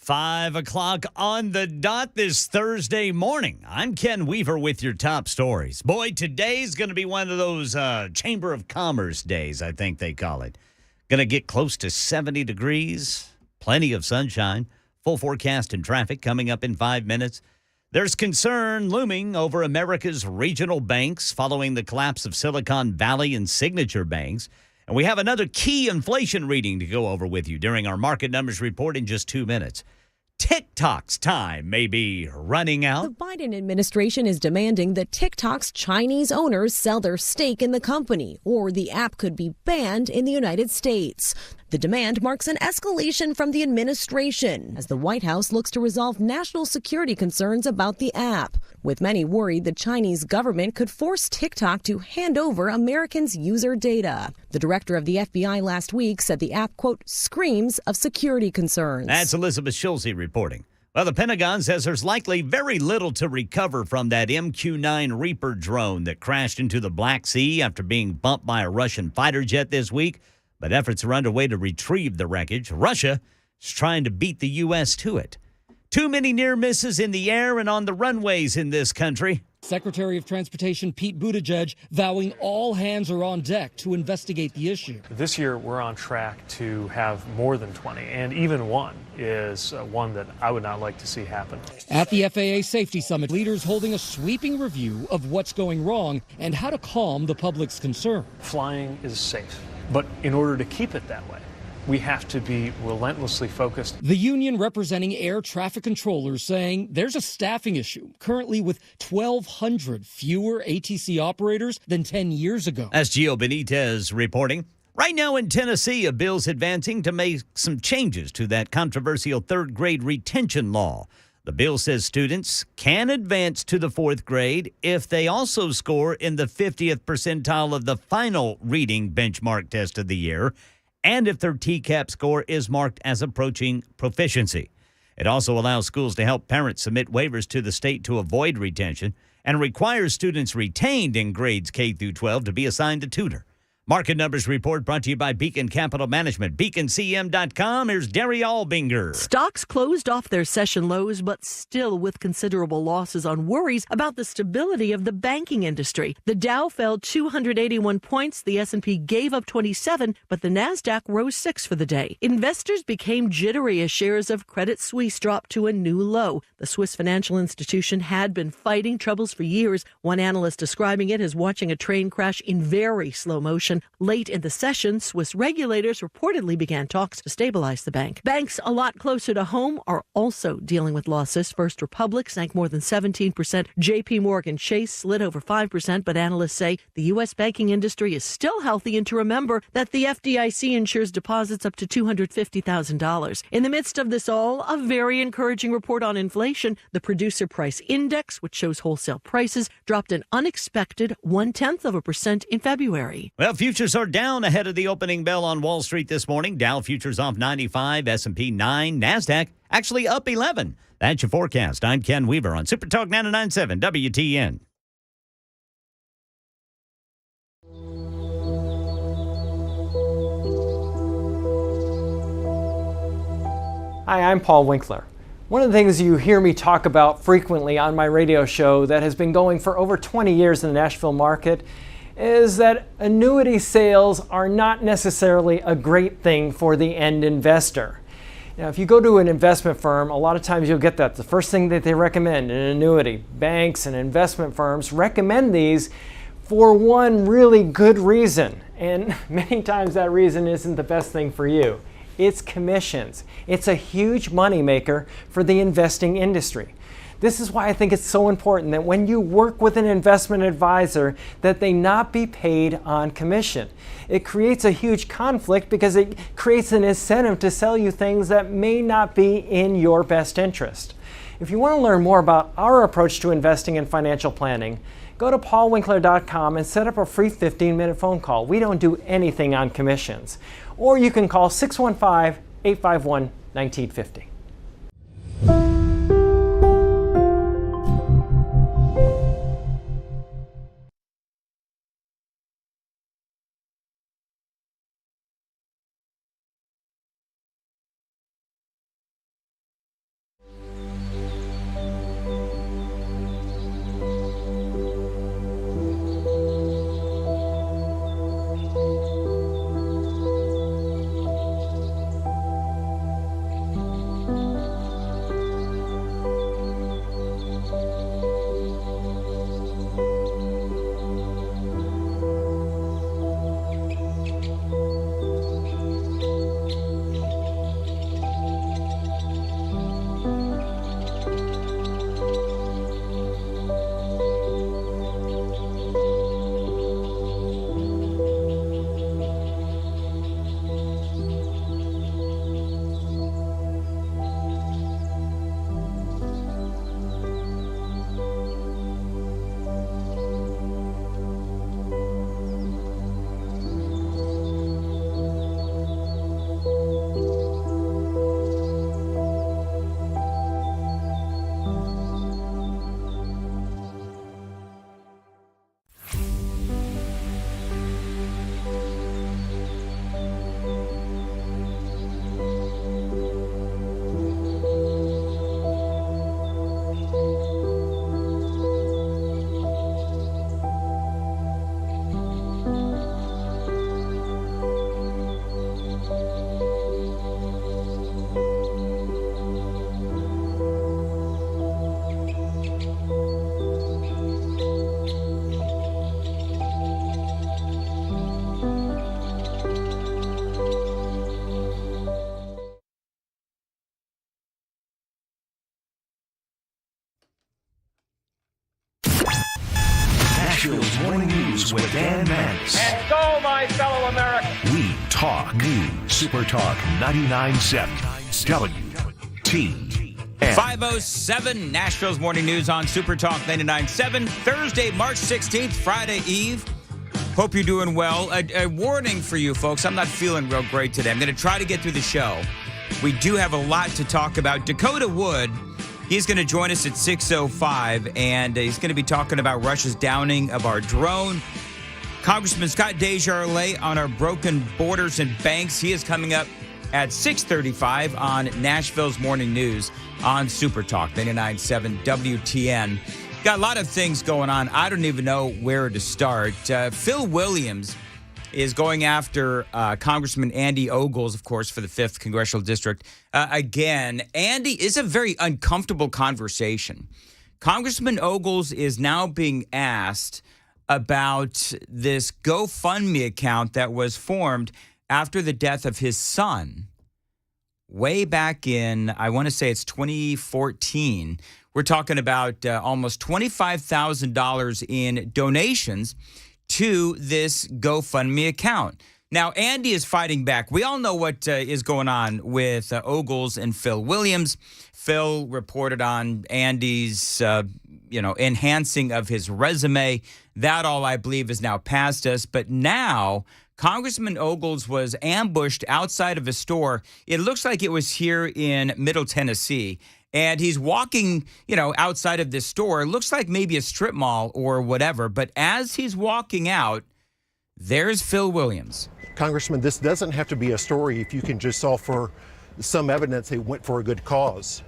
5 o'clock on the dot this Thursday morning. I'm Ken Weaver with your top stories. Boy, today's going to be one of those Chamber of Commerce days, I think they call it. Going to get close to 70 degrees, plenty of sunshine, full forecast and traffic coming up in 5 minutes. There's concern looming over America's regional banks following the collapse of Silicon Valley and Signature banks. And we have another key inflation reading to go over with you during our market numbers report in just 2 minutes. TikTok's time may be running out. The Biden administration is demanding that TikTok's Chinese owners sell their stake in the company, or the app could be banned in the United States. The demand marks an escalation from the administration as the White House looks to resolve national security concerns about the app, with many worried the Chinese government could force TikTok to hand over Americans' user data. The director of the FBI last week said the app, quote, screams of security concerns. That's Elizabeth Schulze reporting. Well, the Pentagon says there's likely very little to recover from that MQ-9 Reaper drone that crashed into the Black Sea after being bumped by a Russian fighter jet this week. But efforts are underway to retrieve the wreckage. Russia is trying to beat the U.S. to it. Too many near misses in the air and on the runways in this country. Secretary of Transportation Pete Buttigieg vowing all hands are on deck to investigate the issue. This year, we're on track to have more than 20, and even one is one that I would not like to see happen. At the FAA Safety Summit, leaders holding a sweeping review of what's going wrong and how to calm the public's concern. Flying is safe, but in order to keep it that way, we have to be relentlessly focused. The union representing air traffic controllers saying there's a staffing issue currently with 1,200 fewer ATC operators than 10 years ago. As Gio Benitez reporting, right now in Tennessee, a bill's advancing to make some changes to that controversial third grade retention law. The bill says students can advance to the fourth grade if they also score in the 50th percentile of the final reading benchmark test of the year, and if their TCAP score is marked as approaching proficiency. It also allows schools to help parents submit waivers to the state to avoid retention and requires students retained in grades K through 12 to be assigned a tutor. Market Numbers Report brought to you by Beacon Capital Management. BeaconCM.com. Here's Derry Albinger. Stocks closed off their session lows, but still with considerable losses on worries about the stability of the banking industry. The Dow fell 281 points. The S&P gave up 27, but the Nasdaq rose 6 for the day. Investors became jittery as shares of Credit Suisse dropped to a new low. The Swiss financial institution had been fighting troubles for years. One analyst describing it as watching a train crash in very slow motion. Late in the session, Swiss regulators reportedly began talks to stabilize the bank. Banks a lot closer to home are also dealing with losses. First Republic sank more than 17%. JP Morgan Chase slid over 5%, but analysts say the U.S. banking industry is still healthy, and to remember that the FDIC insures deposits up to $250,000. In the midst of this all, a very encouraging report on inflation. The Producer Price Index, which shows wholesale prices, dropped an unexpected 0.1% in February. Well, futures are down ahead of the opening bell on Wall Street this morning. Dow futures off 95, S&P 9, Nasdaq actually up 11. That's your forecast. I'm Ken Weaver on Super Talk 99.7 WTN. Hi, I'm Paul Winkler. One of the things you hear me talk about frequently on my radio show that has been going for over 20 years in the Nashville market is that annuity sales are not necessarily a great thing for the end investor. Now, if you go to an investment firm, a lot of times you'll get that. The first thing that they recommend, an annuity. Banks and investment firms recommend these for one really good reason. And many times that reason isn't the best thing for you. It's commissions. It's a huge moneymaker for the investing industry. This is why I think it's so important that when you work with an investment advisor, that they not be paid on commission. It creates a huge conflict because it creates an incentive to sell you things that may not be in your best interest. If you want to learn more about our approach to investing and financial planning, go to paulwinkler.com and set up a free 15-minute phone call. We don't do anything on commissions. Or you can call 615-851-1950. Nashville's Morning News with Dan Mandis. And go, my fellow Americans. We talk news. Super Talk 99.7 WTN. 5:07 Nashville's Morning News on Super Talk 99.7. Thursday, March 16th, Friday Eve. Hope you're doing well. A warning for you folks. I'm not feeling real great today. I'm going to try to get through the show. We do have a lot to talk about. Dakota Wood, he's going to join us at 6:05, and he's going to be talking about Russia's downing of our drone. Congressman Scott Desjardins on our broken borders and banks. He is coming up at 6:35 on Nashville's Morning News on Super Talk 99.7 WTN. Got a lot of things going on. I don't even know where to start. Phil Williams is going after Congressman Andy Ogles, of course, for the 5th Congressional District. Again, Andy, is a very uncomfortable conversation. Congressman Ogles is now being asked about this GoFundMe account that was formed after the death of his son way back in, I want to say it's 2014. We're talking about almost $25,000 in donations to this GoFundMe account. Now, Andy is fighting back. We all know what is going on with Ogles and Phil Williams. Phil reported on Andy's, enhancing of his resume. That all, I believe, is now past us. But now, Congressman Ogles was ambushed outside of a store. It looks like it was here in Middle Tennessee. And he's walking, outside of this store. It looks like maybe a strip mall or whatever. But as he's walking out, there's Phil Williams. Congressman, this doesn't have to be a story if you can just offer some evidence it went for a good cause.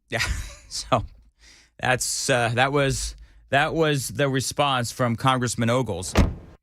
Yeah, so that was the response from Congressman Ogles,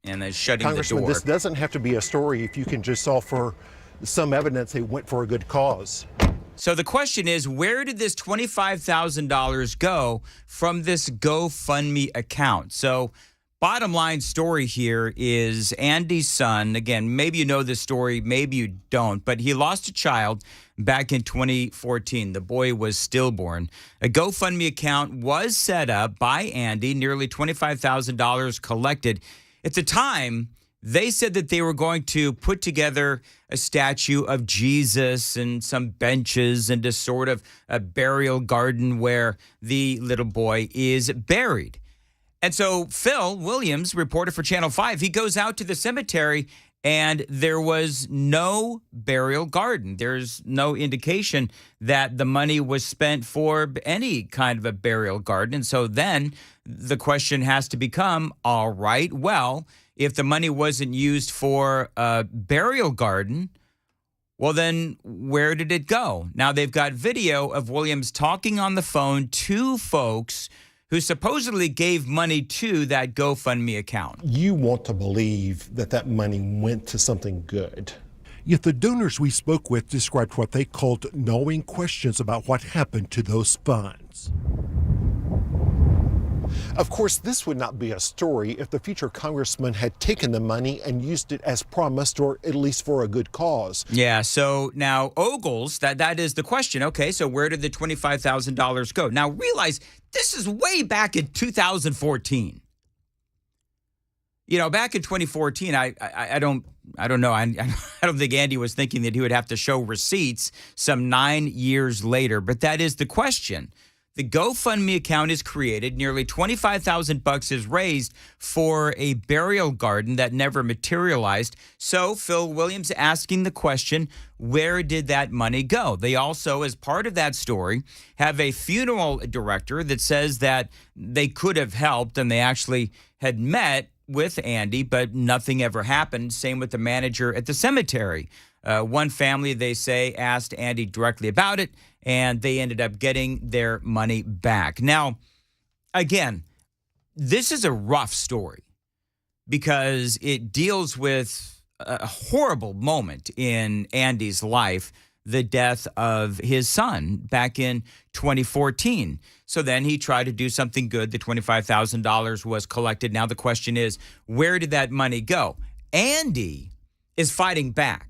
and they're shutting the door. Congressman, this doesn't have to be a story if you can just offer some evidence it went for a good cause. So the question is, where did this $25,000 go from this GoFundMe account? So bottom line story here is Andy's son, again, maybe you know this story, maybe you don't, but he lost a child back in 2014. The boy was stillborn. A GoFundMe account was set up by Andy, nearly $25,000 collected. At the time, they said that they were going to put together a statue of Jesus and some benches and a sort of a burial garden where the little boy is buried. And so Phil Williams, reporter for Channel 5, he goes out to the cemetery and there was no burial garden. There's no indication that the money was spent for any kind of a burial garden. And so then the question has to become, all right, well, if the money wasn't used for a burial garden, well, then where did it go? Now, they've got video of Williams talking on the phone to folks who supposedly gave money to that GoFundMe account. You want to believe that that money went to something good. Yet the donors we spoke with described what they called gnawing questions about what happened to those funds. Of course, this would not be a story if the future congressman had taken the money and used it as promised, or at least for a good cause. Yeah, so now Ogles, that is the question. Okay, so where did the $25,000 go? Now realize this is way back in 2014. Back in 2014, I don't know. I don't think Andy was thinking that he would have to show receipts some 9 years later, but that is the question. The GoFundMe account is created. Nearly $25,000 is raised for a burial garden that never materialized. So Phil Williams asking the question, where did that money go? They also, as part of that story, have a funeral director that says that they could have helped and they actually had met with Andy, but nothing ever happened. Same with the manager at the cemetery. One family, they say, asked Andy directly about it, and they ended up getting their money back. Now, again, this is a rough story because it deals with a horrible moment in Andy's life, the death of his son back in 2014. So then he tried to do something good. The $25,000 was collected. Now the question is, where did that money go? Andy is fighting back.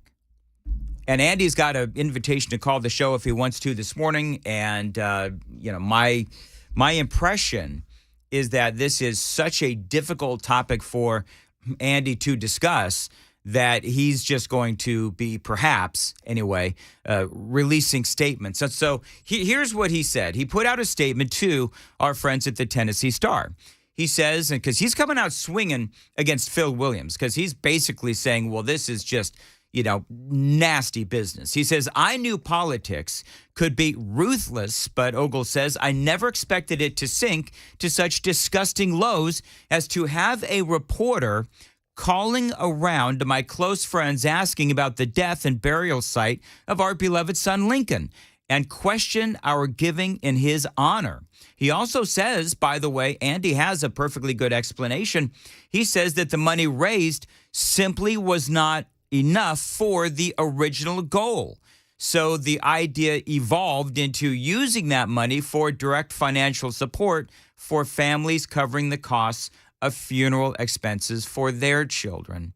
And Andy's got an invitation to call the show if he wants to this morning. And, my impression is that this is such a difficult topic for Andy to discuss that he's just going to be, perhaps anyway, releasing statements. So here's what he said. He put out a statement to our friends at the Tennessee Star. He says, because he's coming out swinging against Phil Williams, because he's basically saying, well, this is just, nasty business. He says, I knew politics could be ruthless, but Ogles says, I never expected it to sink to such disgusting lows as to have a reporter calling around to my close friends asking about the death and burial site of our beloved son Lincoln and question our giving in his honor. He also says, by the way, Andy has a perfectly good explanation. He says that the money raised simply was not enough for the original goal. So the idea evolved into using that money for direct financial support for families covering the costs of funeral expenses for their children.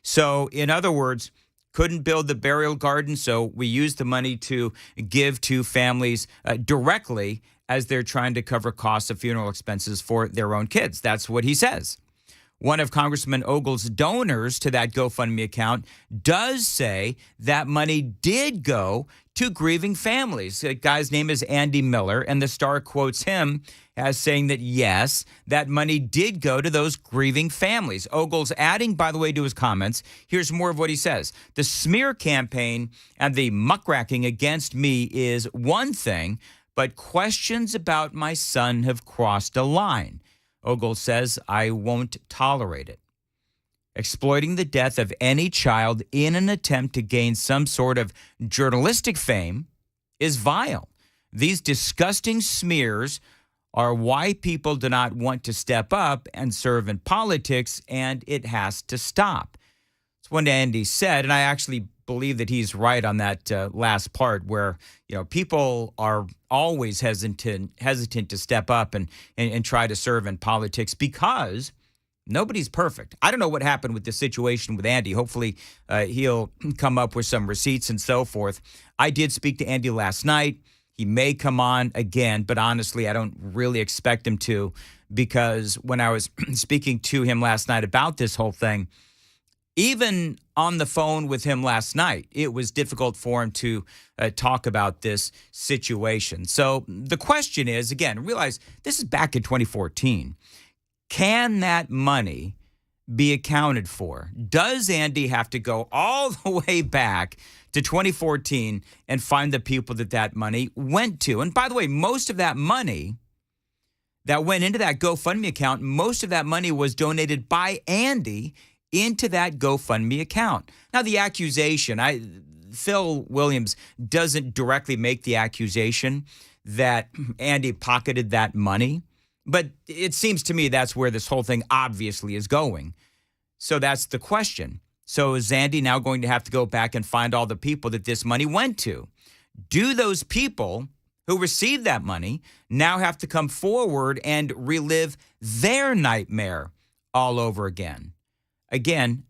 So, in other words, couldn't build the burial garden, so we used the money to give to families directly as they're trying to cover costs of funeral expenses for their own kids. That's what he says. One of Congressman Ogles' donors to that GoFundMe account does say that money did go to grieving families. The guy's name is Andy Miller, and the Star quotes him as saying that, yes, that money did go to those grieving families. Ogles adding, by the way, to his comments, here's more of what he says. The smear campaign and the muckraking against me is one thing, but questions about my son have crossed a line. Ogles says, I won't tolerate it. Exploiting the death of any child in an attempt to gain some sort of journalistic fame is vile. These disgusting smears are why people do not want to step up and serve in politics, and it has to stop. It's what Andy said, and I actually believe that he's right on that last part where, people are always hesitant to step up and try to serve in politics because nobody's perfect. I don't know what happened with the situation with Andy. Hopefully he'll come up with some receipts and so forth. I did speak to Andy last night. He may come on again, but honestly, I don't really expect him to, because when I was speaking to him last night about this whole thing, even on the phone with him last night, it was difficult for him to talk about this situation. So the question is, again, realize this is back in 2014. Can that money be accounted for? Does Andy have to go all the way back to 2014 and find the people that money went to? And by the way, most of that money that went into that GoFundMe account, most of that money was donated by Andy into that GoFundMe account. Now, the accusation, Phil Williams doesn't directly make the accusation that Andy pocketed that money, but it seems to me that's where this whole thing obviously is going. So that's the question. So is Andy now going to have to go back and find all the people that this money went to? Do those people who received that money now have to come forward and relive their nightmare all over again? Again,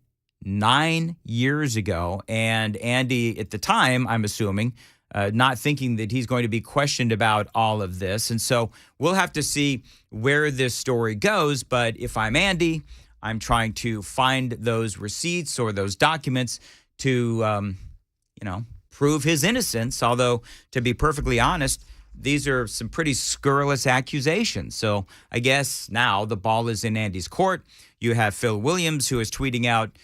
9 years ago, and Andy at the time, I'm assuming, not thinking that he's going to be questioned about all of this. And so we'll have to see where this story goes. But if I'm Andy, I'm trying to find those receipts or those documents to, prove his innocence. Although, to be perfectly honest, these are some pretty scurrilous accusations. So I guess now the ball is in Andy's court. You have Phil Williams, who is tweeting out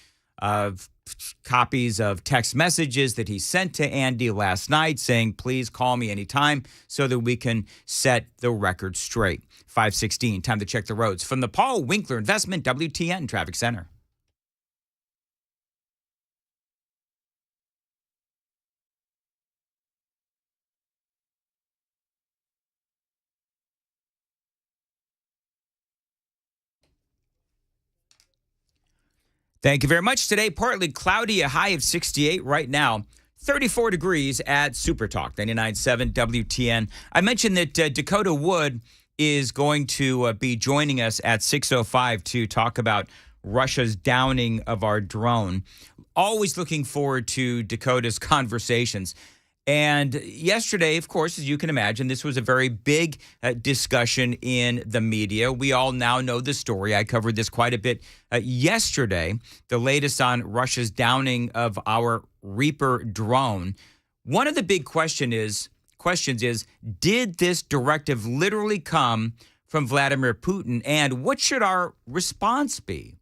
copies of text messages that he sent to Andy last night saying, please call me anytime so that we can set the record straight. 5:16, time to check the roads. From the Paul Winkler Investment WTN Traffic Center. Thank you very much. Today, partly cloudy, a high of 68 right now. 34 degrees at Super Talk 99.7 WTN. I mentioned that Dakota Wood is going to be joining us at 6:05 to talk about Russia's downing of our drone. Always looking forward to Dakota's conversations. And yesterday, of course, as you can imagine, this was a very big discussion in the media. We all now know the story. I covered this quite a bit yesterday, the latest on Russia's downing of our Reaper drone. One of the big questions is, did this directive literally come from Vladimir Putin? And what should our response be?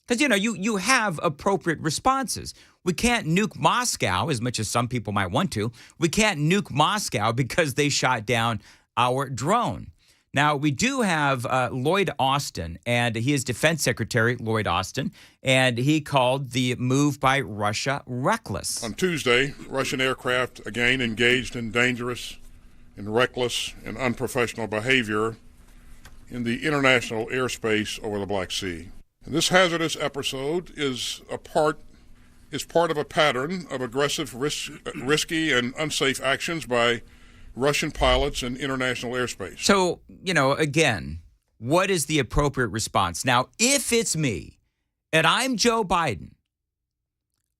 Because, you have appropriate responses. We can't nuke Moscow as much as some people might want to. We can't nuke Moscow because they shot down our drone. Now, we do have Lloyd Austin, and he is Defense Secretary Lloyd Austin, and he called the move by Russia reckless. On Tuesday, Russian aircraft again engaged in dangerous and reckless and unprofessional behavior in the international airspace over the Black Sea. And this hazardous episode is part of a pattern of aggressive, risky, and unsafe actions by Russian pilots in international airspace. So, again, what is the appropriate response? Now, if it's me and I'm Joe Biden,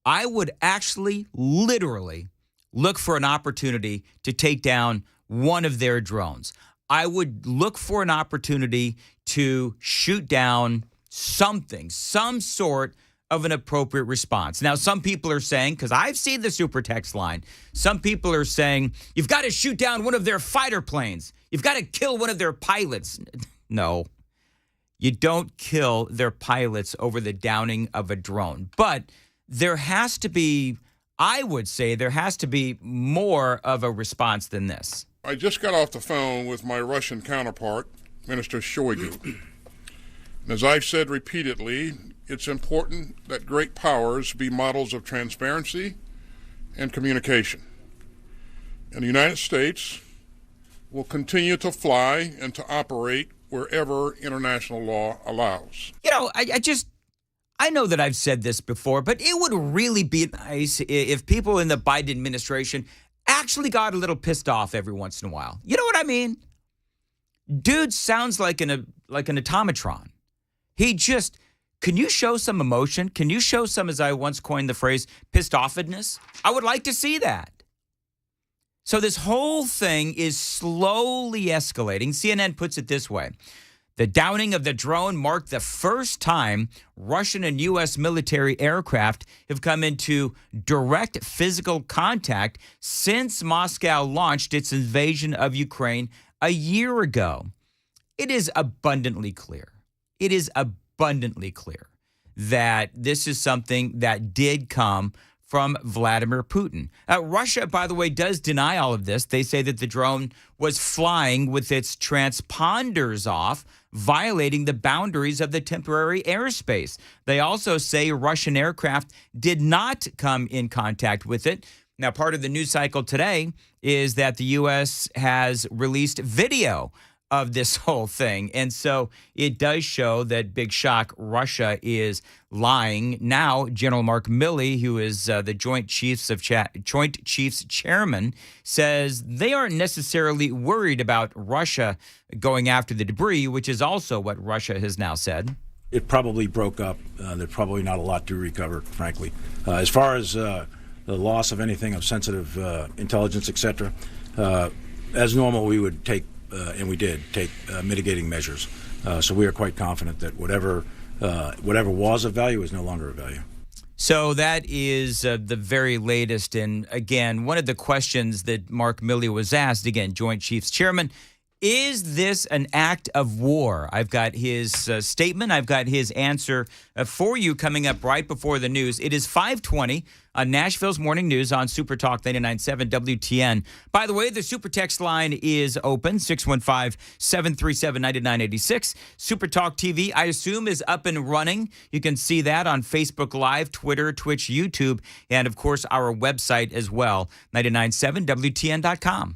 I would actually literally look for an opportunity to take down one of their drones. I would look for an opportunity to shoot down something, some sort of an appropriate response. Now, some people are saying, because I've seen the super text line, some people are saying, you've got to shoot down one of their fighter planes. You've got to kill one of their pilots. No, you don't kill their pilots over the downing of a drone. But there has to be, I would say, there has to be more of a response than this. I just got off the phone with my Russian counterpart, Minister Shoigu. And as I've said repeatedly, it's important that great powers be models of transparency and communication. And the United States will continue to fly and to operate wherever international law allows. I know that I've said this before, but it would really be nice if people in the Biden administration actually got a little pissed off every once in a while. You know what I mean? Dude sounds like an automatron. Can you show some emotion? Can you show some, as I once coined the phrase, pissed offedness? I would like to see that. So this whole thing is slowly escalating. CNN puts it this way. The downing of the drone marked the first time Russian and U.S. military aircraft have come into direct physical contact since Moscow launched its invasion of Ukraine a year ago. It is abundantly clear. That this is something that did come from Vladimir Putin. Russia, by the way, does deny all of this. They say that the drone was flying with its transponders off, violating the boundaries of the temporary airspace. They also say Russian aircraft did not come in contact with it. Now, part of the news cycle today is that the U.S. has released video of this whole thing. And so it does show that, big shock, Russia is lying. Now, General Mark Milley, who is the Joint Chiefs Chairman, says they aren't necessarily worried about Russia going after the debris, which is also what Russia has now said. It probably broke up. There's probably not a lot to recover, frankly. As far as the loss of anything of sensitive intelligence, etc., as normal, we would take and we did take mitigating measures. So we are quite confident that whatever was of value is no longer of value. So that is the very latest. And again, one of the questions that Mark Milley was asked, again, Joint Chiefs Chairman, is this an act of war? I've got his statement. I've got his answer for you coming up right before the news. It is 5:20 on Nashville's Morning News on Super Talk 99.7 WTN. By the way, the Super Text line is open, 615-737-9986. Super Talk TV, I assume, is up and running. You can see that on Facebook Live, Twitter, Twitch, YouTube, and, of course, our website as well, 997WTN.com.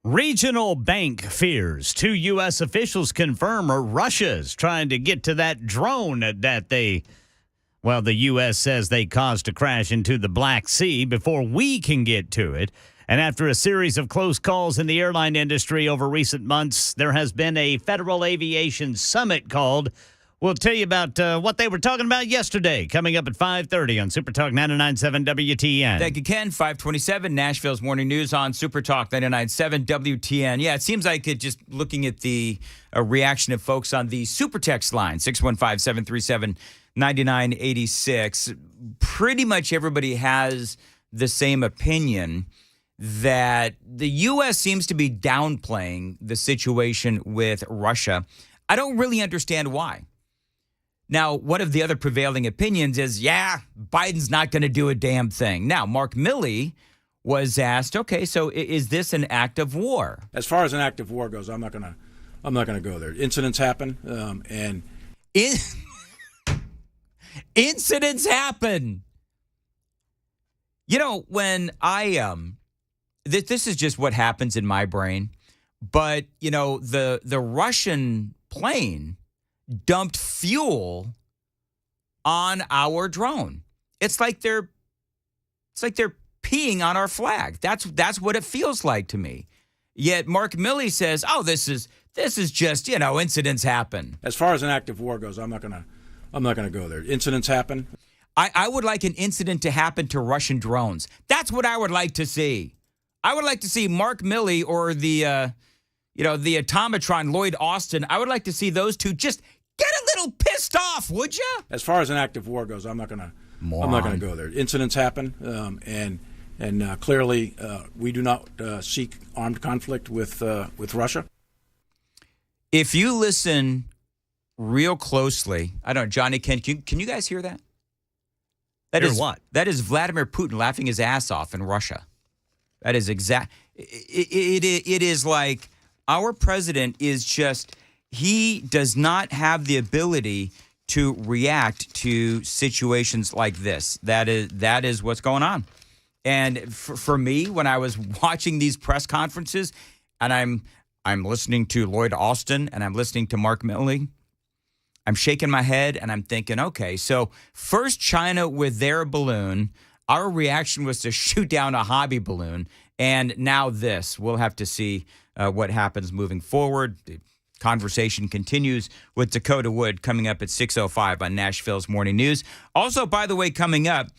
Regional bank fears. 2 U.S. officials confirm Russia's trying to get to that drone that the U.S. says they caused to crash into the Black Sea before we can get to it. And after a series of close calls in the airline industry over recent months, there has been a Federal Aviation Summit called. We'll tell you about what they were talking about yesterday, coming up at 5:30 on Super Talk 99.7 WTN. Thank you, Ken. 527, Nashville's Morning News on Super Talk 99.7 WTN. Yeah, it seems like it just looking at the reaction of folks on the Super Text line, 615-737-9986. Pretty much everybody has the same opinion that the U.S. seems to be downplaying the situation with Russia. I don't really understand why. Now, one of the other prevailing opinions is, Biden's not going to do a damn thing. Now, Mark Milley was asked, okay, so is this an act of war? As far as an act of war goes, I'm not going to go there. Incidents happen, Incidents happen. You know, when this is just what happens in my brain, but you know, the Russian plane dumped fuel on our drone. It's like they're peeing on our flag. That's what it feels like to me. Yet Mark Milley says, "Oh, this is just, incidents happen." As far as an act of war goes, I'm not going to go there. Incidents happen. I would like an incident to happen to Russian drones. That's what I would like to see. I would like to see Mark Milley or the automatron Lloyd Austin. I would like to see those two just get a little pissed off, would you? As far as an act of war goes, I'm not going to go there. Incidents happen, and clearly we do not seek armed conflict with Russia. If you listen real closely, I don't know, Johnny, can you guys hear that? What? That is Vladimir Putin laughing his ass off in Russia. That is exact. It is like our president is just, he does not have the ability to react to situations like this. That is what's going on. And for me, when I was watching these press conferences, and I'm listening to Lloyd Austin and I'm listening to Mark Milley, I'm shaking my head and I'm thinking, okay, so first China with their balloon, our reaction was to shoot down a hobby balloon, and now this. We'll have to see what happens moving forward. The conversation continues with Dakota Wood coming up at 6:05 on Nashville's Morning News. Also, by the way, coming up,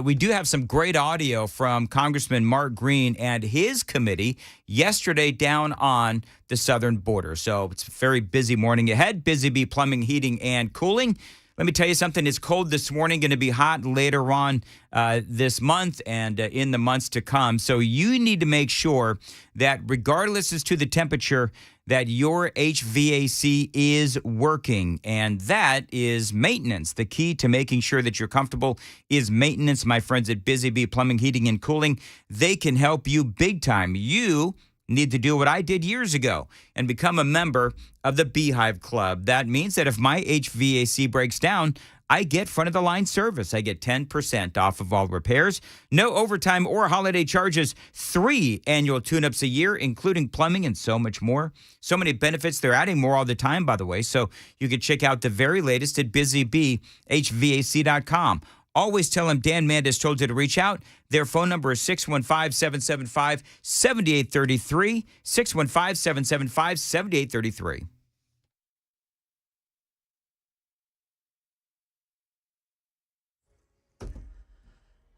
we do have some great audio from Congressman Mark Green and his committee yesterday down on the southern border. So it's a very busy morning ahead. Busy Bee Plumbing, Heating, and Cooling. Let me tell you something. It's cold this morning, going to be hot later on this month and in the months to come. So you need to make sure that regardless as to the temperature, that your HVAC is working, and that is maintenance. The key to making sure that you're comfortable is maintenance. My friends at Busy Bee Plumbing, Heating, and Cooling, they can help you big time. You need to do what I did years ago and become a member of the Beehive Club. That means that if my HVAC breaks down, I get front-of-the-line service. I get 10% off of all repairs, no overtime or holiday charges, 3 annual tune-ups a year, including plumbing and so much more. So many benefits. They're adding more all the time, by the way, so you can check out the very latest at busybeehvac.com. Always tell them Dan Mandis told you to reach out. Their phone number is 615-775-7833, 615-775-7833.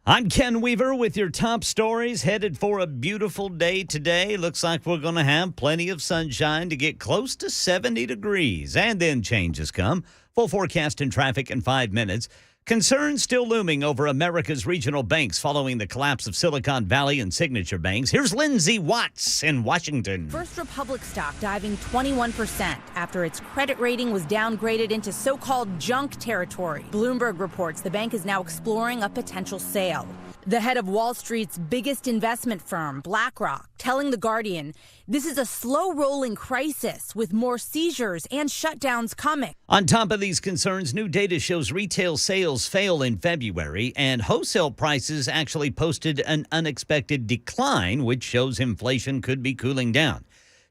I'm Ken Weaver with your top stories. Headed for a beautiful day today. Looks like we're going to have plenty of sunshine to get close to 70 degrees. And then changes come. Full forecast and traffic in 5 minutes. Concerns still looming over America's regional banks following the collapse of Silicon Valley and Signature Banks. Here's Lindsay Watts in Washington. First Republic stock diving 21% after its credit rating was downgraded into so-called junk territory. Bloomberg reports the bank is now exploring a potential sale. The head of Wall Street's biggest investment firm, BlackRock, telling The Guardian, this is a slow-rolling crisis with more seizures and shutdowns coming. On top of these concerns, new data shows retail sales fail in February, and wholesale prices actually posted an unexpected decline, which shows inflation could be cooling down.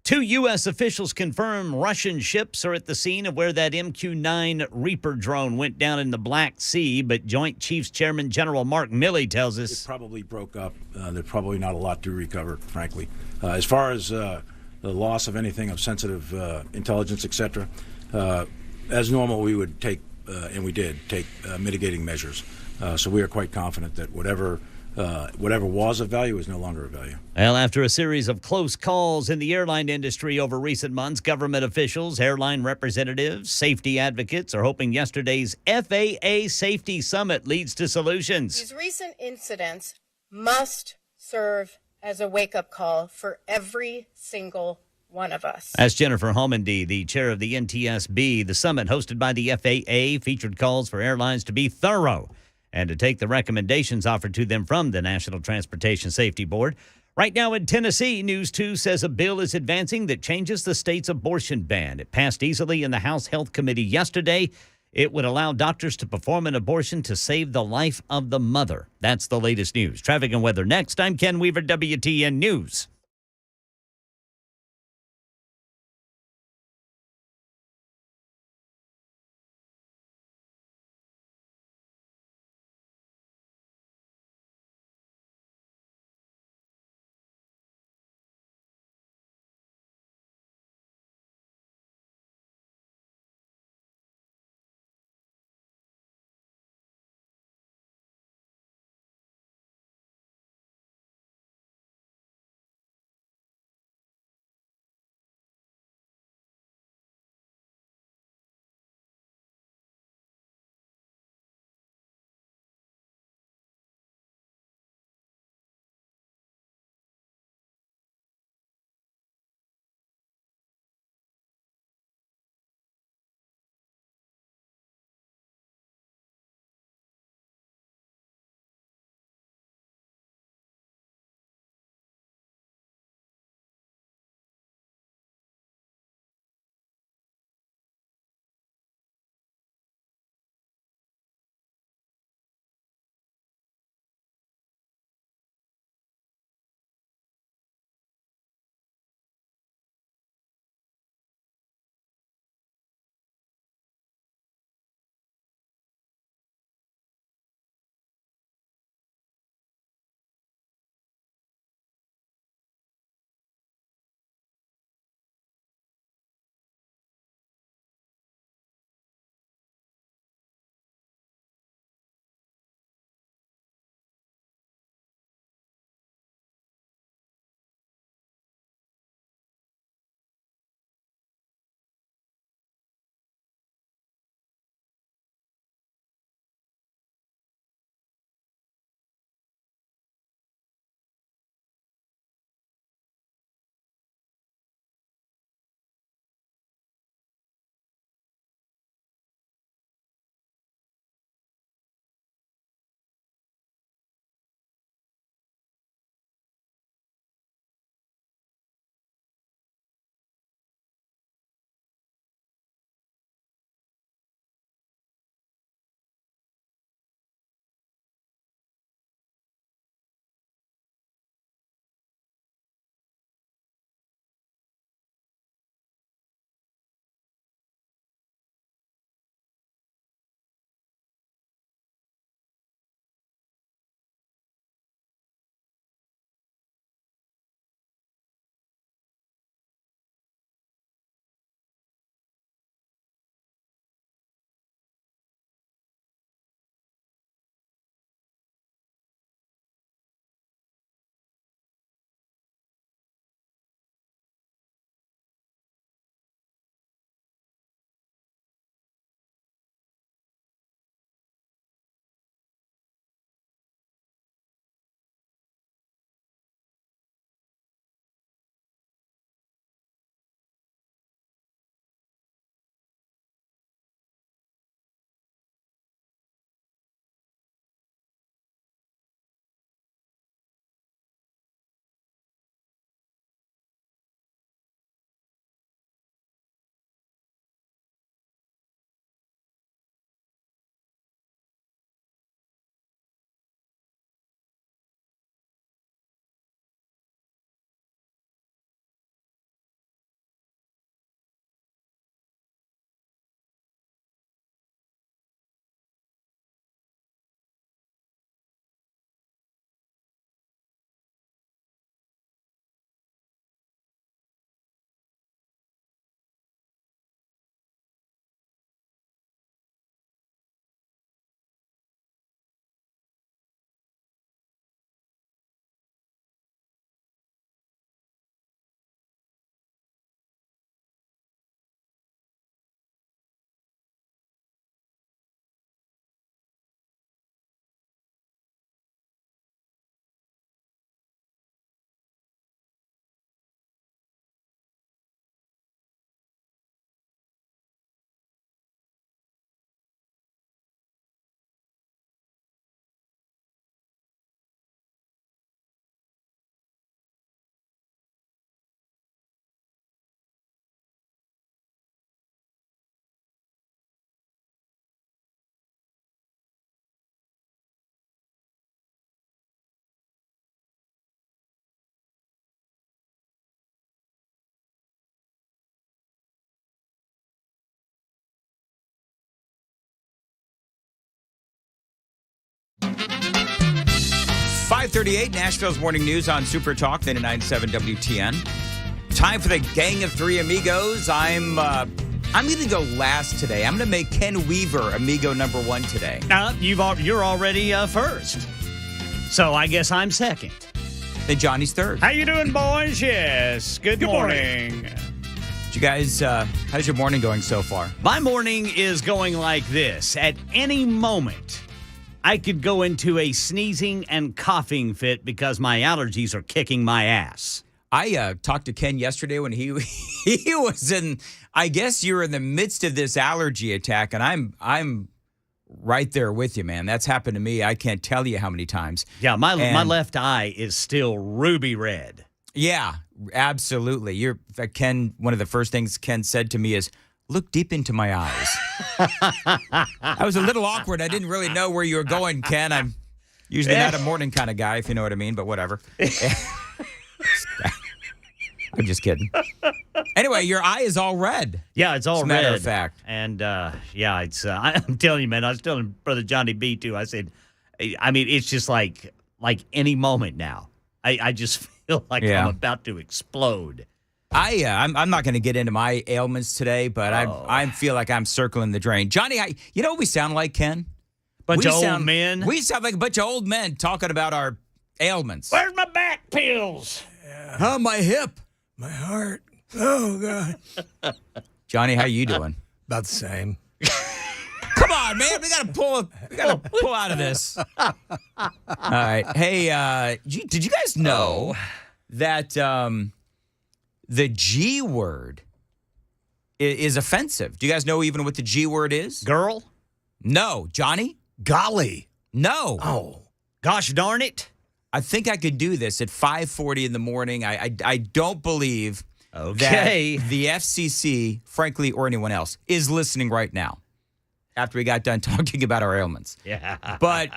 2 U.S. officials confirm Russian ships are at the scene of where that MQ-9 Reaper drone went down in the Black Sea, but Joint Chiefs Chairman General Mark Milley tells us it probably broke up. There's probably not a lot to recover, frankly. As far as the loss of anything of sensitive intelligence, etc., as normal, we would take, and we did, take mitigating measures. So we are quite confident that whatever was of value is no longer of value. Well, after a series of close calls in the airline industry over recent months, government officials, airline representatives, safety advocates are hoping yesterday's FAA Safety Summit leads to solutions. These recent incidents must serve as a wake-up call for every single one of us. As Jennifer Homendy, the chair of the NTSB, the summit hosted by the FAA featured calls for airlines to be thorough and to take the recommendations offered to them from the National Transportation Safety Board. Right now in Tennessee, News 2 says a bill is advancing that changes the state's abortion ban. It passed easily in the House Health Committee yesterday. It would allow doctors to perform an abortion to save the life of the mother. That's the latest news. Traffic and weather next. I'm Ken Weaver, WTN News. 5:38, Nashville's morning news on Super Talk 99.7 WTN. Time for the Gang of Three Amigos. I'm going to go last today. I'm going to make Ken Weaver amigo number one today. You're already first. So I guess I'm second. Then Johnny's third. How you doing, boys? Yes. Good morning. You guys, how's your morning going so far? My morning is going like this. At any moment, I could go into a sneezing and coughing fit because my allergies are kicking my ass. I talked to Ken yesterday when he was in, I guess you're in the midst of this allergy attack, and I'm right there with you, man. That's happened to me. I can't tell you how many times. Yeah, my left eye is still ruby red. Yeah, absolutely. Ken, one of the first things Ken said to me is, look deep into my eyes. I was a little awkward. I didn't really know where you were going, Ken. I'm usually not a morning kind of guy, if you know what I mean, but whatever. I'm just kidding. Anyway, your eye is all red. Yeah, it's all red. As a matter of fact. And, I'm telling you, man, I was telling Brother Johnny B, too. I said, I mean, it's just like any moment now. I just feel like I'm about to explode. I'm not going to get into my ailments today, but I feel like I'm circling the drain. Johnny, you know what we sound like, Ken? Bunch of old men. We sound like a bunch of old men talking about our ailments. Where's my back pills? Yeah. Oh, my hip. My heart. Oh, God. Johnny, how you doing? About the same. Come on, man. We gotta pull out of this. All right. Hey, did you guys know that the G word is offensive? Do you guys know even what the G word is? Girl? No. Johnny? Golly. No. Oh. Gosh darn it. I think I could do this at 5:40 in the morning. I don't believe that the FCC, frankly, or anyone else, is listening right now after we got done talking about our ailments. Yeah. But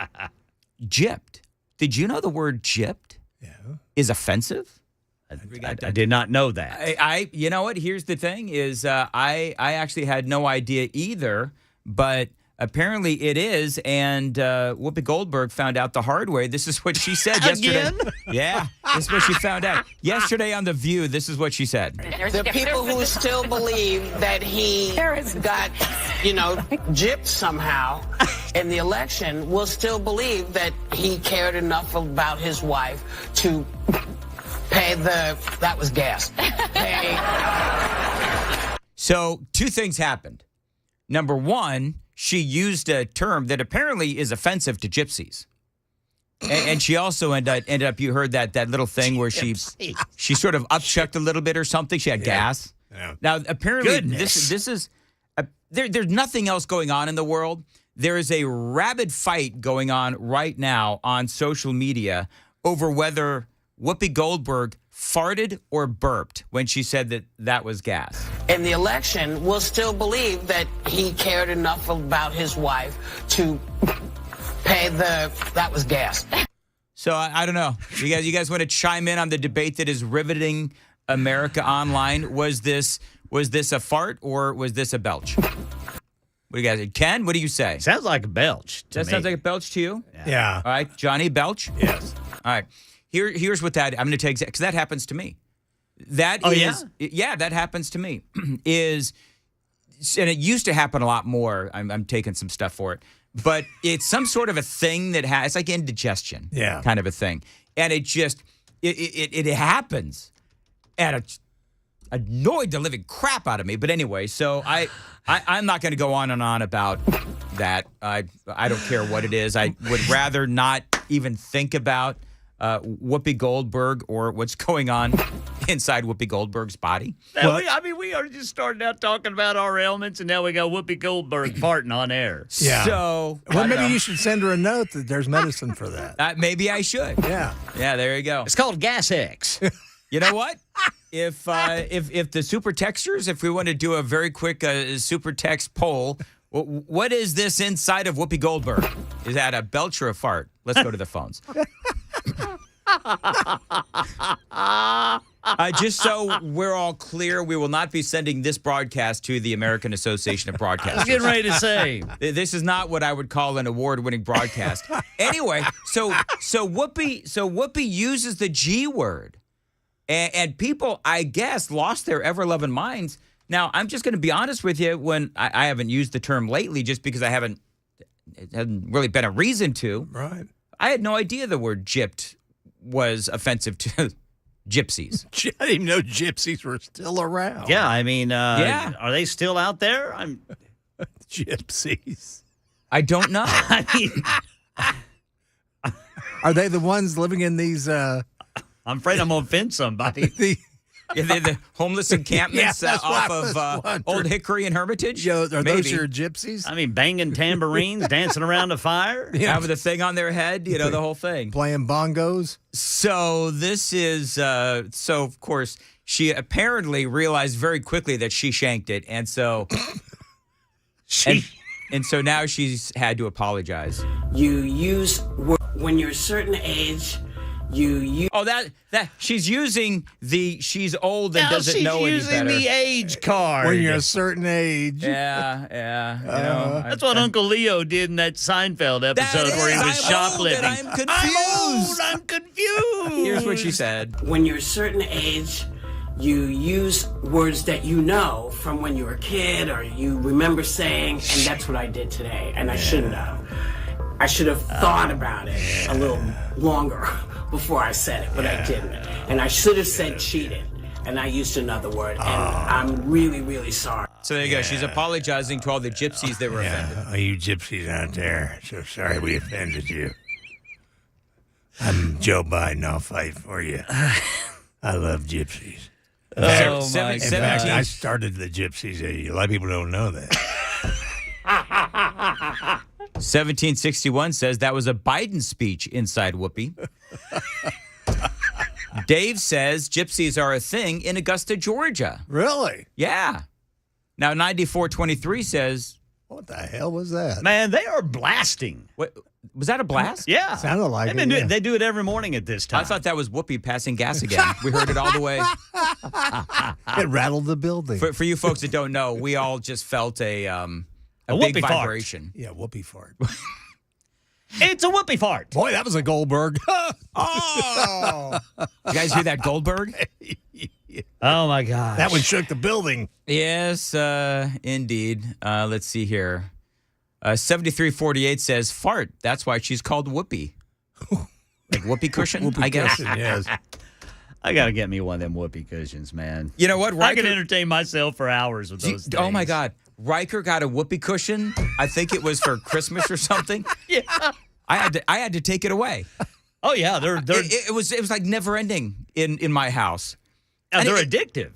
gypped. Did you know the word gypped is offensive? I did not know that. You know what? Here's the thing is I actually had no idea either, but apparently it is, and Whoopi Goldberg found out the hard way. This is what she said yesterday. Again? Yeah, this is what she found out. Yesterday on The View, this is what she said. The people who still believe that he got, gypped somehow in the election will still believe that he cared enough about his wife to pay that was gas. So 2 things happened. Number 1, she used a term that apparently is offensive to gypsies. And she also ended up, you heard that little thing where she sort of upchucked a little bit or something. She had gas. Yeah. Now, apparently, this is, there's nothing else going on in the world. There is a rabid fight going on right now on social media over whether Whoopi Goldberg farted or burped when she said that was gas. In the election will still believe that he cared enough about his wife to pay that was gas. So I don't know. You guys want to chime in on the debate that is riveting America online? Was this a fart or was this a belch? What do you guys think? Ken, what do you say? Sounds like a belch to me. Sounds like a belch to you? Yeah. All right, Johnny, belch? Yes. All right. Here's what I'm going to take, because that happens to me. That happens to me. And it used to happen a lot more. I'm taking some stuff for it. But it's some sort of a thing that it's like indigestion kind of a thing. And it just, it happens. And it annoyed the living crap out of me. But anyway, so I'm not going to go on and on about that. I don't care what it is. I would rather not even think about Whoopi Goldberg or what's going on inside Whoopi Goldberg's body. We are just starting out talking about our ailments, and now we got Whoopi Goldberg farting on air. Yeah. So, maybe you should send her a note that there's medicine for that. Maybe I should. Yeah. Yeah, there you go. It's called Gas X. You know what? If the super texters, if we want to do a very quick super text poll, what is this inside of Whoopi Goldberg? Is that a belch or a fart? Let's go to the phones. Just so we're all clear, we will not be sending this broadcast to the American Association of Broadcasters. I was getting ready to say. This is not what I would call an award-winning broadcast. Anyway, so Whoopi uses the G word. And people, I guess, lost their ever-loving minds. Now, I'm just going to be honest with you. When I haven't used the term lately just because it hasn't really been a reason to. Right. I had no idea the word gypped was offensive to gypsies. I didn't even know gypsies were still around. Yeah, I mean, are they still out there? Gypsies. I don't know. I mean, are they the ones living in these... I'm afraid I'm going to offend somebody. The homeless encampments off of Old Hickory and Hermitage? Are those your gypsies? I mean, banging tambourines, dancing around a fire. Having the thing on their head, the whole thing. Playing bongos. So this is, of course, she apparently realized very quickly that she shanked it. And so, and so now she's had to apologize. You use, when you're a certain age, that she's using she's old and doesn't know any better. She's using the age card. When you're a certain age. Yeah. That's what Uncle Leo did in that Seinfeld episode where he was shoplifting. I'm confused. Here's what she said. When you're a certain age, you use words that you know from when you were a kid or you remember saying, and that's what I did today, and I shouldn't have. I should have thought about it a little longer before I said it, but I didn't. And I should have said cheated, and I used another word, and I'm really, really sorry. So there you go. She's apologizing to all the gypsies that were offended. Oh, you gypsies out there. So sorry we offended you. I'm Joe Biden. I'll fight for you. I love gypsies. In fact, I started the gypsies. A lot of people don't know that. 1761 says that was a Biden speech inside Whoopi. Dave says gypsies are a thing in Augusta, Georgia. Really? Yeah. Now 9423 says, what the hell was that? Man, they are blasting. What, was that a blast? Yeah. Sounded like They do it every morning at this time. I thought that was Whoopi passing gas again. We heard it all the way. It rattled the building. For you folks that don't know, we all just felt a big vibration. Yeah, whoopee fart. It's a whoopee fart. Boy, that was a Goldberg. Oh! You guys hear that Goldberg? Oh, my gosh. That one shook the building. Yes, indeed. Let's see here. 7348 says fart. That's why she's called Whoopi. Like whoopee cushion, Whoopee I guess. Cushion, yes. I got to get me one of them whoopee cushions, man. You know what? I can entertain myself for hours with those things. Oh, my God. Riker got a whoopee cushion. I think it was for Christmas or something. Yeah. I had to take it away. Oh, yeah. It was like never ending in my house. And they're addictive.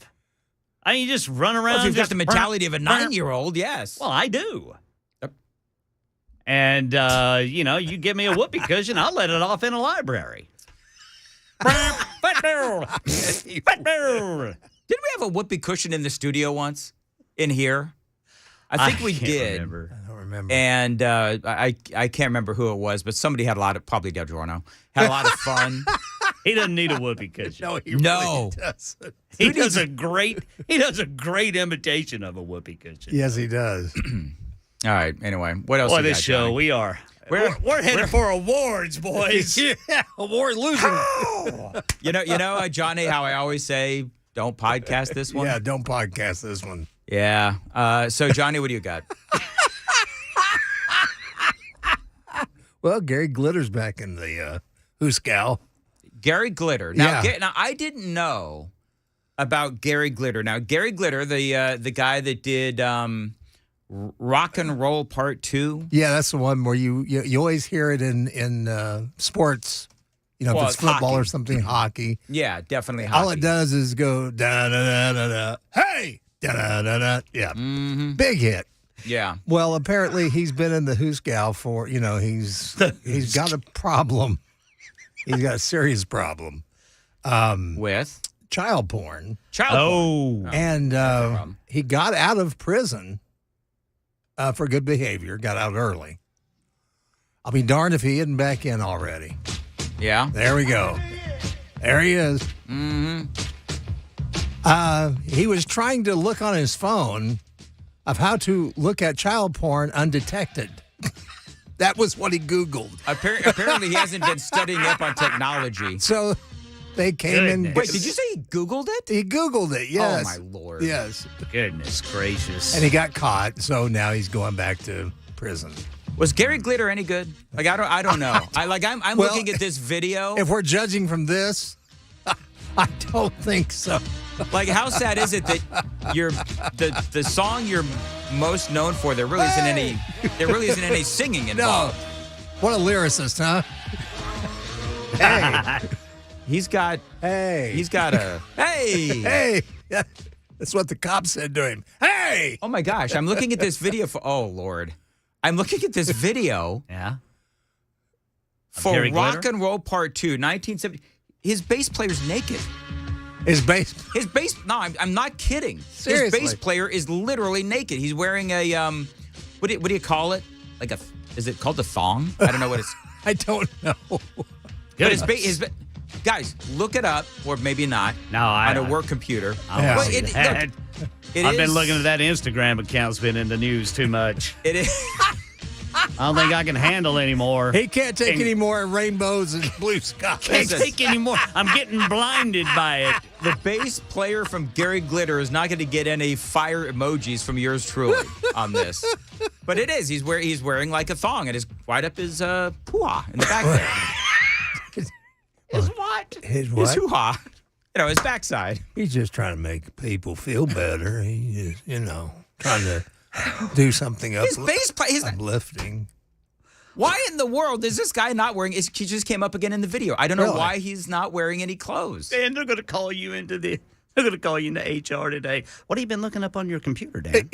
I mean, you just run around. Well, if you've got the mentality of a 9-year-old, yes. Well, I do. And, you give me a whoopee cushion, I'll let it off in a library. Fat barrel. Fat barrel. Didn't we have a whoopee cushion in the studio once? In here? I think we did. Remember. I don't remember. And I can't remember who it was, but somebody had a lot of, probably Del Giorno, had a lot of fun. He doesn't need a whoopee cushion. No, he really doesn't. He does a great imitation of a whoopee cushion. Yes, he does. All right. Anyway, what else? Boy, you this got, show, Johnny? we're headed for awards, boys. Yeah, award losing. You know, Johnny, how I always say, don't podcast this one. Yeah, don't podcast this one. Yeah. So, Johnny, what do you got? Well, Gary Glitter's back in the Hooskow. Gary Glitter. Now, now, I didn't know about Gary Glitter. Now, Gary Glitter, the guy that did Rock and Roll Part 2. Yeah, that's the one where you always hear it in sports. You know, if it's football hockey. Or something, hockey. Yeah, definitely hockey. All it does is go da-da-da-da-da. Hey! Da-da-da-da. Yeah. Mm-hmm. Big hit. Yeah. Well, apparently he's been in the Hooskow for, he's got a problem. He's got a serious problem. With? Child porn. Child porn. And he got out of prison for good behavior, got out early. I'll be darned if he isn't back in already. Yeah. There we go. There he is. Mm-hmm. He was trying to look on his phone of how to look at child porn undetected. That was what he Googled. Apparently, he hasn't been studying up on technology. So they came in. Wait, did you say he Googled it? He Googled it, yes. Oh, my Lord. Yes. Goodness gracious. And he got caught, so now he's going back to prison. Was Gary Glitter any good? Like, I don't know. I'm looking at this video. If we're judging from this, I don't think so. Like, how sad is it that the song you're most known for, there really isn't any singing involved. No. What a lyricist, huh? Hey. He's got a hey. Hey. That's what the cop said to him. Hey. Oh my gosh, I'm looking at this video oh Lord. I'm looking at this video. Yeah. For Rock and Roll Part 2, 1970. His bass player's naked. His bass. No, I'm not kidding. Seriously. His bass player is literally naked. He's wearing a what do you call it? Like is it called a thong? I don't know what it's. I don't know. But his guys, look it up, or maybe not. No, on a work computer. I've been looking at that Instagram account's been in the news too much. It is. I don't think I can handle anymore. He can't take any more rainbows and blue sky. Can't take any more. I'm getting blinded by it. The bass player from Gary Glitter is not going to get any fire emojis from yours truly on this. But it is. He's wearing like a thong and is right up his poo-ah in the back there. His what? His what? His hoo-ha. His backside. He's just trying to make people feel better. He's just, trying to do something else. His bass player. Uplifting. Why in the world is this guy not wearing? He just came up again in the video. I don't know why he's not wearing any clothes. Dan, they're going to call you into HR today. What have you been looking up on your computer, Dan?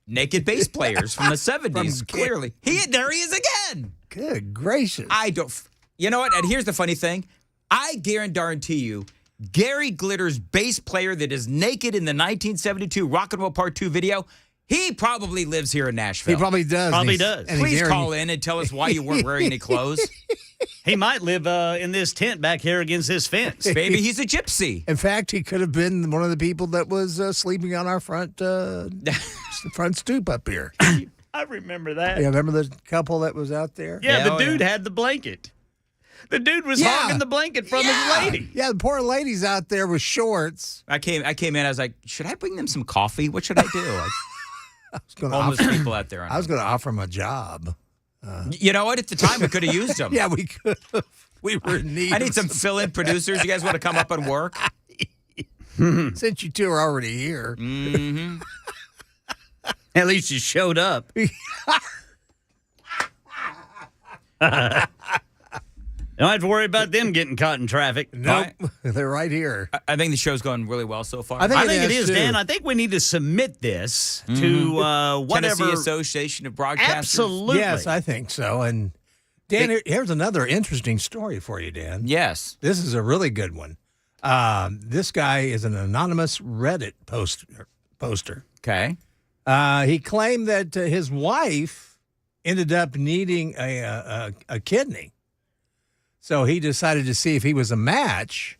Naked bass players from the 70s. Clearly, there he is again. Good gracious! I don't. You know what? And here's the funny thing. I guarantee you, Gary Glitter's bass player that is naked in the 1972 Rock and Roll Part 2 video, he probably lives here in Nashville. He probably does. Please call in and tell us why you weren't wearing any clothes. He might live in this tent back here against this fence. Maybe he's a gypsy. In fact, he could have been one of the people that was sleeping on our front stoop up here. I remember that. Yeah, remember the couple that was out there? Yeah, the dude had the blanket. The dude was hogging the blanket from his lady. Yeah, the poor lady's out there with shorts. I came in. I was like, should I bring them some coffee? What should I do? I was going homeless people out there. I was going to offer them a job. You know what? At the time, we could have used them. Yeah, we could have. We were in need. I need some fill-in producers. You guys want to come up and work? Since you two are already here. Mm-hmm. At least you showed up. Don't have to worry about them getting caught in traffic. Nope. They're right here. I think the show's going really well so far. I think it is, Dan. I think we need to submit this to whatever. Tennessee Association of Broadcasters. Absolutely. Yes, I think so. And Dan, here's another interesting story for you, Dan. Yes. This is a really good one. This guy is an anonymous Reddit poster. Okay. He claimed that his wife ended up needing a kidney. So he decided to see if he was a match.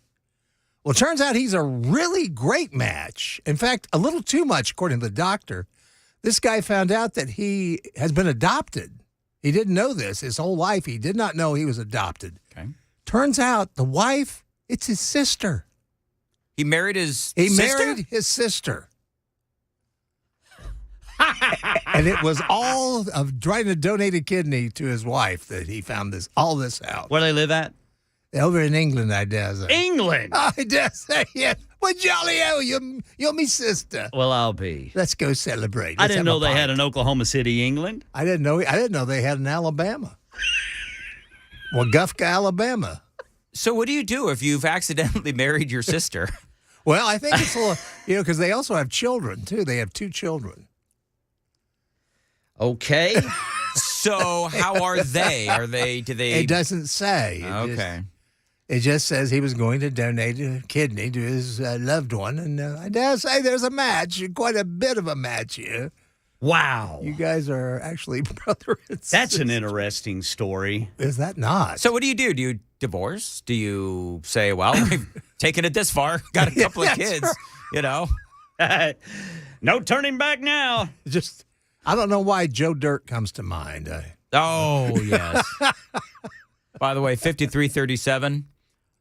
Well, it turns out he's a really great match. In fact, a little too much, according to the doctor. This guy found out that he has been adopted. He didn't know this his whole life. He did not know he was adopted. Okay. Turns out the wife, it's his sister. He married his sister? Married his sister. And it was all of trying to donate a kidney to his wife that he found all this out. Where they live at? Over in England, I dare say. England? I dare say, yes. Well, jolly hell, you're me sister. Well, I'll be. Let's go celebrate. I didn't know they had an Oklahoma City, England. I didn't know they had an Alabama. Well, Gufka, Alabama. So what do you do if you've accidentally married your sister? Well, I think it's a little, because they also have children, too. They have 2 children. Okay. So how are they? Do they? It doesn't say. Okay. It just says he was going to donate a kidney to his loved one. And I dare say there's a match, quite a bit of a match here. Wow. You guys are actually brother and sister. That's an interesting story. Is that not? So what do? Do you divorce? Do you say, well, we've taken it this far, got a couple of kids, right. you know? No turning back now. Just, I don't know why Joe Dirt comes to mind. Oh, yes. By the way, 5337.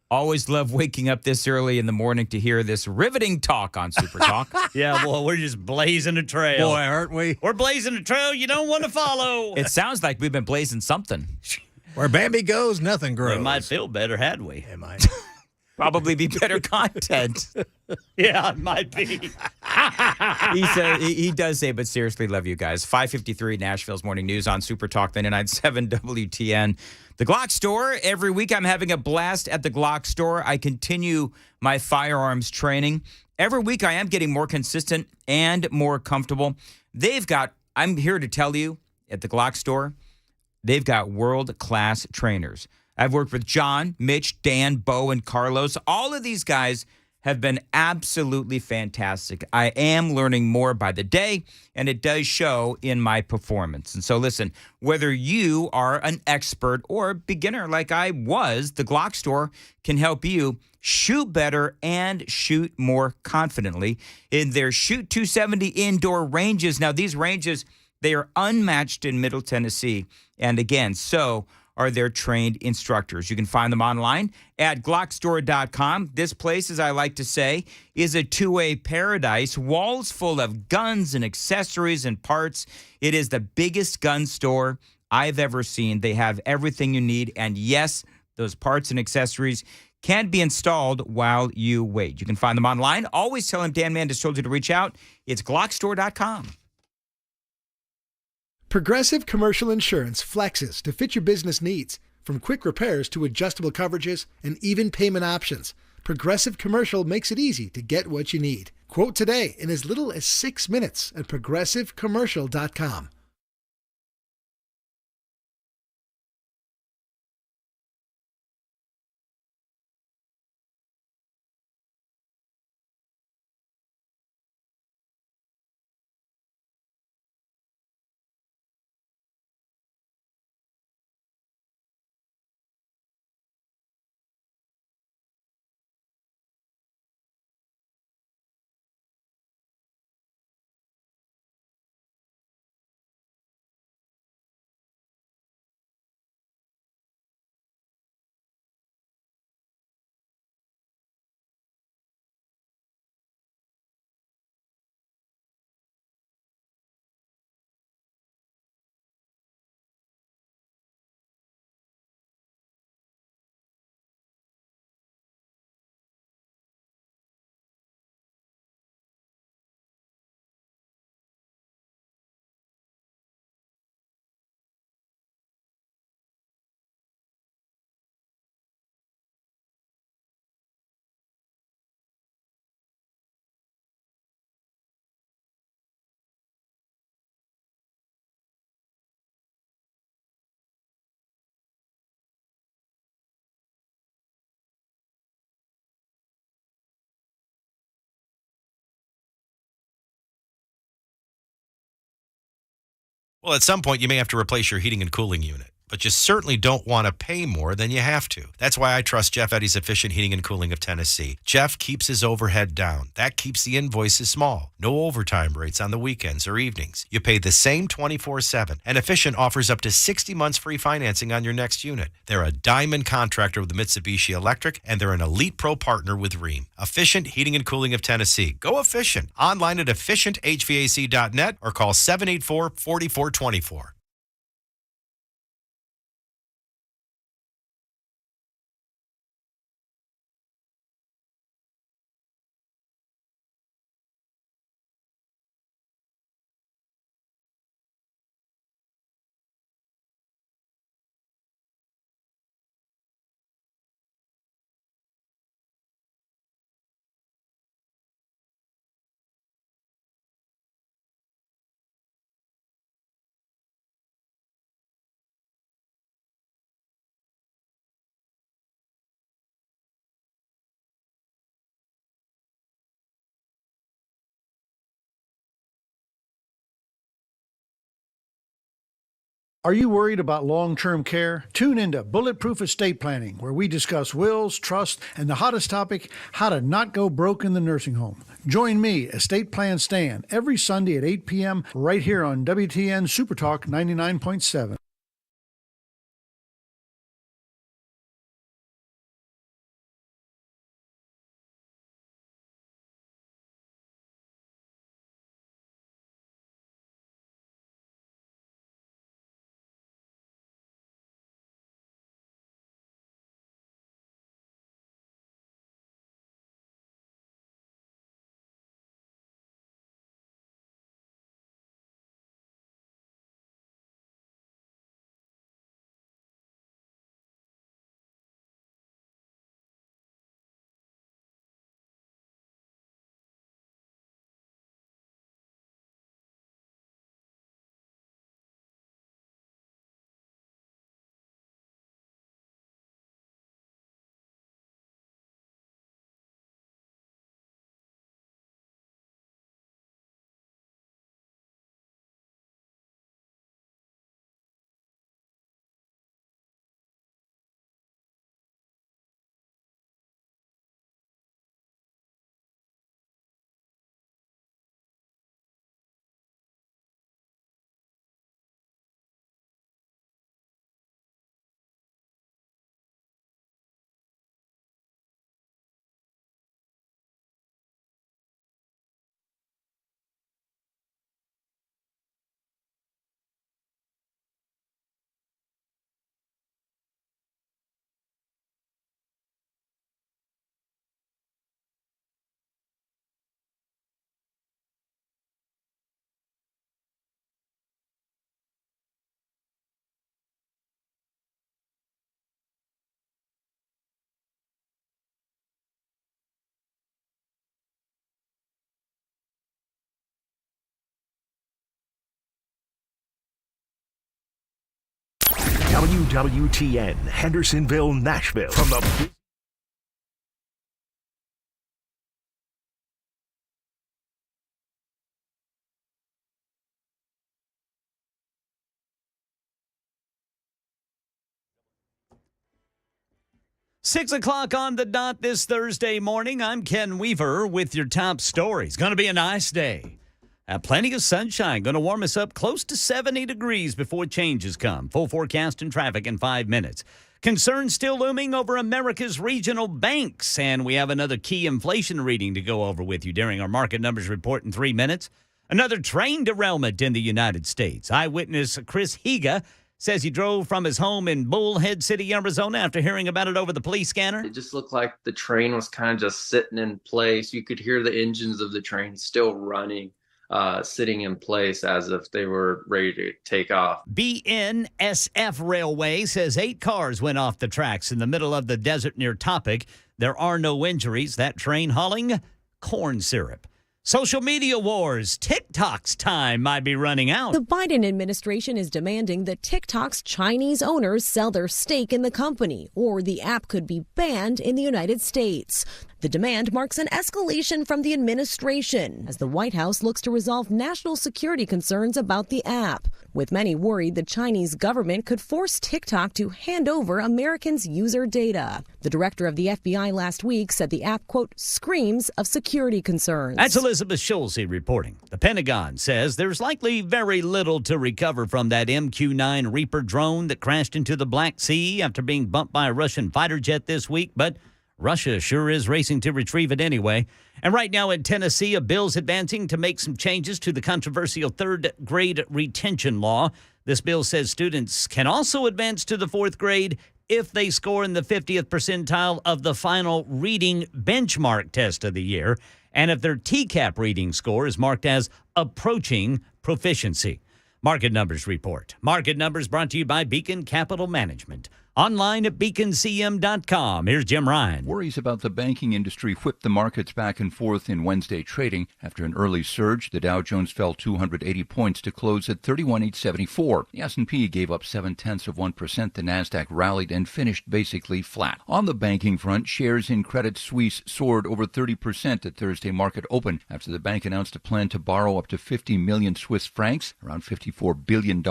Always love waking up this early in the morning to hear this riveting talk on Super Talk. Yeah, well, we're just blazing a trail. Boy, aren't we? We're blazing a trail you don't want to follow. It sounds like we've been blazing something. Where Bambi goes, nothing grows. It might feel better had we. It might. Probably be better content. Yeah, it might be. He does say, but seriously, love you guys. 5:53 Nashville's Morning News on Super Talk 99.7 WTN. The Glock Store. Every week I'm having a blast at the Glock Store. I continue my firearms training. Every week I am getting more consistent and more comfortable. I'm here to tell you, at the Glock Store, they've got world-class trainers. I've worked with John, Mitch, Dan, Bo, and Carlos. All of these guys have been absolutely fantastic. I am learning more by the day, and it does show in my performance. And so listen, whether you are an expert or beginner like I was, the Glock Store can help you shoot better and shoot more confidently in their Shoot 270 indoor ranges. Now, these ranges, they are unmatched in Middle Tennessee. And again, so are their trained instructors. You can find them online at glockstore.com. This place, as I like to say, is a two-way paradise, walls full of guns and accessories and parts. It is the biggest gun store I've ever seen. They have everything you need. And yes, those parts and accessories can be installed while you wait. You can find them online. Always tell them Dan Mandis told you to reach out. It's glockstore.com. Progressive Commercial Insurance flexes to fit your business needs, from quick repairs to adjustable coverages and even payment options. Progressive Commercial makes it easy to get what you need. Quote today in as little as 6 minutes at progressivecommercial.com. Well, at some point, you may have to replace your heating and cooling unit, but you certainly don't want to pay more than you have to. That's why I trust Jeff Eddy's Efficient Heating and Cooling of Tennessee. Jeff keeps his overhead down. That keeps the invoices small. No overtime rates on the weekends or evenings. You pay the same 24/7. And Efficient offers up to 60 months free financing on your next unit. They're a diamond contractor with the Mitsubishi Electric, and they're an Elite Pro partner with Rheem. Efficient Heating and Cooling of Tennessee. Go efficient. Online at efficienthvac.net or call 784-4424. Are you worried about long-term care? Tune into Bulletproof Estate Planning, where we discuss wills, trust, and the hottest topic, how to not go broke in the nursing home. Join me, Estate Plan Stan, every Sunday at 8 p.m. right here on WTN Super Talk 99.7. WWTN, Hendersonville, Nashville. From the 6 o'clock on the dot this Thursday morning. I'm Ken Weaver with your top stories. Going to be a nice day. Plenty of sunshine. Going to warm us up close to 70 degrees before changes come. Full forecast and traffic in 5 minutes. Concerns still looming over America's regional banks. And we have another key inflation reading to go over with you during our market numbers report in 3 minutes. Another train derailment in the United States. Eyewitness Chris Higa says he drove from his home in Bullhead City, Arizona after hearing about it over the police scanner. It just looked like the train was kind of just sitting in place. You could hear the engines of the train still running, sitting in place as if they were ready to take off. BNSF Railway says 8 cars went off the tracks in the middle of the desert near Topic. There are no injuries. That train hauling corn syrup. Social media wars. TikTok's time might be running out. The Biden administration is demanding that TikTok's Chinese owners sell their stake in the company, or the app could be banned in the United States. The demand marks an escalation from the administration as the White House looks to resolve national security concerns about the app, with many worried the Chinese government could force TikTok to hand over Americans' user data. The director of the FBI last week said the app, quote, screams of security concerns. That's Elizabeth Schulze reporting. The Pentagon says there's likely very little to recover from that MQ-9 Reaper drone that crashed into the Black Sea after being bumped by a Russian fighter jet this week, but Russia sure is racing to retrieve it anyway. And right now in Tennessee, a bill's advancing to make some changes to the controversial third-grade retention law. This bill says students can also advance to the fourth grade if they score in the 50th percentile of the final reading benchmark test of the year, and if their TCAP reading score is marked as approaching proficiency. Market Numbers report. Market Numbers brought to you by Beacon Capital Management. Online at beaconcm.com. Here's Jim Ryan. Worries about the banking industry whipped the markets back and forth in Wednesday trading. After an early surge, the Dow Jones fell 280 points to close at 31,874. The S&P gave up 0.7%. The Nasdaq rallied and finished basically flat. On the banking front, shares in Credit Suisse soared over 30% at Thursday market open after the bank announced a plan to borrow up to 50 million Swiss francs, around $54 billion,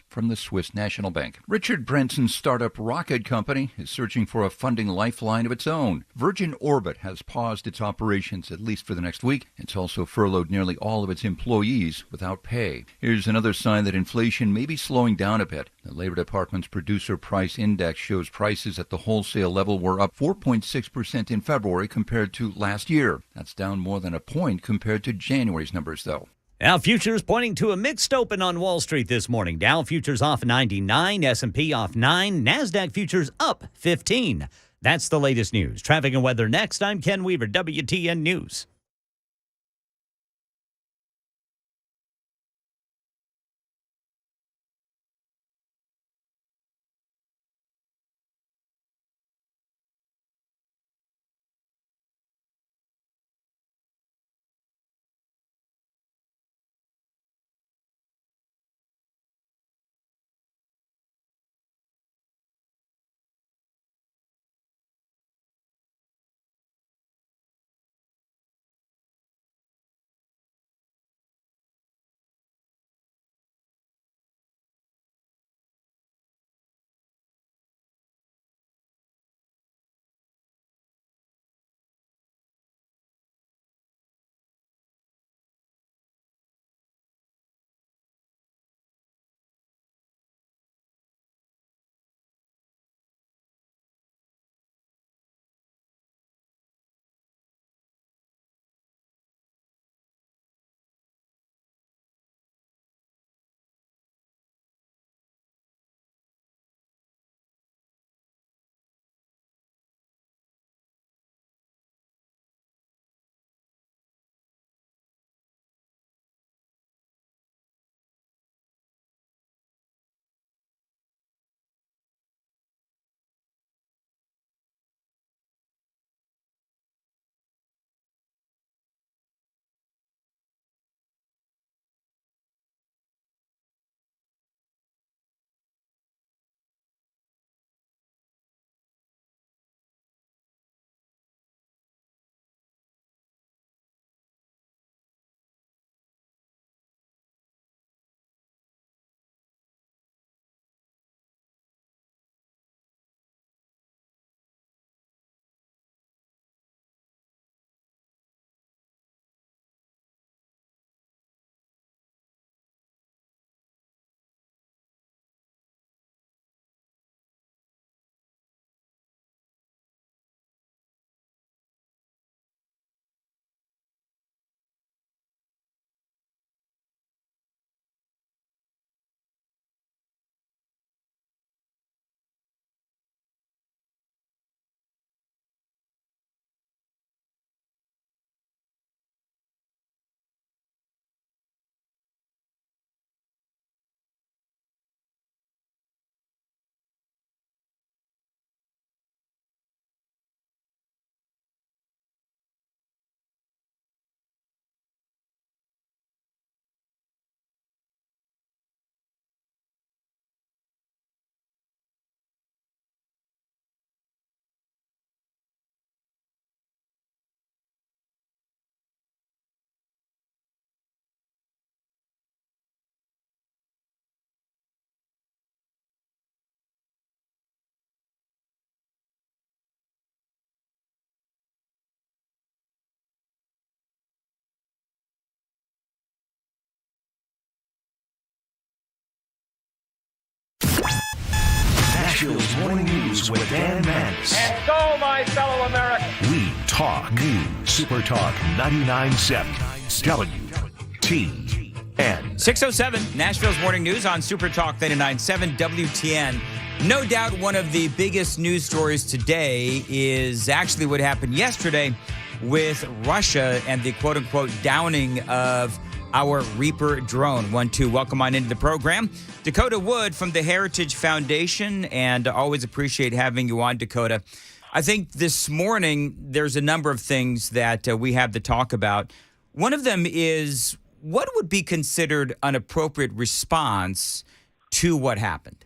from the Swiss National Bank. Richard Branson's startup Rocket Company is searching for a funding lifeline of its own. Virgin Orbit has paused its operations at least for the next week. It's also furloughed nearly all of its employees without pay. Here's another sign that inflation may be slowing down a bit. The Labor Department's Producer Price Index shows prices at the wholesale level were up 4.6% in February compared to last year. That's down more than a point compared to January's numbers, though. Now, futures pointing to a mixed open on Wall Street this morning. Dow futures off 99, S&P off 9, NASDAQ futures up 15. That's the latest news. Traffic and weather next. I'm Ken Weaver, WTN News. Nashville's Morning News with Dan Mandis. And so, my fellow Americans, We talk news. Super Talk 99.7 WTN. 6:07, Nashville's Morning News on Super Talk 99.7 WTN. No doubt one of the biggest news stories today is actually what happened yesterday with Russia and the quote-unquote downing of our Reaper drone. 1-2, welcome on into the program. Dakota Wood from the Heritage Foundation, and always appreciate having you on, Dakota. I think this morning there's a number of things that we have to talk about. One of them is, what would be considered an appropriate response to what happened?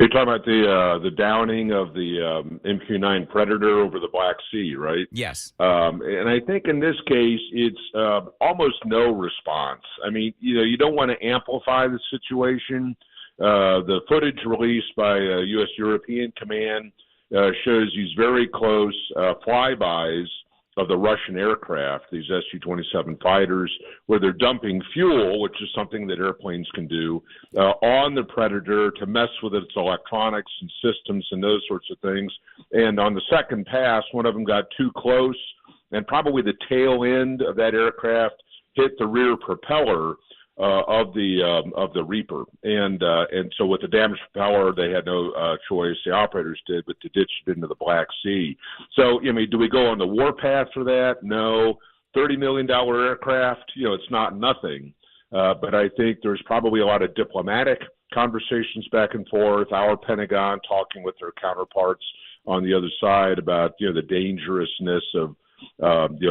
You're talking about the downing of the MQ-9 Predator over the Black Sea, right? Yes. And I think in this case, it's almost no response. I mean, you don't want to amplify the situation. The footage released by U.S. European Command shows these very close flybys of the Russian aircraft, these Su-27 fighters, where they're dumping fuel, which is something that airplanes can do, on the Predator to mess with its electronics and systems and those sorts of things. And on the second pass, one of them got too close, and probably the tail end of that aircraft hit the rear propeller of the Reaper, and so with the damaged propeller, they had no choice. The operators did, but to ditch it into the Black Sea. So, I mean, do we go on the warpath for that? No. $30 million aircraft, it's not nothing. But I think there's probably a lot of diplomatic conversations back and forth. Our Pentagon talking with their counterparts on the other side about the dangerousness of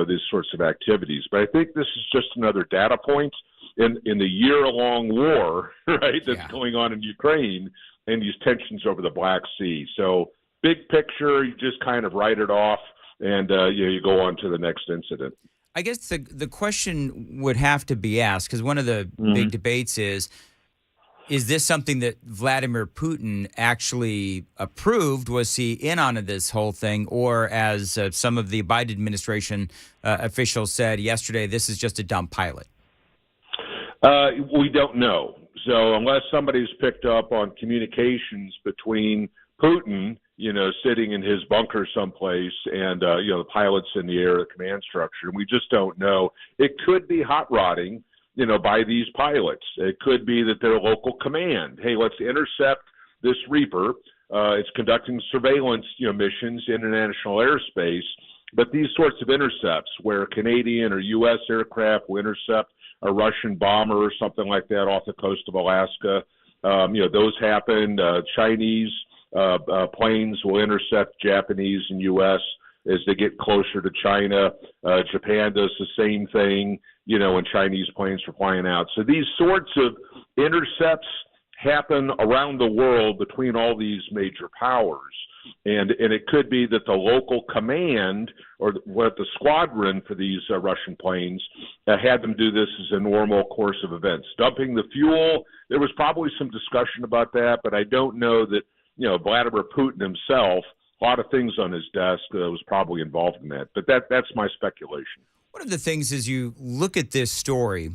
these sorts of activities. But I think this is just another data point in the year-long war, right, that's going on in Ukraine and these tensions over the Black Sea. So big picture, you just kind of write it off and you go on to the next incident. I guess the question would have to be asked, because one of the big debates is this something that Vladimir Putin actually approved? Was he in on this whole thing? Or as some of the Biden administration officials said yesterday, this is just a dumb pilot? We don't know. So unless somebody's picked up on communications between Putin, sitting in his bunker someplace, and, the pilots in the air, the command structure, we just don't know. It could be hot rodding, by these pilots. It could be that their local command, hey, let's intercept this Reaper. It's conducting surveillance, missions in international airspace. But these sorts of intercepts where Canadian or U.S. aircraft will intercept a Russian bomber or something like that off the coast of Alaska, those happen. Chinese planes will intercept Japanese and U.S. as they get closer to China. Japan does the same thing, when Chinese planes are flying out. So these sorts of intercepts happen around the world between all these major powers. And it could be that the local command or the squadron for these Russian planes had them do this as a normal course of events. Dumping the fuel, there was probably some discussion about that, but I don't know that, Vladimir Putin himself, a lot of things on his desk, was probably involved in that. But that's my speculation. One of the things is you look at this story,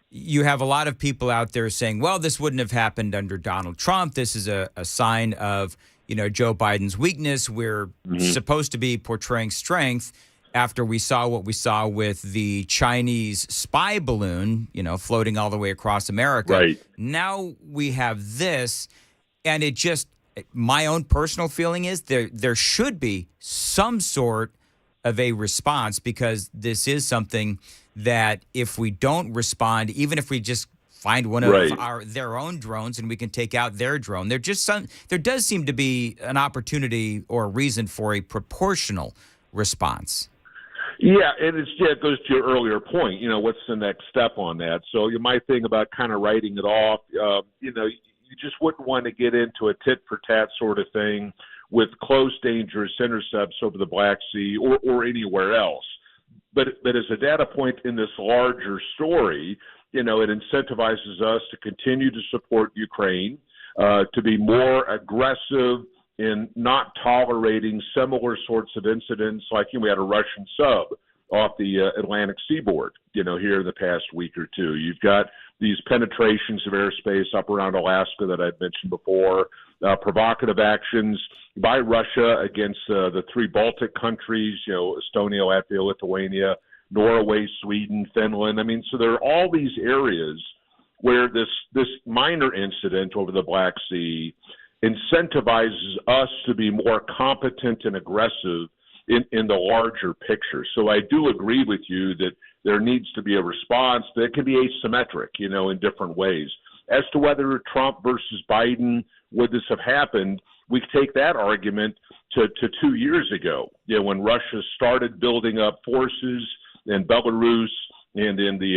you have a lot of people out there saying, well, this wouldn't have happened under Donald Trump. This is a sign of Joe Biden's weakness. We're supposed to be portraying strength after we saw what we saw with the Chinese spy balloon, floating all the way across America. Right. Now we have this, and it just, my own personal feeling is there should be some sort of a response, because this is something that if we don't respond, even if we just find one of their own drones and we can take out their drone, there does seem to be an opportunity or a reason for a proportional response. Yeah, and it goes to your earlier point. What's the next step on that? So you might think about kind of writing it off. You just wouldn't want to get into a tit for tat sort of thing with close, dangerous intercepts over the Black Sea or anywhere else. But as a data point in this larger story, it incentivizes us to continue to support Ukraine, to be more aggressive in not tolerating similar sorts of incidents. Like we had a Russian sub off the Atlantic seaboard, here in the past week or two. You've got these penetrations of airspace up around Alaska that I'd mentioned before, provocative actions by Russia against the three Baltic countries, Estonia, Latvia, Lithuania, Norway, Sweden, Finland. I mean, so there are all these areas where this minor incident over the Black Sea incentivizes us to be more competent and aggressive in the larger picture. So I do agree with you that there needs to be a response that can be asymmetric, in different ways. As to whether Trump versus Biden, would this have happened, we could take that argument to 2 years ago, when Russia started building up forces in Belarus and in the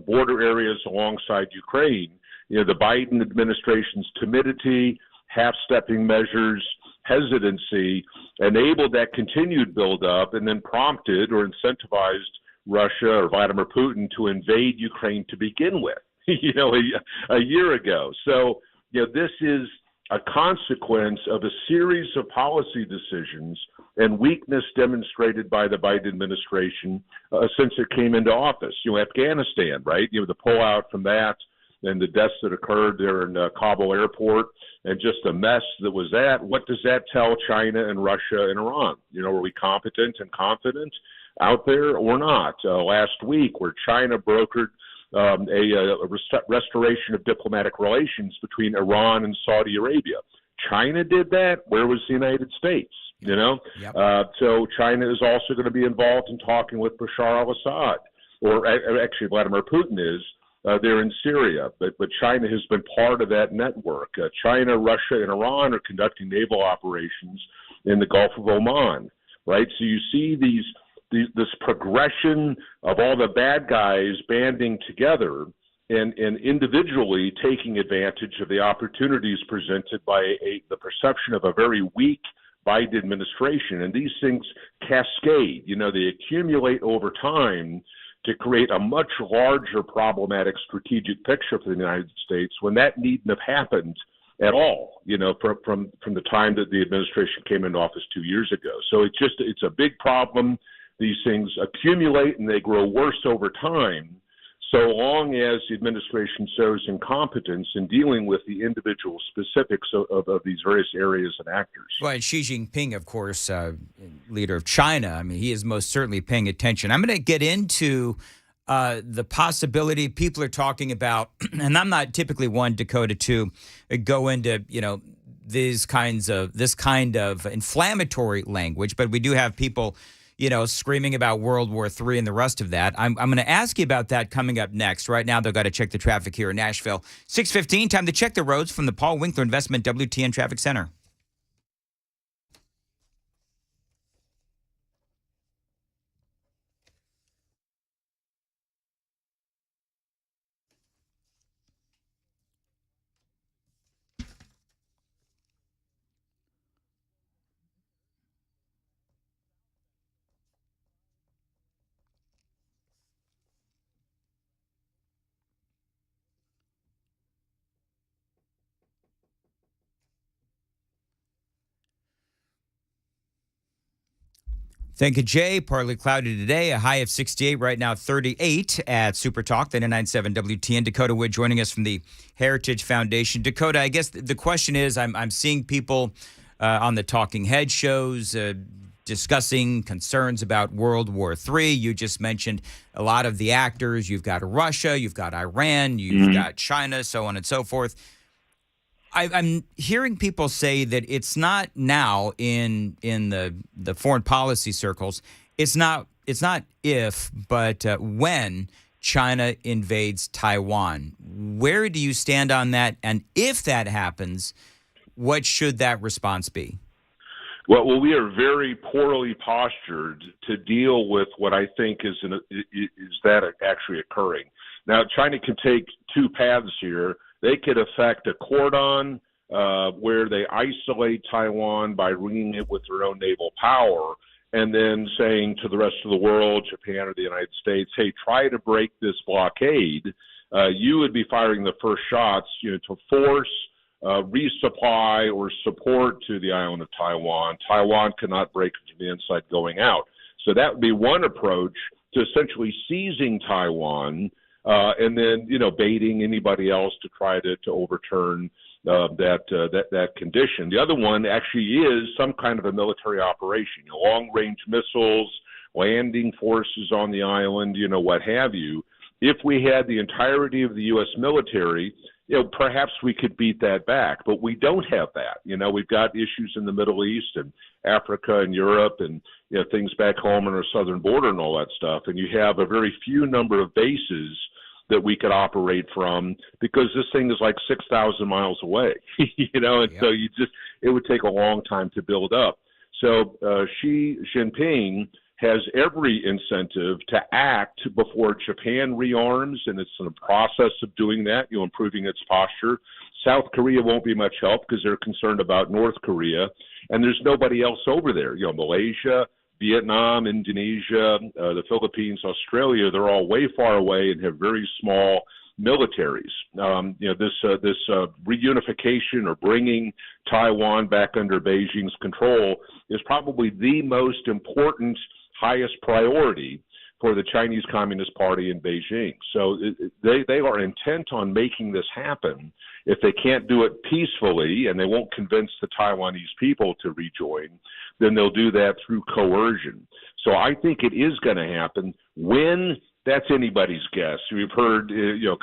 border areas alongside Ukraine. The Biden administration's timidity, half-stepping measures, hesitancy enabled that continued buildup and then prompted or incentivized Russia or Vladimir Putin to invade Ukraine to begin with, a year ago. So, this is a consequence of a series of policy decisions and weakness demonstrated by the Biden administration since it came into office. Afghanistan, right? The pullout from that and the deaths that occurred there in Kabul airport and just the mess that was that. What does that tell China and Russia and Iran? Are we competent and confident out there or not? Last week, where China brokered a restoration of diplomatic relations between Iran and Saudi Arabia. China did that. Where was the United States? So China is also going to be involved in talking with Bashar al-Assad, or actually Vladimir Putin is. They're in Syria, but China has been part of that network. China, Russia, and Iran are conducting naval operations in the Gulf of Oman, right? So you see this progression of all the bad guys banding together and individually taking advantage of the opportunities presented by the perception of a very weak Biden administration. And these things cascade, they accumulate over time to create a much larger problematic strategic picture for the United States when that needn't have happened at all, from the time that the administration came into office 2 years ago. So it's a big problem. These things accumulate and they grow worse over time, so long as the administration shows incompetence in dealing with the individual specifics of these various areas and actors. Well, and Xi Jinping, of course, leader of China, I mean, he is most certainly paying attention. I'm going to get into the possibility people are talking about, and I'm not typically one, Dakota, to go into, this kind of inflammatory language, but we do have people screaming about World War III and the rest of that. I'm going to ask you about that coming up next. Right now, they've got to check the traffic here in Nashville. 6:15, time to check the roads from the Paul Winkler Investment WTN Traffic Center. Thank you, Jay. Partly cloudy today, a high of 68, right now 38 at Super Talk, 99.7 WTN. Dakota Wood joining us from the Heritage Foundation. Dakota, I guess the question is, I'm seeing people on the Talking Head shows discussing concerns about World War III. You just mentioned a lot of the actors. You've got Russia, you've got Iran, you've got China, so on and so forth. I'm hearing people say that it's not now in the foreign policy circles. It's not if, but when China invades Taiwan. Where do you stand on that? And if that happens, what should that response be? Well, we are very poorly postured to deal with what I think is that actually occurring. Now, China can take two paths here. They could affect a cordon where they isolate Taiwan by ringing it with their own naval power and then saying to the rest of the world, Japan or the United States, hey, try to break this blockade. You would be firing the first shots, to force resupply or support to the island of Taiwan. Taiwan cannot break from the inside going out. So that would be one approach to essentially seizing Taiwan and then, baiting anybody else to try to overturn that condition. The other one actually is some kind of a military operation, long-range missiles, landing forces on the island, what have you. if we had the entirety of the U.S. military, perhaps we could beat that back, but we don't have that. We've got issues in the Middle East and Africa and Europe and things back home on our southern border and all that stuff. And you have a very few number of bases that we could operate from because this thing is like 6,000 miles away, and so it would take a long time to build up. So Xi Jinping has every incentive to act before Japan rearms, and it's in the process of doing that, improving its posture. South Korea won't be much help because they're concerned about North Korea, and there's nobody else over there. Malaysia, Vietnam, Indonesia, the Philippines, Australia, they're all way far away and have very small militaries. This reunification or bringing Taiwan back under Beijing's control is probably the most important, highest priority for the Chinese Communist Party in Beijing. So they are intent on making this happen. If they can't do it peacefully and they won't convince the Taiwanese people to rejoin, then they'll do that through coercion. So I think it is going to happen. When, that's anybody's guess. We've heard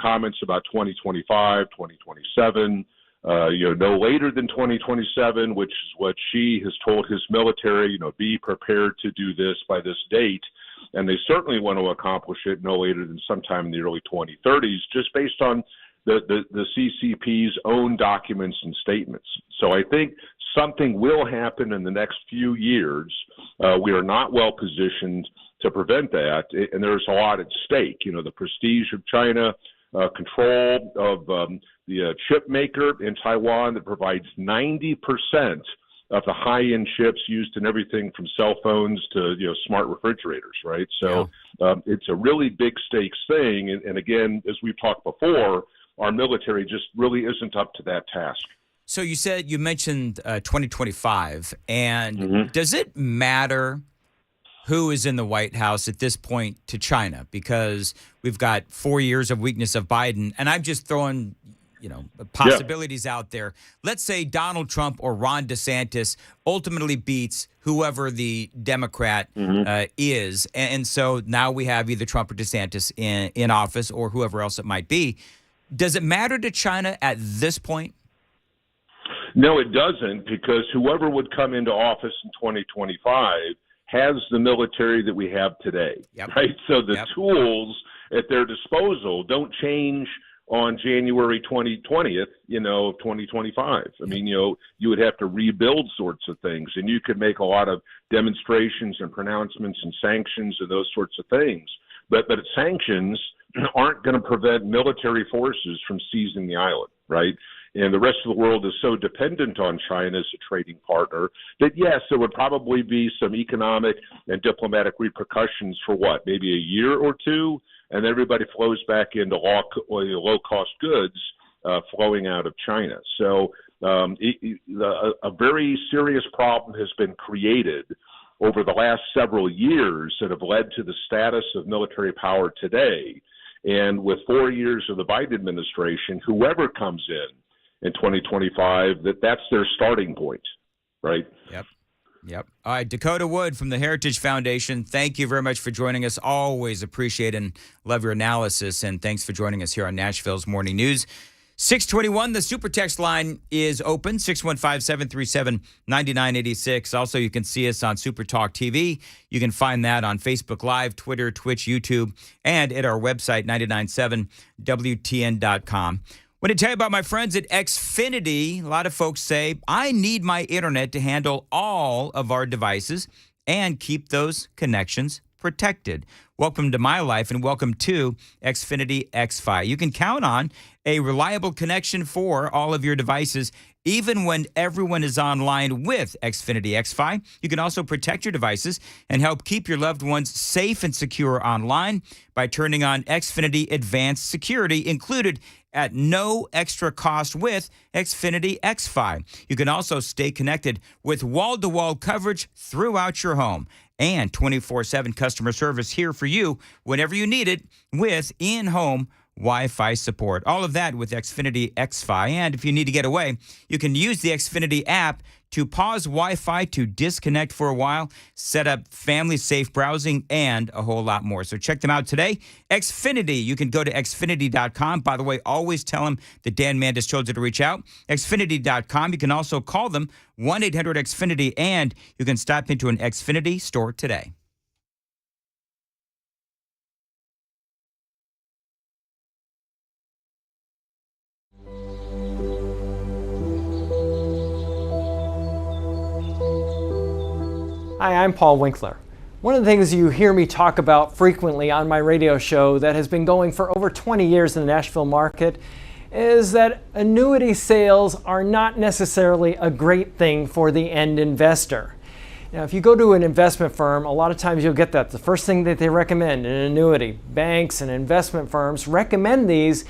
comments about 2025, 2027, no later than 2027, which is what Xi has told his military, be prepared to do this by this date. And they certainly want to accomplish it no later than sometime in the early 2030s, just based on the CCP's own documents and statements. So I think something will happen in the next few years. We are not well positioned to prevent that, and there's a lot at stake. The prestige of China, control of the chip maker in Taiwan that provides 90% of the high-end chips used in everything from cell phones to smart refrigerators, right? So it's a really big stakes thing, and again, as we've talked before, our military just really isn't up to that task. So you mentioned 2025, and does it matter who is in the White House at this point to China? Because we've got 4 years of weakness of Biden, and I'm just throwing possibilities out there. Let's say Donald Trump or Ron DeSantis ultimately beats whoever the Democrat is, and so now we have either Trump or DeSantis in office or whoever else it might be. Does it matter to China at this point? No, it doesn't, because whoever would come into office in 2025 has the military that we have today, right? So the tools at their disposal don't change on January 2020th, of 2025. I mean, you would have to rebuild sorts of things, and you could make a lot of demonstrations and pronouncements and sanctions and those sorts of things. But sanctions aren't going to prevent military forces from seizing the island, right? And the rest of the world is so dependent on China as a trading partner that, yes, there would probably be some economic and diplomatic repercussions for maybe a year or two, and everybody flows back into low-cost goods flowing out of China. So a very serious problem has been created over the last several years that have led to the status of military power today. And with 4 years of the Biden administration, whoever comes in 2025, that's their starting point, right? Yep. All right, Dakota Wood from the Heritage Foundation, thank you very much for joining us. Always appreciate and love your analysis, and thanks for joining us here on Nashville's Morning News. 621, the super text line is open, 615-737-9986. Also, you can see us on Super Talk TV. You can find that on Facebook Live, Twitter, Twitch, YouTube, and at our website, 997WTN.com. I want to tell you about my friends at Xfinity. A lot of folks say, I need my internet to handle all of our devices and keep those connections protected. Welcome to my life and welcome to Xfinity X-Fi. You can count on a reliable connection for all of your devices, even when everyone is online with Xfinity X-Fi. You can also protect your devices and help keep your loved ones safe and secure online by turning on Xfinity Advanced Security, included at no extra cost with Xfinity X-Fi. You can also stay connected with wall-to-wall coverage throughout your home and 24/7 customer service here for you whenever you need it with in-home Wi-Fi support. All of that with Xfinity XFi. And if you need to get away, you can use the Xfinity app to pause Wi-Fi, to disconnect for a while, set up family-safe browsing, and a whole lot more. So check them out today. Xfinity, you can go to Xfinity.com. By the way, always tell them that Dan Mandis told you to reach out. Xfinity.com. You can also call them 1-800-XFINITY, and you can stop into an Xfinity store today. Hi, I'm Paul Winkler. One of the things you hear me talk about frequently on my radio show that has been going for over 20 years in the Nashville market is that annuity sales are not necessarily a great thing for the end investor. Now, if you go to an investment firm, a lot of times you'll get that. The first thing that they recommend, an annuity, banks and investment firms recommend these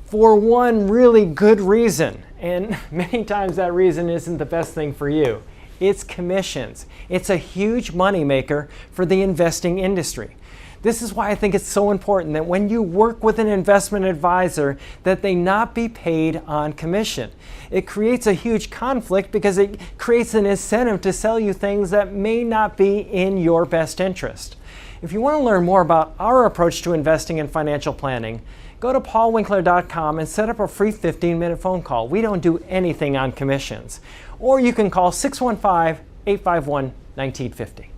for one really good reason. And many times that reason isn't the best thing for you. It's commissions. It's a huge moneymaker for the investing industry. This is why I think it's so important that when you work with an investment advisor, that they not be paid on commission. It creates a huge conflict because it creates an incentive to sell you things that may not be in your best interest. If you want to learn more about our approach to investing and financial planning, go to paulwinkler.com and set up a free 15-minute phone call. We don't do anything on commissions. Or you can call 615-851-1950.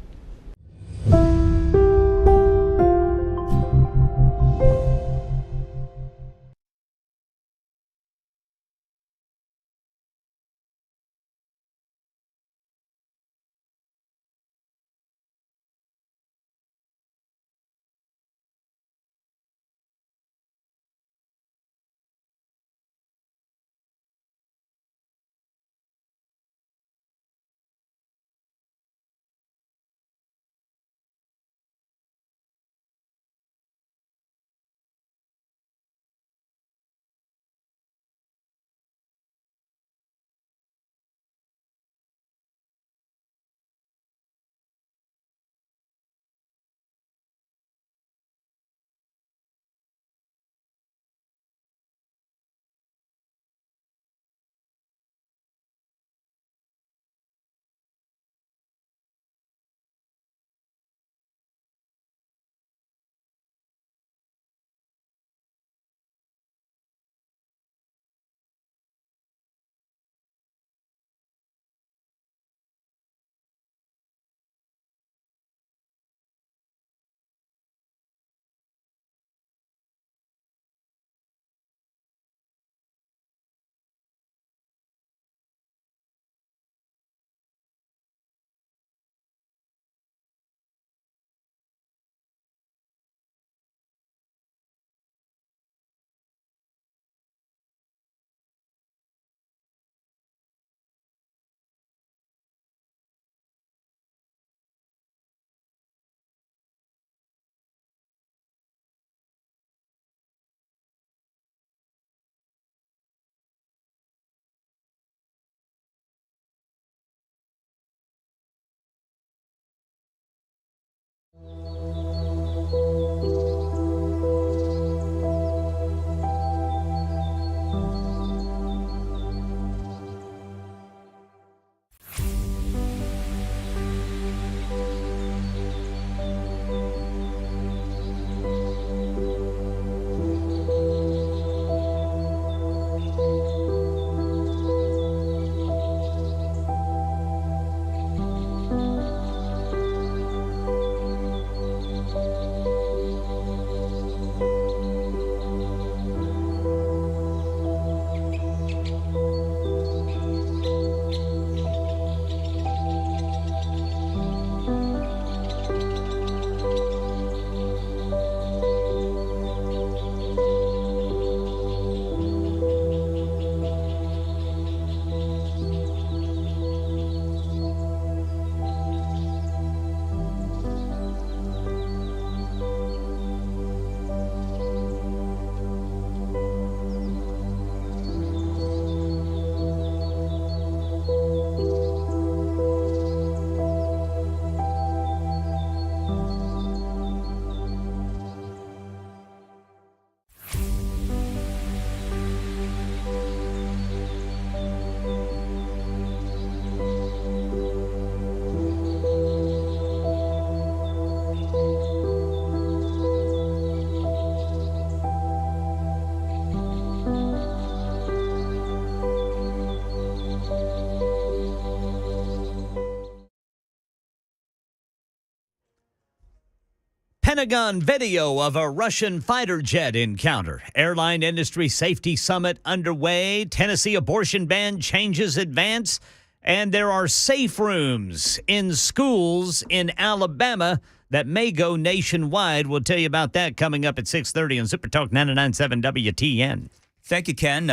Pentagon video of a Russian fighter jet encounter. Airline industry safety summit underway. Tennessee abortion ban changes advance. And there are safe rooms in schools in Alabama that may go nationwide. We'll tell you about that coming up at 6:30 on Super Talk 99.7 WTN. Thank you, Ken.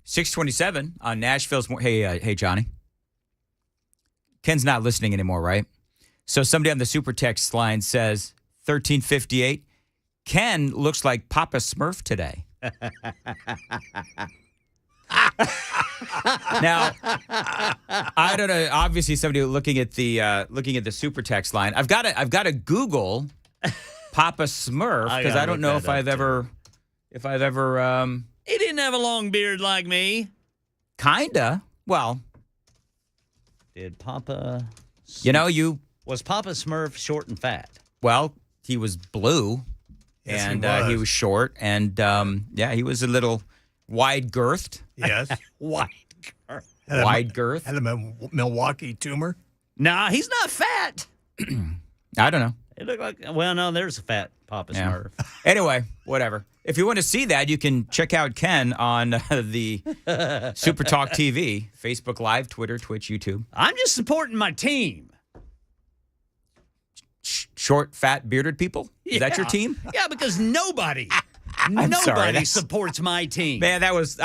6:27 on Nashville's. Hey, Johnny. Ken's not listening anymore, right? So somebody on the super text line says 1358. Ken looks like Papa Smurf today. Now, I don't know. Obviously, somebody looking at the super text line. I've got to Google Papa Smurf because I don't know if I've ever. He didn't have a long beard like me. Kinda. Well, did Papa? Was Papa Smurf short and fat? Well, he was blue, Yes, and he was. he was short, and he was a little wide girthed. Yes. Wide girth. Wide girth. Had a Milwaukee tumor. Nah, he's not fat. I don't know. It looked like, well, no, there's a fat Papa Smurf. Anyway, whatever. If you want to see that, you can check out Ken on the Super Talk TV, Facebook Live, Twitter, Twitch, YouTube. I'm just supporting my team. Short, fat, bearded people? Is that your team? Yeah, because nobody supports my team. Man, that was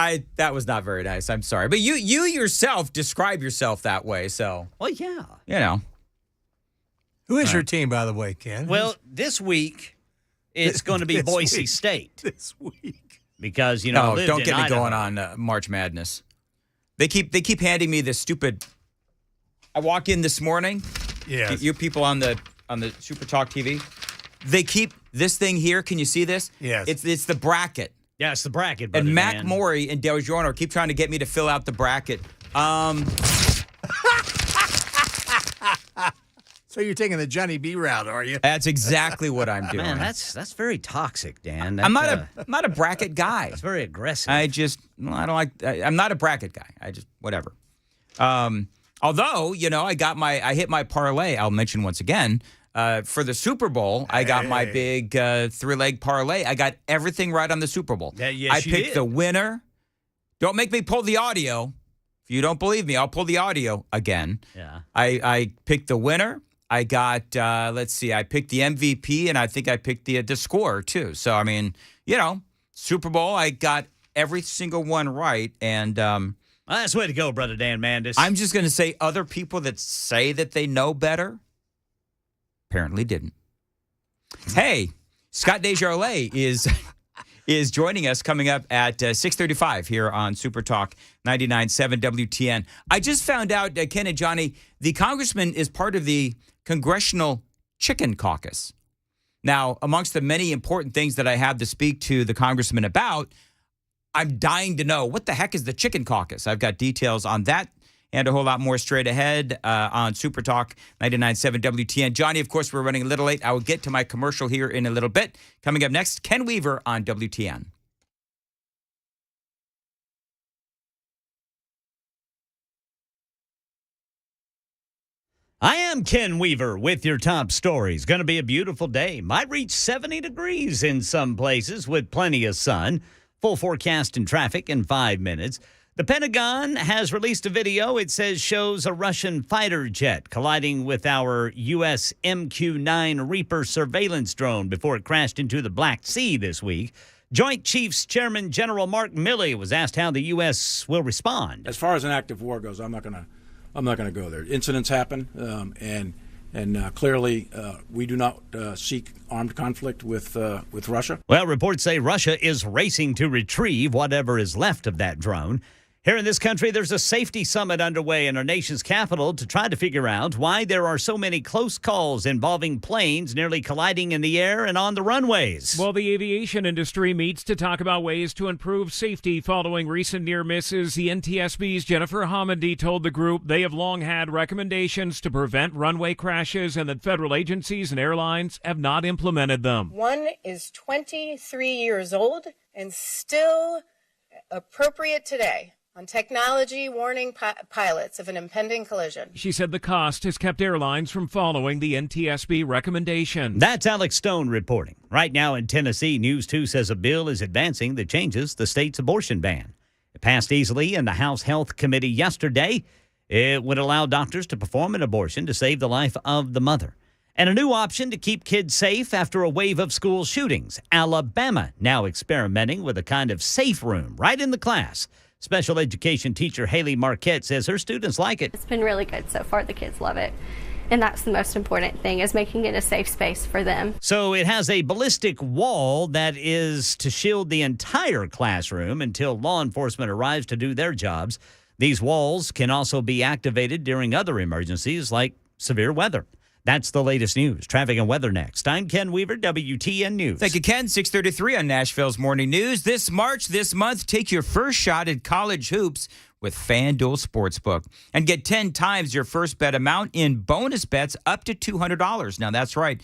not very nice. I'm sorry. But you yourself describe yourself that way, so. Well, yeah. You know. Who is your team, by the way, Ken? Well, this week, it's going to be Boise State. This week. Because, don't get me going on March Madness. They keep handing me this stupid. I walk in this morning. Yeah. You people on the Super Talk TV. They keep this thing here. Can you see this? Yes. It's the bracket. Yeah, it's the bracket. And Mac Morey and Del Giorno keep trying to get me to fill out the bracket. So you're taking the Johnny B route, are you? That's exactly what I'm doing. Man, that's very toxic, Dan. I'm not a bracket guy. It's very aggressive. I don't like. I'm not a bracket guy. I just whatever. Although I hit my parlay. I'll mention once again. For the Super Bowl, I got my big 3-leg parlay. I got everything right on the Super Bowl. Yes, I picked the winner. Don't make me pull the audio. If you don't believe me, I'll pull the audio again. Yeah. I picked the winner. I got, let's see, I picked the MVP, and I think I picked the score, too. So, I mean, Super Bowl, I got every single one right, and well, that's the way to go, Brother Dan Mandis. I'm just going to say other people that say that they know better apparently didn't. Hey, Scott Desjardins is joining us coming up at 6:35 here on Super Talk 99.7 WTN. I just found out, Ken and Johnny, the congressman is part of the Congressional Chicken Caucus. Now, amongst the many important things that I have to speak to the congressman about, I'm dying to know, what the heck is the Chicken Caucus? I've got details on that and a whole lot more straight ahead on Super Talk 99.7 WTN. Johnny, of course, we're running a little late. I will get to my commercial here in a little bit. Coming up next, Ken Weaver on WTN. I am Ken Weaver with your top stories. Going to be a beautiful day. Might reach 70 degrees in some places with plenty of sun. Full forecast and traffic in 5 minutes. The Pentagon has released a video. It shows a Russian fighter jet colliding with our U.S. MQ-9 Reaper surveillance drone before it crashed into the Black Sea this week. Joint Chiefs Chairman General Mark Milley was asked how the U.S. will respond. As far as an active war goes, I'm not going to go there. Incidents happen, and clearly we do not seek armed conflict with Russia. Well, reports say Russia is racing to retrieve whatever is left of that drone. Here in this country, there's a safety summit underway in our nation's capital to try to figure out why there are so many close calls involving planes nearly colliding in the air and on the runways. Well, the aviation industry meets to talk about ways to improve safety following recent near misses. The NTSB's Jennifer Homendy told the group they have long had recommendations to prevent runway crashes and that federal agencies and airlines have not implemented them. One is 23 years old and still appropriate today on technology warning pilots of an impending collision. She said the cost has kept airlines from following the NTSB recommendation. That's Alex Stone reporting. Right now in Tennessee, News 2 says a bill is advancing that changes the state's abortion ban. It passed easily in the House Health Committee yesterday. It would allow doctors to perform an abortion to save the life of the mother. And a new option to keep kids safe after a wave of school shootings. Alabama now experimenting with a kind of safe room right in the class. Special education teacher Haley Marquette says her students like it. It's been really good so far. The kids love it. And that's the most important thing, is making it a safe space for them. So it has a ballistic wall that is to shield the entire classroom until law enforcement arrives to do their jobs. These walls can also be activated during other emergencies like severe weather. That's the latest news. Traffic and weather next. I'm Ken Weaver, WTN News. Thank you, Ken. 6:33 on Nashville's Morning News. This month, take your first shot at college hoops with FanDuel Sportsbook and get 10 times your first bet amount in bonus bets up to $200. Now, that's right.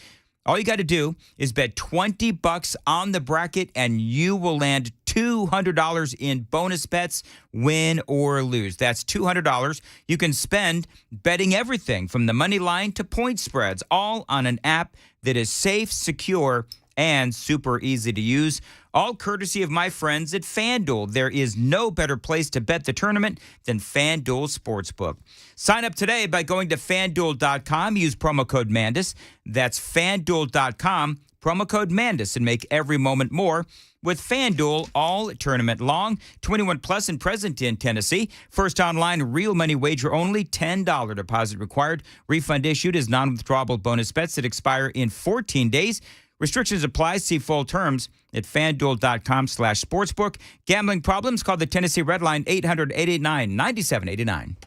All you got to do is bet $20 on the bracket and you will land $200 in bonus bets, win or lose. That's $200 you can spend betting everything from the money line to point spreads, all on an app that is safe, secure, and super easy to use. All courtesy of my friends at FanDuel. There is no better place to bet the tournament than FanDuel Sportsbook. Sign up today by going to FanDuel.com. Use promo code Mandis. That's FanDuel.com. Promo code Mandis, and make every moment more with FanDuel all tournament long. 21 plus and present in Tennessee. First online real money wager only. $10 deposit required. Refund issued as non-withdrawable bonus bets that expire in 14 days. Restrictions apply. See full terms at FanDuel.com/sportsbook. Gambling problems? Call the Tennessee Red Line 800-889-9789.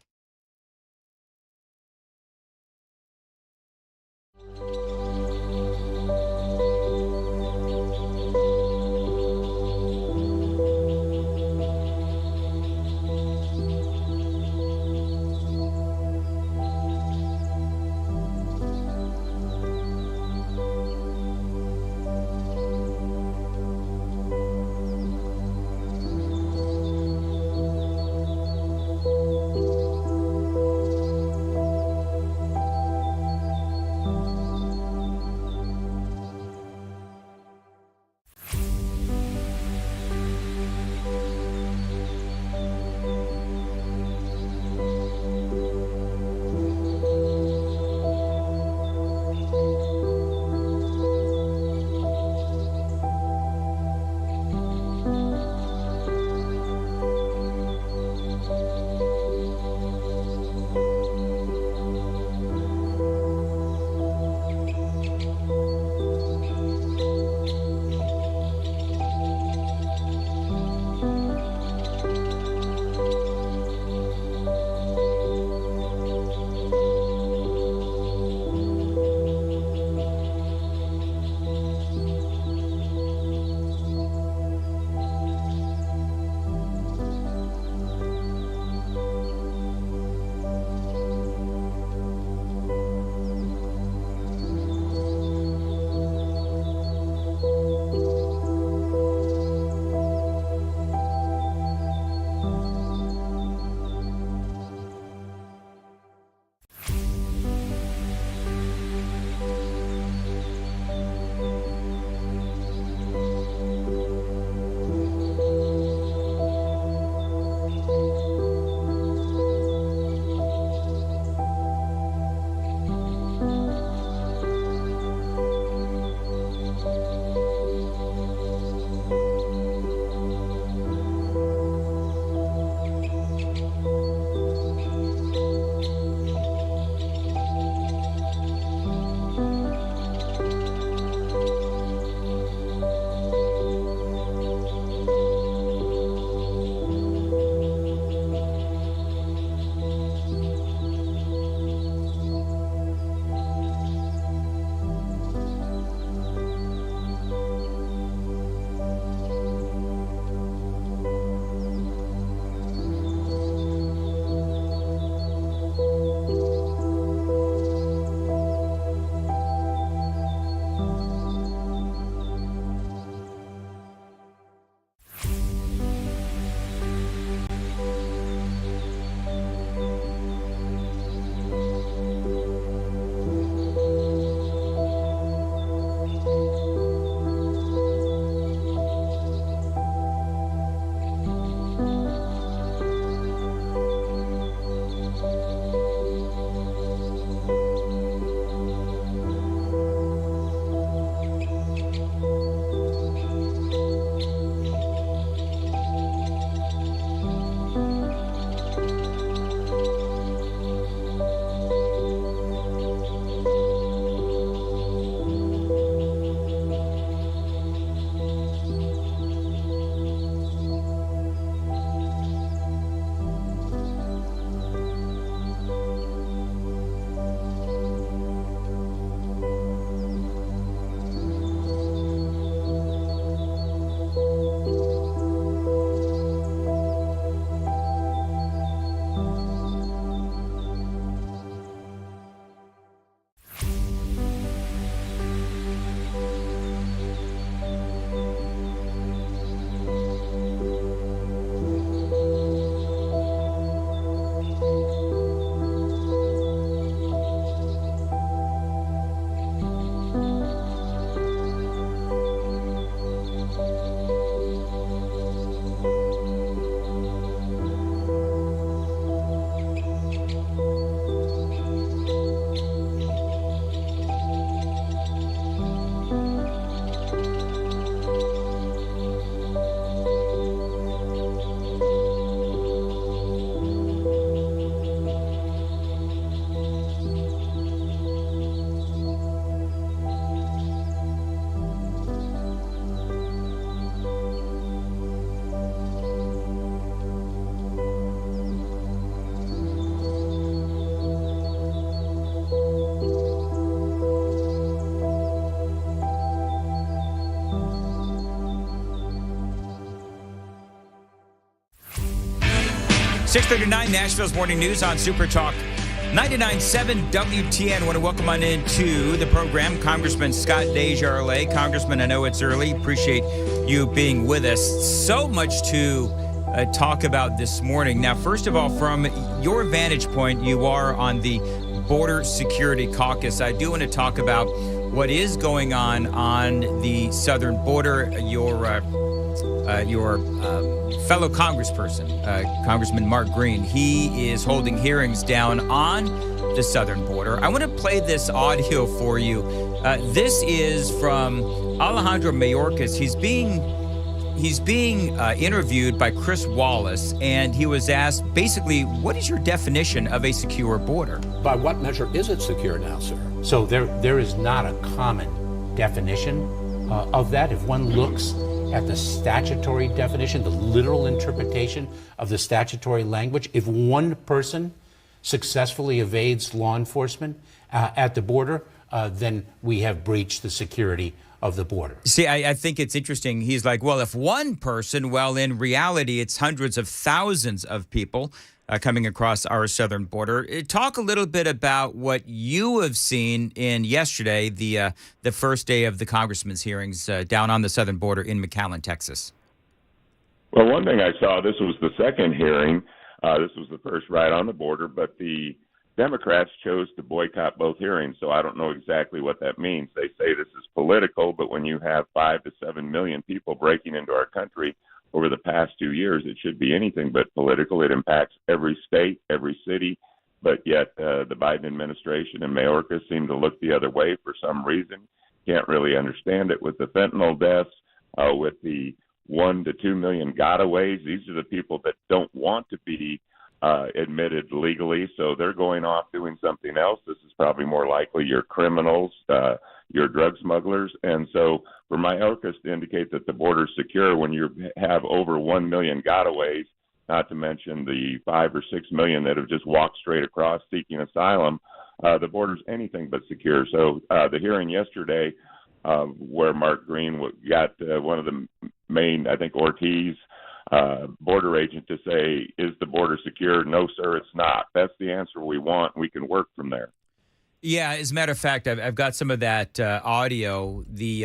6:39, Nashville's Morning News on Super Talk 99.7 WTN. I want to welcome on into the program Congressman Scott Desjardins. Congressman, I know it's early. Appreciate you being with us. So much to talk about this morning. Now, first of all, from your vantage point, you are on the Border Security Caucus. I do want to talk about what is going on the southern border. Your fellow congressperson, Congressman Mark Green, he is holding hearings down on the southern border. I want to play this audio for you. This is from Alejandro Mayorkas. He's being interviewed by Chris Wallace, and he was asked, basically, what is your definition of a secure border? By what measure is it secure now, sir? So there is not a common definition of that. If one looks at the statutory definition, the literal interpretation of the statutory language, if one person successfully evades law enforcement at the border, then we have breached the security of the border. See, I think it's interesting. He's like, well, if one person, well, in reality, it's hundreds of thousands of people coming across our southern border. Talk a little bit about what you have seen in yesterday, the first day of the congressman's hearings down on the southern border in McAllen, Texas. Well, one thing I saw, this was the second hearing. This was the first right on the border, but the Democrats chose to boycott both hearings, so I don't know exactly what that means. They say this is political, but when you have 5 to 7 million people breaking into our country over the past 2 years, it should be anything but political. It impacts every state, every city, but yet the Biden administration and Mayorkas seem to look the other way for some reason. Can't really understand it with the fentanyl deaths, with the 1 to 2 million gotaways. These are the people that don't want to be admitted legally, so they're going off doing something else. This is probably more likely your criminals, your drug smugglers. And so for Mayorkas to indicate that the border is secure when you have over 1 million gotaways, not to mention the 5 or 6 million that have just walked straight across seeking asylum, the border's anything but secure. So the hearing yesterday where Mark Green got one of the main, I think Ortiz, border agent to say, is the border secure? No, sir, it's not. That's the answer we want. We can work from there. Yeah, as a matter of fact, I've got some of that audio. The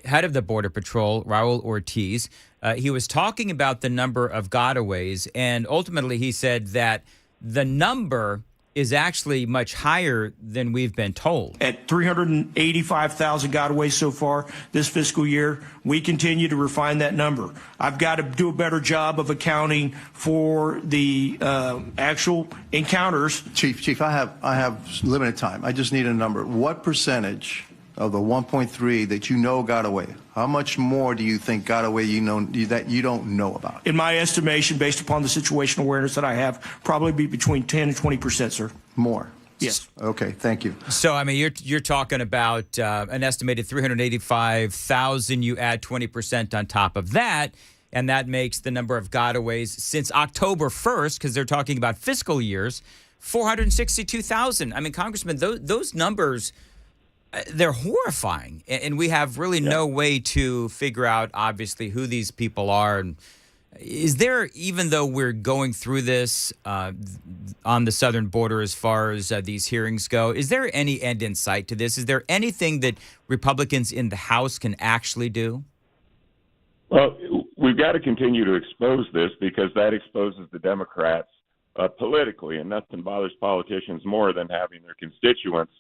head of the Border Patrol, Raul Ortiz, he was talking about the number of gotaways, and ultimately he said that the number is actually much higher than we've been told. At 385,000 gotaways so far this fiscal year, we continue to refine that number. I've got to do a better job of accounting for the actual encounters. Chief, I have limited time. I just need a number. What percentage of the 1.3 that you know got away, how much more do you think got away that you don't know about? In my estimation, based upon the situational awareness that I have, probably be between 10 and 20%, sir. More? Yes. Okay, thank you. So, I mean, you're talking about an estimated 385,000. You add 20% on top of that, and that makes the number of gotaways since October 1st, because they're talking about fiscal years, 462,000. I mean, Congressman, those numbers, they're horrifying, and we have really no way to figure out, obviously, who these people are. And is there, even though we're going through this on the southern border as far as these hearings go, is there any end in sight to this? Is there anything that Republicans in the House can actually do? Well, we've got to continue to expose this because that exposes the Democrats politically, and nothing bothers politicians more than having their constituents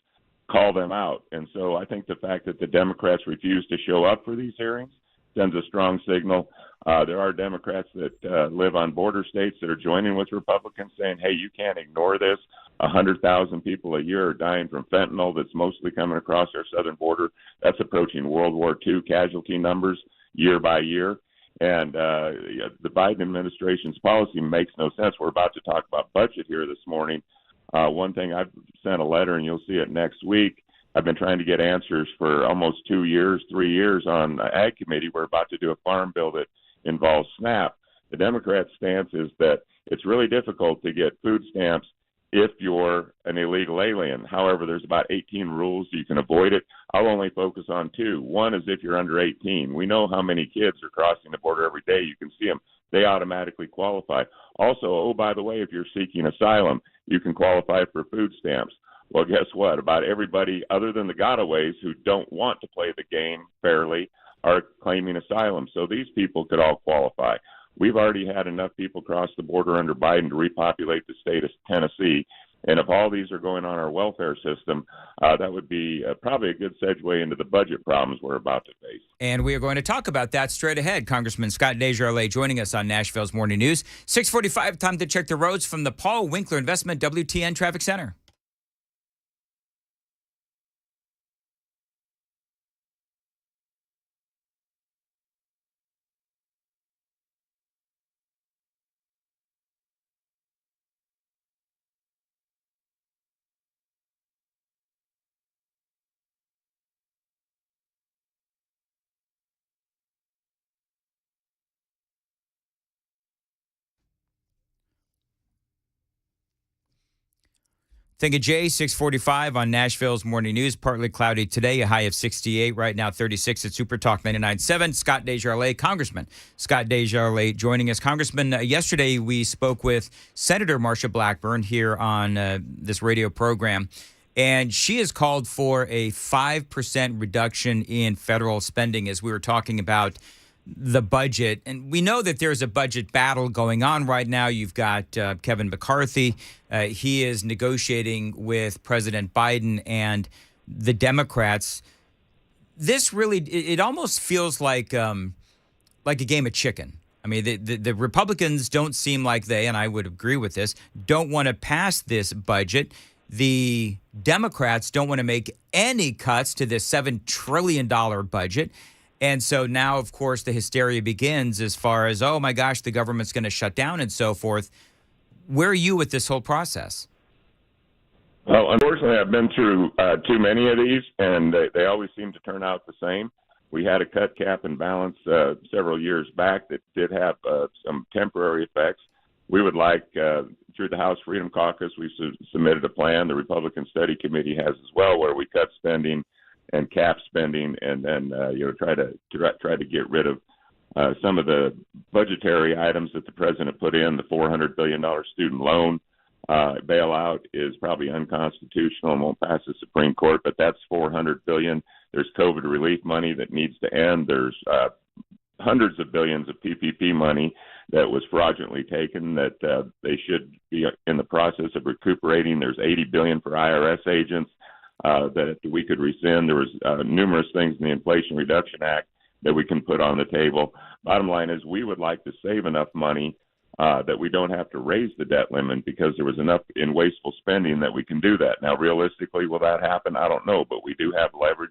call them out. And so I think the fact that the Democrats refuse to show up for these hearings sends a strong signal. There are Democrats that live on border states that are joining with Republicans saying, hey, you can't ignore this. 100,000 people a year are dying from fentanyl that's mostly coming across our southern border. That's approaching World War II casualty numbers year by year. And the Biden administration's policy makes no sense. We're about to talk about budget here this morning. One thing, I've sent a letter, and you'll see it next week. I've been trying to get answers for almost 2 years, 3 years on the Ag Committee. We're about to do a farm bill that involves SNAP. The Democrat stance is that it's really difficult to get food stamps if you're an illegal alien. However, there's about 18 rules you can avoid it. I'll only focus on 2. One is if you're under 18. We know how many kids are crossing the border every day. You can see them they automatically qualify. Also, oh, by the way, if you're seeking asylum, you can qualify for food stamps. Well, guess what? About everybody other than the gotaways who don't want to play the game fairly are claiming asylum. So these people could all qualify. We've already had enough people cross the border under Biden to repopulate the state of Tennessee. And if all these are going on our welfare system, that would be probably a good segue into the budget problems we're about to face. And we are going to talk about that straight ahead. Congressman Scott Desjardins joining us on Nashville's Morning News. 6:45, time to check the roads from the Paul Winkler Investment WTN Traffic Center. Thank you, Jay. 6:45 on Nashville's Morning News. Partly cloudy today, a high of 68. Right now, 36 at Super Talk 99.7. Scott Desjardins, Congressman Scott Desjardins joining us. Congressman, yesterday we spoke with Senator Marsha Blackburn here on this radio program, and she has called for a 5% reduction in federal spending as we were talking about the budget. And we know that there's a budget battle going on right now. You've got Kevin McCarthy. He is negotiating with President Biden and the Democrats. This really, it almost feels like a game of chicken. I mean, the Republicans don't seem like they, and I would agree with this, don't want to pass this budget. The Democrats don't want to make any cuts to this $7 trillion budget. And so now, of course, the hysteria begins as far as, oh, my gosh, the government's going to shut down and so forth. Where are you with this whole process? Well, unfortunately, I've been through too many of these, and they always seem to turn out the same. We had a cut, cap, and balance several years back that did have some temporary effects. We would like, through the House Freedom Caucus, we submitted a plan. The Republican Study Committee has as well, where we cut spending and cap spending, and then try to get rid of some of the budgetary items that the president put in. The $400 billion student loan bailout is probably unconstitutional and won't pass the Supreme Court, but that's $400 billion. There's COVID relief money that needs to end. There's hundreds of billions of PPP money that was fraudulently taken that they should be in the process of recuperating. There's $80 billion for IRS agents that we could rescind. There was numerous things in the Inflation Reduction Act that we can put on the table. Bottom line is we would like to save enough money that we don't have to raise the debt limit because there was enough in wasteful spending that we can do that. Now, realistically, will that happen? I don't know, but we do have leverage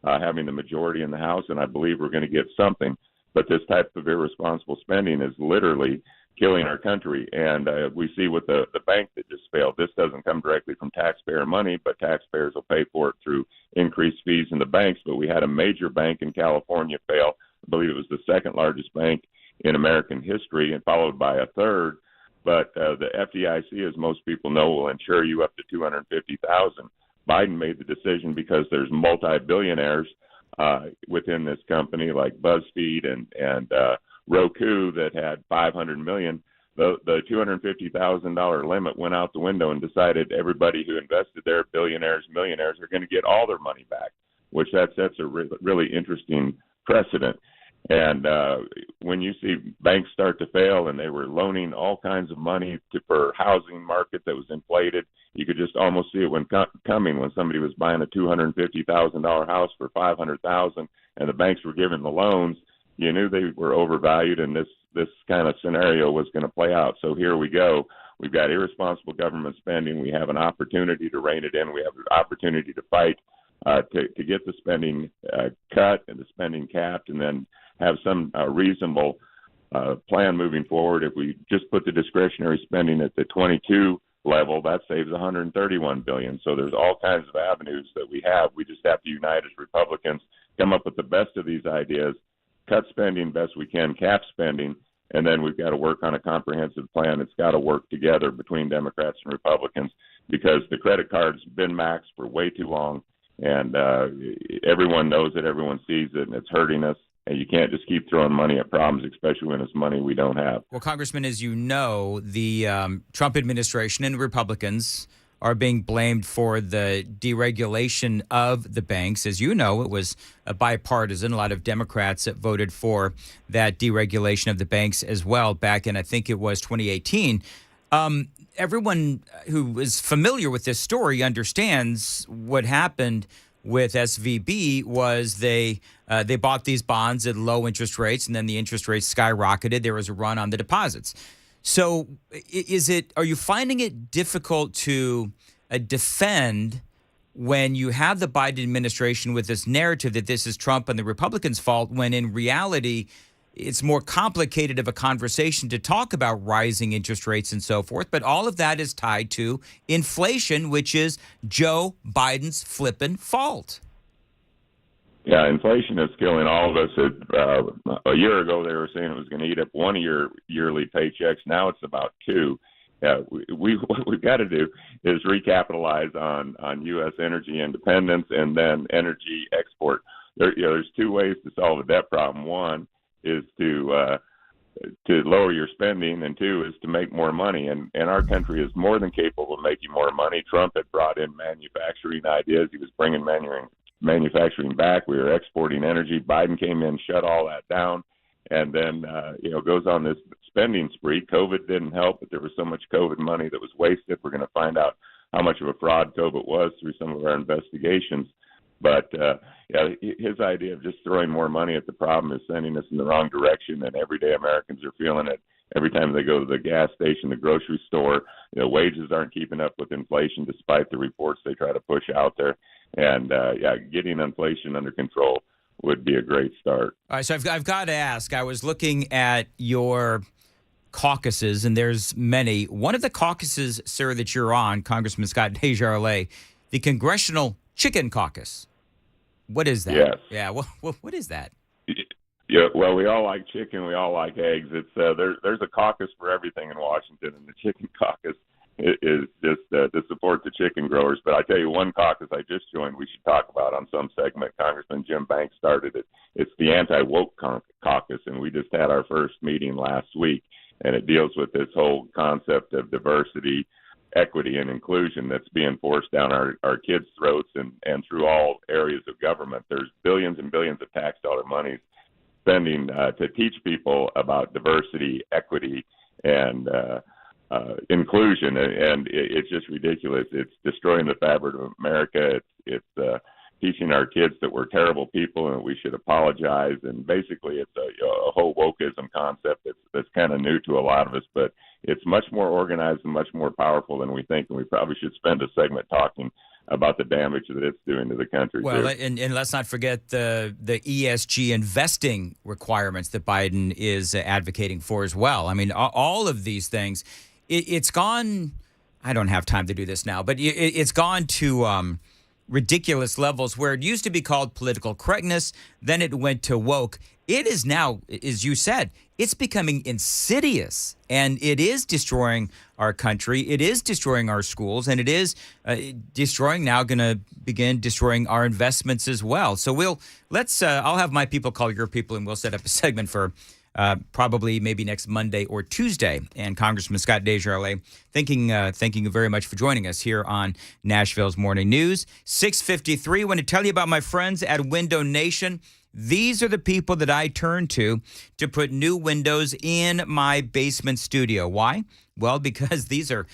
having the majority in the House, and I believe we're going to get something. But this type of irresponsible spending is literally killing our country. And we see with the bank that just failed, this doesn't come directly from taxpayer money, but taxpayers will pay for it through increased fees in the banks. But we had a major bank in California fail. I believe it was the second largest bank in American history, and followed by a third. But the FDIC, as most people know, will insure you up to $250,000. Biden made the decision because there's multi-billionaires within this company like BuzzFeed and Roku that had $500 million. The $250,000 limit went out the window and decided everybody who invested there, billionaires, millionaires, are going to get all their money back, which that sets a really interesting precedent. And when you see banks start to fail and they were loaning all kinds of money for housing market that was inflated, you could just almost see it when coming when somebody was buying a $250,000 house for $500,000 and the banks were giving the loans. You knew they were overvalued, and this kind of scenario was going to play out. So here we go. We've got irresponsible government spending. We have an opportunity to rein it in. We have an opportunity to fight to get the spending cut and the spending capped, and then have some reasonable plan moving forward. If we just put the discretionary spending at the 22 level, that saves $131 billion. So there's all kinds of avenues that we have. We just have to unite as Republicans, come up with the best of these ideas, cut spending best we can, cap spending, and then we've got to work on a comprehensive plan. It's got to work together between Democrats and Republicans because the credit card's been maxed for way too long, and everyone knows it, everyone sees it, and it's hurting us. And you can't just keep throwing money at problems, especially when it's money we don't have. Well, Congressman, as you know, the Trump administration and Republicans are being blamed for the deregulation of the banks. As you know, it was bipartisan. A lot of Democrats that voted for that deregulation of the banks as well back in, I think it was 2018. Everyone who is familiar with this story understands what happened with SVB was they bought these bonds at low interest rates, and then the interest rates skyrocketed. There was a run on the deposits. So are you finding it difficult to defend when you have the Biden administration with this narrative that this is Trump and the Republicans' fault, when in reality it's more complicated of a conversation to talk about rising interest rates and so forth, but all of that is tied to inflation, which is Joe Biden's flippin' fault? Yeah, inflation is killing all of us. A year ago, they were saying it was going to eat up one of your yearly paychecks. Now it's about two. What we've got to do is recapitalize on U.S. energy independence and then energy export. There's two ways to solve the debt problem. One is to lower your spending, and two is to make more money. And our country is more than capable of making more money. Trump had brought in manufacturing ideas. He was bringing manufacturing back. We were exporting energy. Biden came in, shut all that down, and then goes on this spending spree. COVID didn't help, but there was so much COVID money that was wasted. We're going to find out how much of a fraud COVID was through some of our investigations. But his idea of just throwing more money at the problem is sending us in the wrong direction, and everyday Americans are feeling it. Every time they go to the gas station, the grocery store, wages aren't keeping up with inflation despite the reports they try to push out there. And getting inflation under control would be a great start. All right, so I've got to ask. I was looking at your caucuses, and there's many. One of the caucuses, sir, that you're on, Congressman Scott Desjardins, the Congressional Chicken Caucus. What is that? Yes. Yeah. What is that? Yeah. Well, we all like chicken. We all like eggs. It's there's a caucus for everything in Washington, and the Chicken Caucus is just to support the chicken growers. But I tell you, one caucus I just joined, we should talk about on some segment. Congressman Jim Banks started it. It's the Anti-Woke Caucus, and we just had our first meeting last week, and it deals with this whole concept of diversity, equity, and inclusion that's being forced down our kids' throats and through all areas of government. There's billions and billions of tax dollar money spending to teach people about diversity, equity, and inclusion, and it's just ridiculous. It's destroying the fabric of America. It's teaching our kids that we're terrible people and that we should apologize. And basically, it's a whole wokeism concept that's kind of new to a lot of us, but it's much more organized and much more powerful than we think. And we probably should spend a segment talking about the damage that it's doing to the country. Well, and let's not forget the ESG investing requirements that Biden is advocating for as well. I mean, all of these things. It's gone, I don't have time to do this now, but it's gone to ridiculous levels where it used to be called political correctness, then it went to woke. It is now, as you said, it's becoming insidious, and it is destroying our country. It is destroying our schools, and it is going to begin destroying our investments as well. So I'll have my people call your people, and we'll set up a segment for probably maybe next Monday or Tuesday. And Congressman Scott Desjardins, thank you very much for joining us here on Nashville's Morning News. 6:53. I want to tell you about my friends at Window Nation. These are the people that I turn to put new windows in my basement studio. Why? Well, because these are,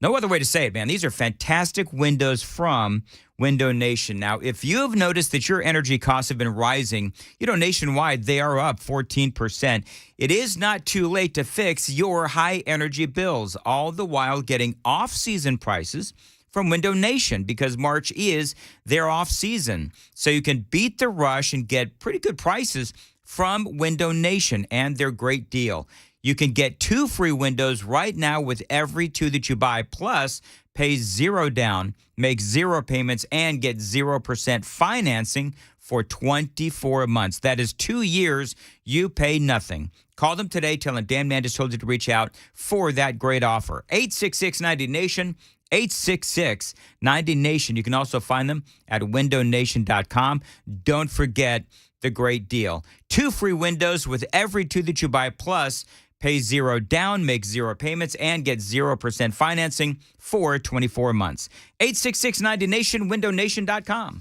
no other way to say it, man. These are fantastic windows from Window Nation. Now, if you have noticed that your energy costs have been rising, nationwide, they are up 14%. It is not too late to fix your high energy bills, all the while getting off-season prices from Window Nation, because March is their off-season. So you can beat the rush and get pretty good prices from Window Nation and their great deal. You can get 2 free windows right now with every 2 that you buy, plus pay 0 down, make 0 payments, and get 0% financing for 24 months. That is 2 years you pay nothing. Call them today. Tell them Dan Mandis told you to reach out for that great offer. 866-90-NATION, 866-90-NATION. You can also find them at windownation.com. Don't forget the great deal. 2 free windows with every 2 that you buy, plus pay 0 down, make 0 payments, and get 0% financing for 24 months. 866-90-NATION, windownation.com.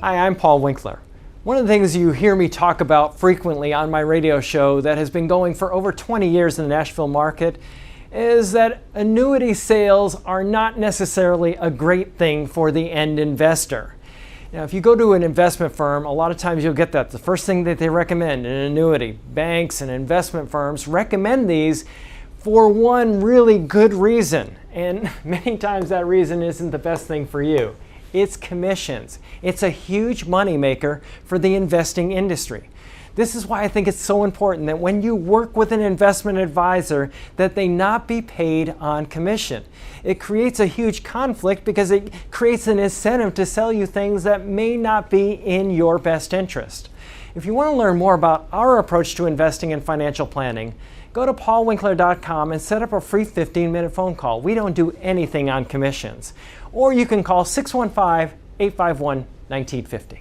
Hi, I'm Paul Winkler. One of the things you hear me talk about frequently on my radio show that has been going for over 20 years in the Nashville market is that annuity sales are not necessarily a great thing for the end investor. Now, if you go to an investment firm, a lot of times you'll get that. The first thing that they recommend, an annuity. Banks and investment firms recommend these for one really good reason. And many times that reason isn't the best thing for you. It's commissions. It's a huge moneymaker for the investing industry. This is why I think it's so important that when you work with an investment advisor, that they not be paid on commission. It creates a huge conflict because it creates an incentive to sell you things that may not be in your best interest. If you want to learn more about our approach to investing and financial planning, go to paulwinkler.com and set up a free 15-minute phone call. We don't do anything on commissions. Or you can call 615-851-1950.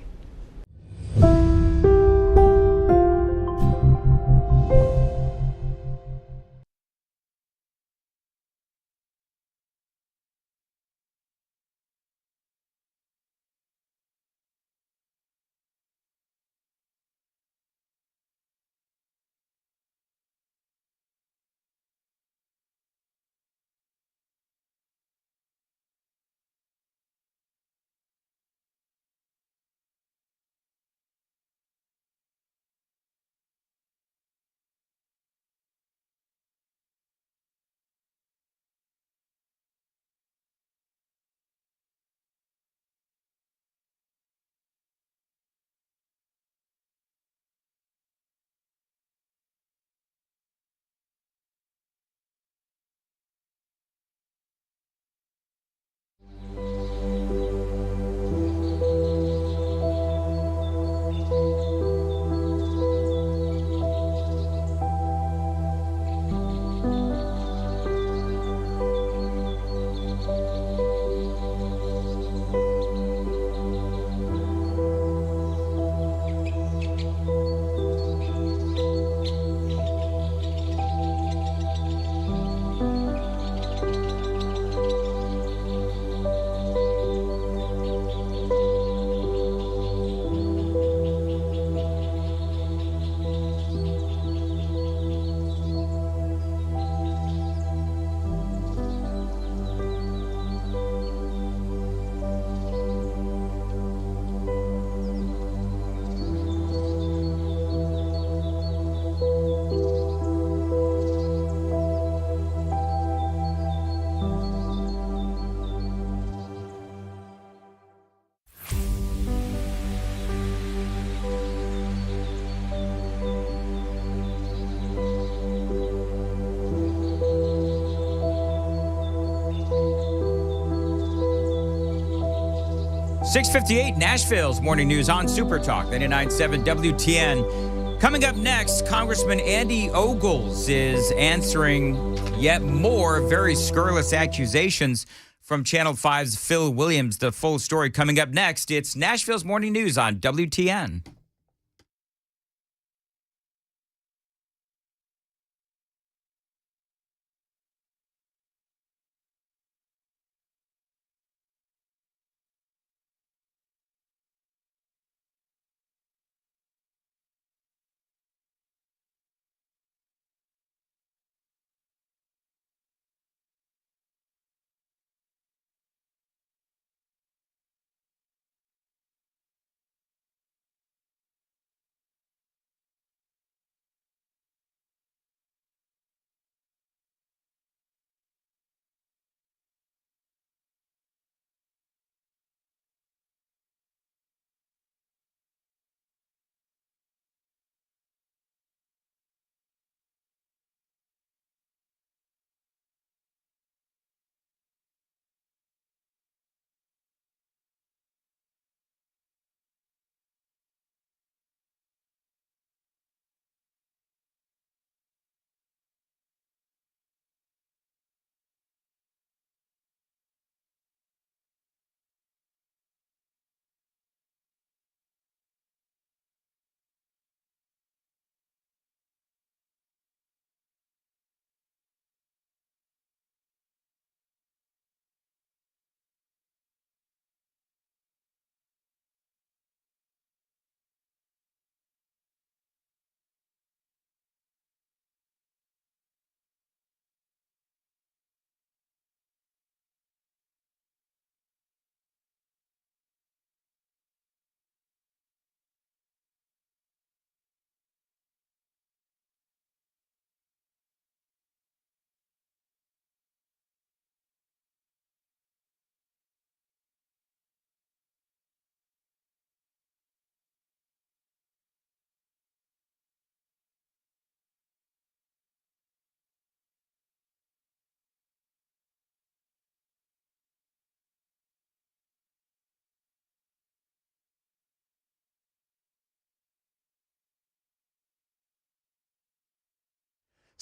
.658 Nashville's Morning News on Super Talk 99.7 WTN. Coming up next, Congressman Andy Ogles is answering yet more very scurrilous accusations from Channel 5's Phil Williams. The full story coming up next. It's Nashville's Morning News on WTN.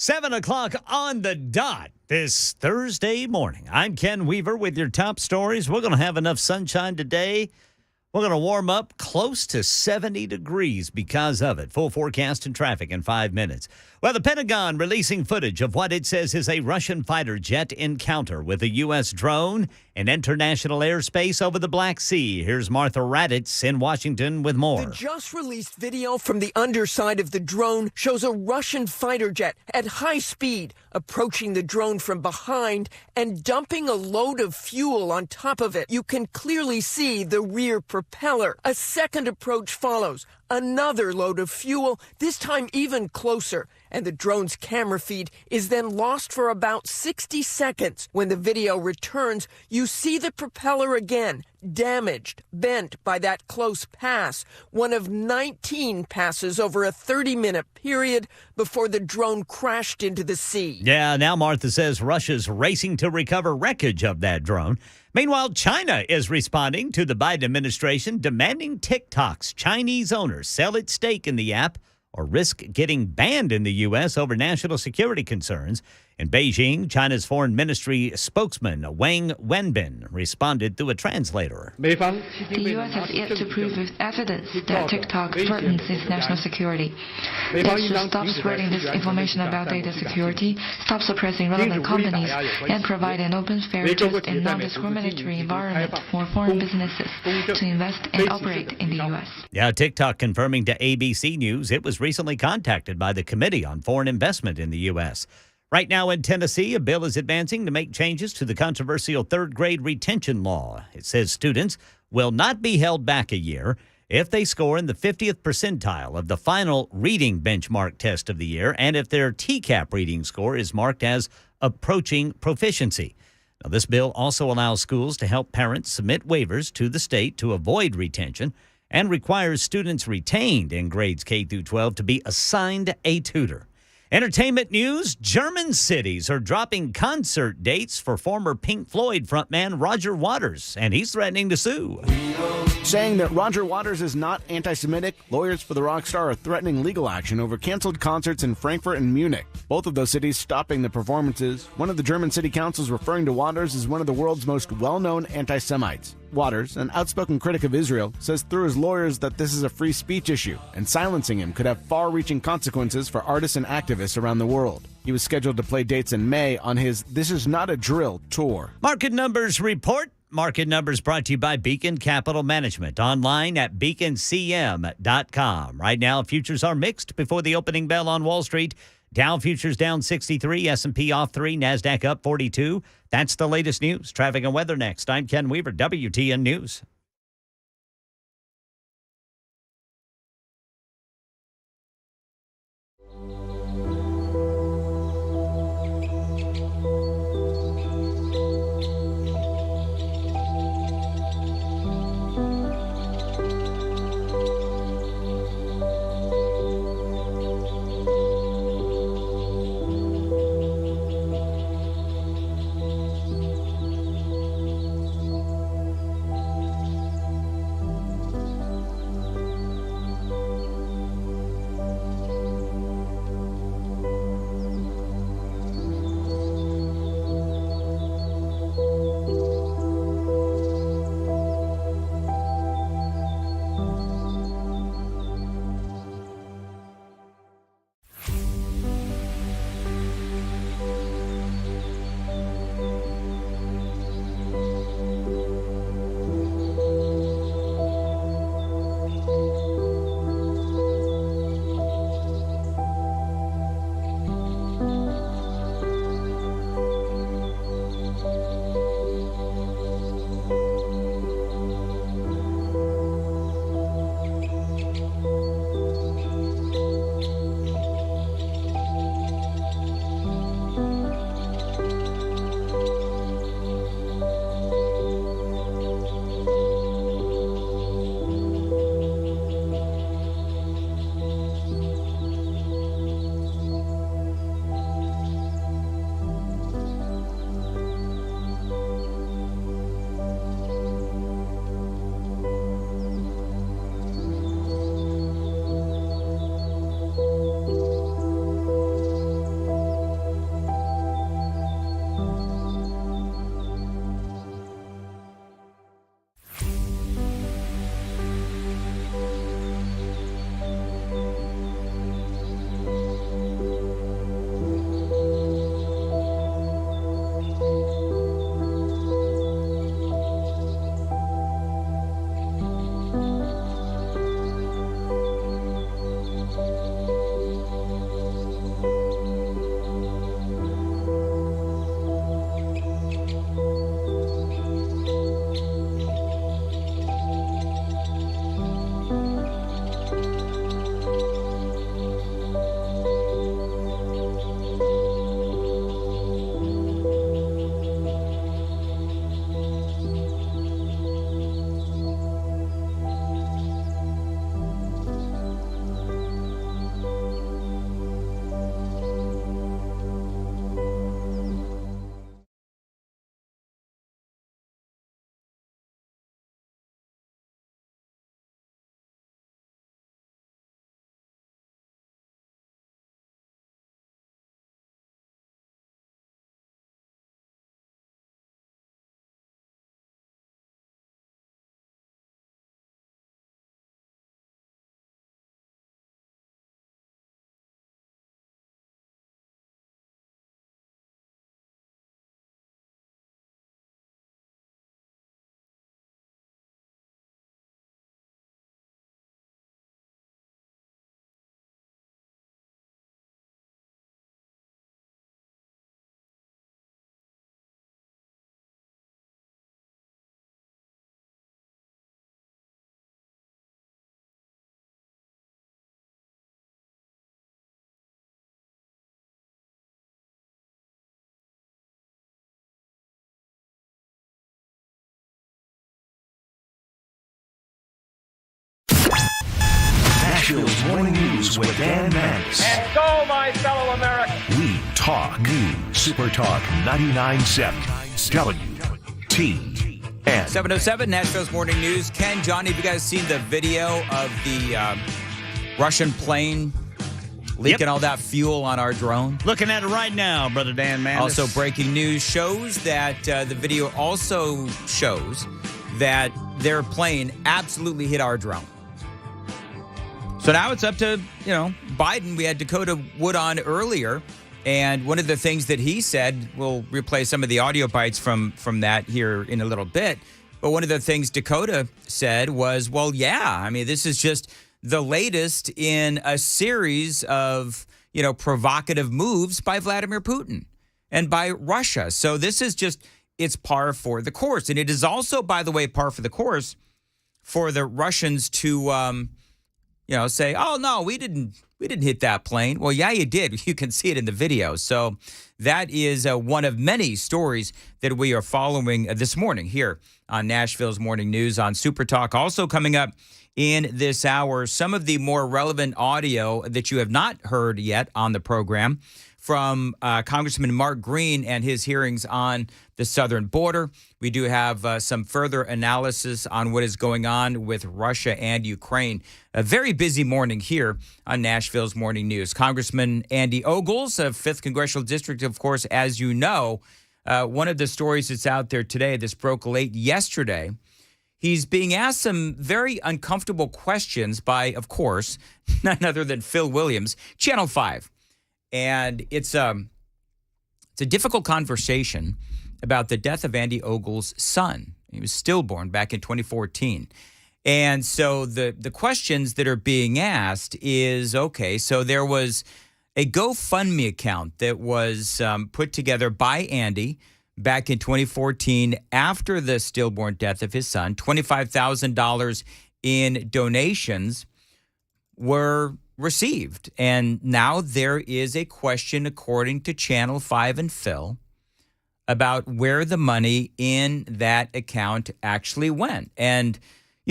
7 o'clock on the dot this Thursday morning. I'm Ken Weaver with your top stories. We're going to have enough sunshine today. We're going to warm up close to 70 degrees because of it. Full forecast and traffic in 5 minutes. Well, the Pentagon releasing footage of what it says is a Russian fighter jet encounter with a U.S. drone in international airspace over the Black Sea. Here's Martha Raddatz in Washington with more. The just-released video from the underside of the drone shows a Russian fighter jet at high speed approaching the drone from behind and dumping a load of fuel on top of it. You can clearly see the rear propeller. A second approach follows. Another load of fuel, this time even closer. And the drone's camera feed is then lost for about 60 seconds. When the video returns, you see the propeller again, damaged, bent by that close pass. One of 19 passes over a 30-minute period before the drone crashed into the sea. Yeah, now Martha says Russia's racing to recover wreckage of that drone. Meanwhile, China is responding to the Biden administration demanding TikTok's Chinese owners sell its stake in the app or risk getting banned in the U.S. over national security concerns. In Beijing, China's foreign ministry spokesman Wang Wenbin responded through a translator. The U.S. has yet to prove with evidence that TikTok threatens its national security. They should stop spreading this information about data security, stop suppressing relevant companies, and provide an open, fair, just, and non-discriminatory environment for foreign businesses to invest and operate in the U.S. Yeah, TikTok confirming to ABC News it was recently contacted by the Committee on Foreign Investment in the U.S. Right now in Tennessee, a bill is advancing to make changes to the controversial third-grade retention law. It says students will not be held back a year if they score in the 50th percentile of the final reading benchmark test of the year and if their TCAP reading score is marked as approaching proficiency. Now, this bill also allows schools to help parents submit waivers to the state to avoid retention and requires students retained in grades K through 12 to be assigned a tutor. Entertainment news, German cities are dropping concert dates for former Pink Floyd frontman Roger Waters, and he's threatening to sue. Saying that Roger Waters is not anti-Semitic, lawyers for the rock star are threatening legal action over canceled concerts in Frankfurt and Munich, both of those cities stopping the performances. One of the German city councils referring to Waters as one of the world's most well-known anti-Semites. Waters, an outspoken critic of Israel, says through his lawyers that this is a free speech issue, and silencing him could have far-reaching consequences for artists and activists around the world. He was scheduled to play dates in May on his This Is Not a Drill tour. Market Numbers report. Market Numbers brought to you by Beacon Capital Management. Online at beaconcm.com. Right now, futures are mixed before the opening bell on Wall Street. Dow futures down 63, S&P off 3, NASDAQ up 42. That's the latest news. Traffic and weather next. I'm Ken Weaver, WTN News. News with Dan Mandis. And go, my fellow Americans. We talk news. Super Talk 99.7 WTN. 707 Nashville's Morning News. Ken, Johnny, have you guys seen the video of the Russian plane leaking all that fuel on our drone? Looking at it right now, Brother Dan Mandis. Also, breaking news shows that the video also shows that their plane absolutely hit our drone. So now it's up to, Biden. We had Dakota Wood on earlier, and one of the things that he said, we'll replay some of the audio bites from that here in a little bit, but one of the things Dakota said was, well, yeah, this is just the latest in a series of, provocative moves by Vladimir Putin and by Russia. So this is just, it's par for the course. And it is also, by the way, par for the course for the Russians to, say, oh, no, we didn't hit that plane. Well, yeah, you did. You can see it in the video. So that is one of many stories that we are following this morning here on Nashville's Morning News on Super Talk. Also coming up in this hour, some of the more relevant audio that you have not heard yet on the program from Congressman Mark Green and his hearings on the southern border. We do have some further analysis on what is going on with Russia and Ukraine. A very busy morning here on Nashville's Morning News. Congressman Andy Ogles of 5th Congressional District, of course, as you know, one of the stories that's out there today, this broke late yesterday, he's being asked some very uncomfortable questions by, of course, none other than Phil Williams, Channel 5. And it's a difficult conversation about the death of Andy Ogles' son. He was stillborn back in 2014. And so the questions that are being asked is, okay, so there was a GoFundMe account that was put together by Andy back in 2014 after the stillborn death of his son. $25,000 in donations were received. And now there is a question, according to Channel 5 and Phil, about where the money in that account actually went. And,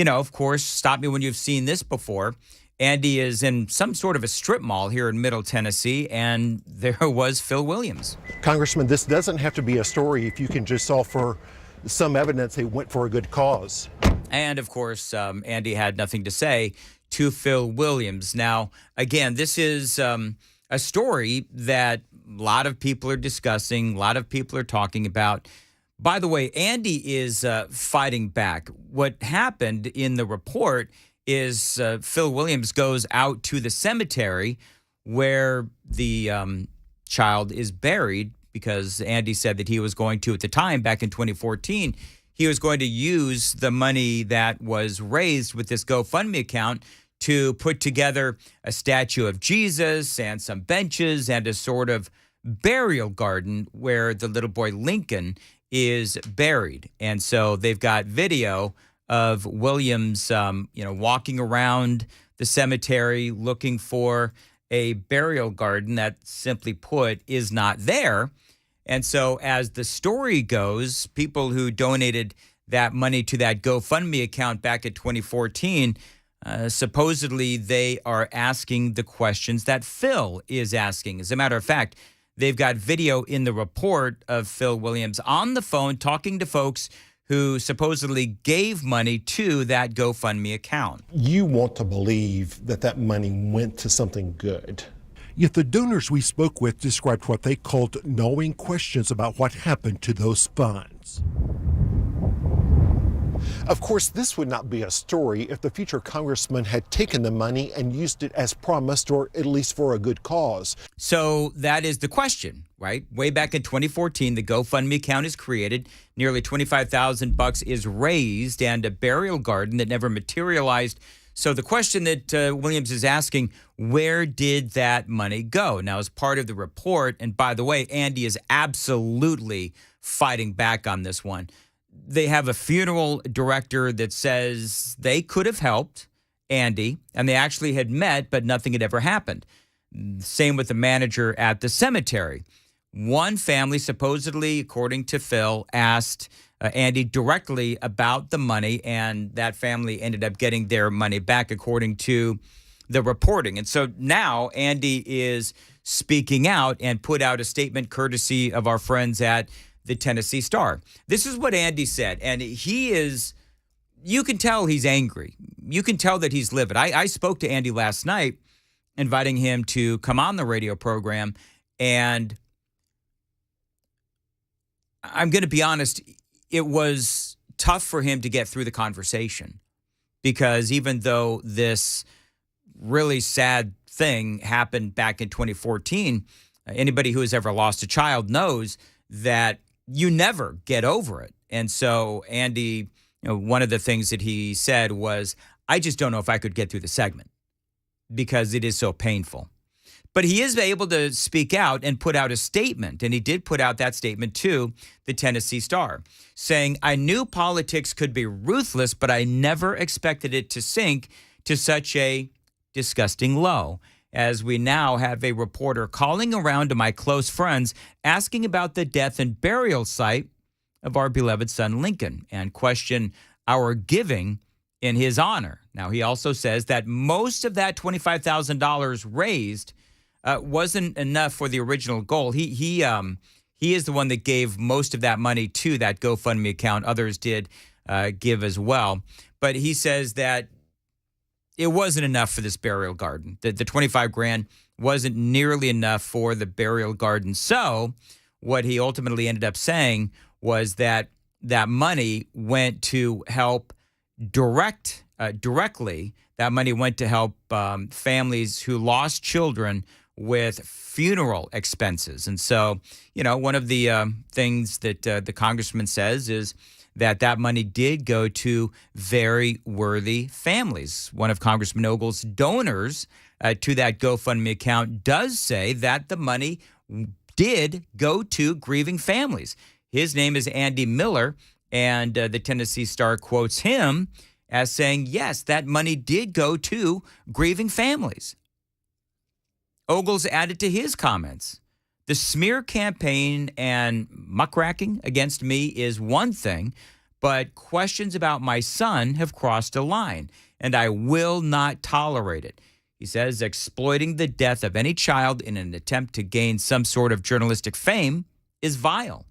of course, stop me when you've seen this before. Andy is in some sort of a strip mall here in Middle Tennessee, and there was Phil Williams. Congressman, this doesn't have to be a story if you can just offer some evidence it went for a good cause. And, of course, Andy had nothing to say to Phil Williams. Now, again, this is a story that a lot of people are discussing, a lot of people are talking about. By the way, Andy is fighting back. What happened in the report is Phil Williams goes out to the cemetery where the child is buried, because Andy said that he was going to, at the time, back in 2014, he was going to use the money that was raised with this GoFundMe account to put together a statue of Jesus and some benches and a sort of burial garden where the little boy Lincoln is buried. And so they've got video of Williams, walking around the cemetery looking for a burial garden that, simply put, is not there. And so as the story goes, people who donated that money to that GoFundMe account back in 2014, supposedly they are asking the questions that Phil is asking. As a matter of fact, they've got video in the report of Phil Williams on the phone talking to folks who supposedly gave money to that GoFundMe account. You want to believe that that money went to something good. Yet the donors we spoke with described what they called gnawing questions about what happened to those funds. Of course, this would not be a story if the future congressman had taken the money and used it as promised, or at least for a good cause. So that is the question, right? Way back in 2014, the GoFundMe account is created. Nearly $25,000 is raised, and a burial garden that never materialized. So the question that Williams is asking, where did that money go? Now, as part of the report, and by the way, Andy is absolutely fighting back on this one. They have a funeral director that says they could have helped Andy, and they actually had met, but nothing had ever happened. Same with the manager at the cemetery. One family, supposedly, according to Phil, asked Andy directly about the money, and that family ended up getting their money back, according to the reporting. And so now Andy is speaking out and put out a statement courtesy of our friends at the Tennessee Star. This is what Andy said, and he is, you can tell he's angry. You can tell that he's livid. I spoke to Andy last night, inviting him to come on the radio program, and I'm going to be honest, it was tough for him to get through the conversation, because even though this really sad thing happened back in 2014, anybody who has ever lost a child knows that you never get over it. And so Andy, one of the things that he said was, I just don't know if I could get through the segment because it is so painful. But he is able to speak out and put out a statement, and he did put out that statement to the Tennessee Star, saying, I knew politics could be ruthless, but I never expected it to sink to such a disgusting low, as we now have a reporter calling around to my close friends asking about the death and burial site of our beloved son Lincoln and question our giving in his honor. Now, he also says that most of that $25,000 raised wasn't enough for the original goal. He is the one that gave most of that money to that GoFundMe account. Others did give as well. But he says that it wasn't enough for this burial garden. The 25 grand wasn't nearly enough for the burial garden. So what he ultimately ended up saying was that that money went to help directly. That money went to help families who lost children with funeral expenses. And so, one of the things that the congressman says is that money did go to very worthy families. One of Congressman Ogles' donors to that GoFundMe account does say that the money did go to grieving families. His name is Andy Miller, and the Tennessee Star quotes him as saying, yes, that money did go to grieving families. Ogles added to his comments, the smear campaign and muckraking against me is one thing, but questions about my son have crossed a line, and I will not tolerate it. He says exploiting the death of any child in an attempt to gain some sort of journalistic fame is vile.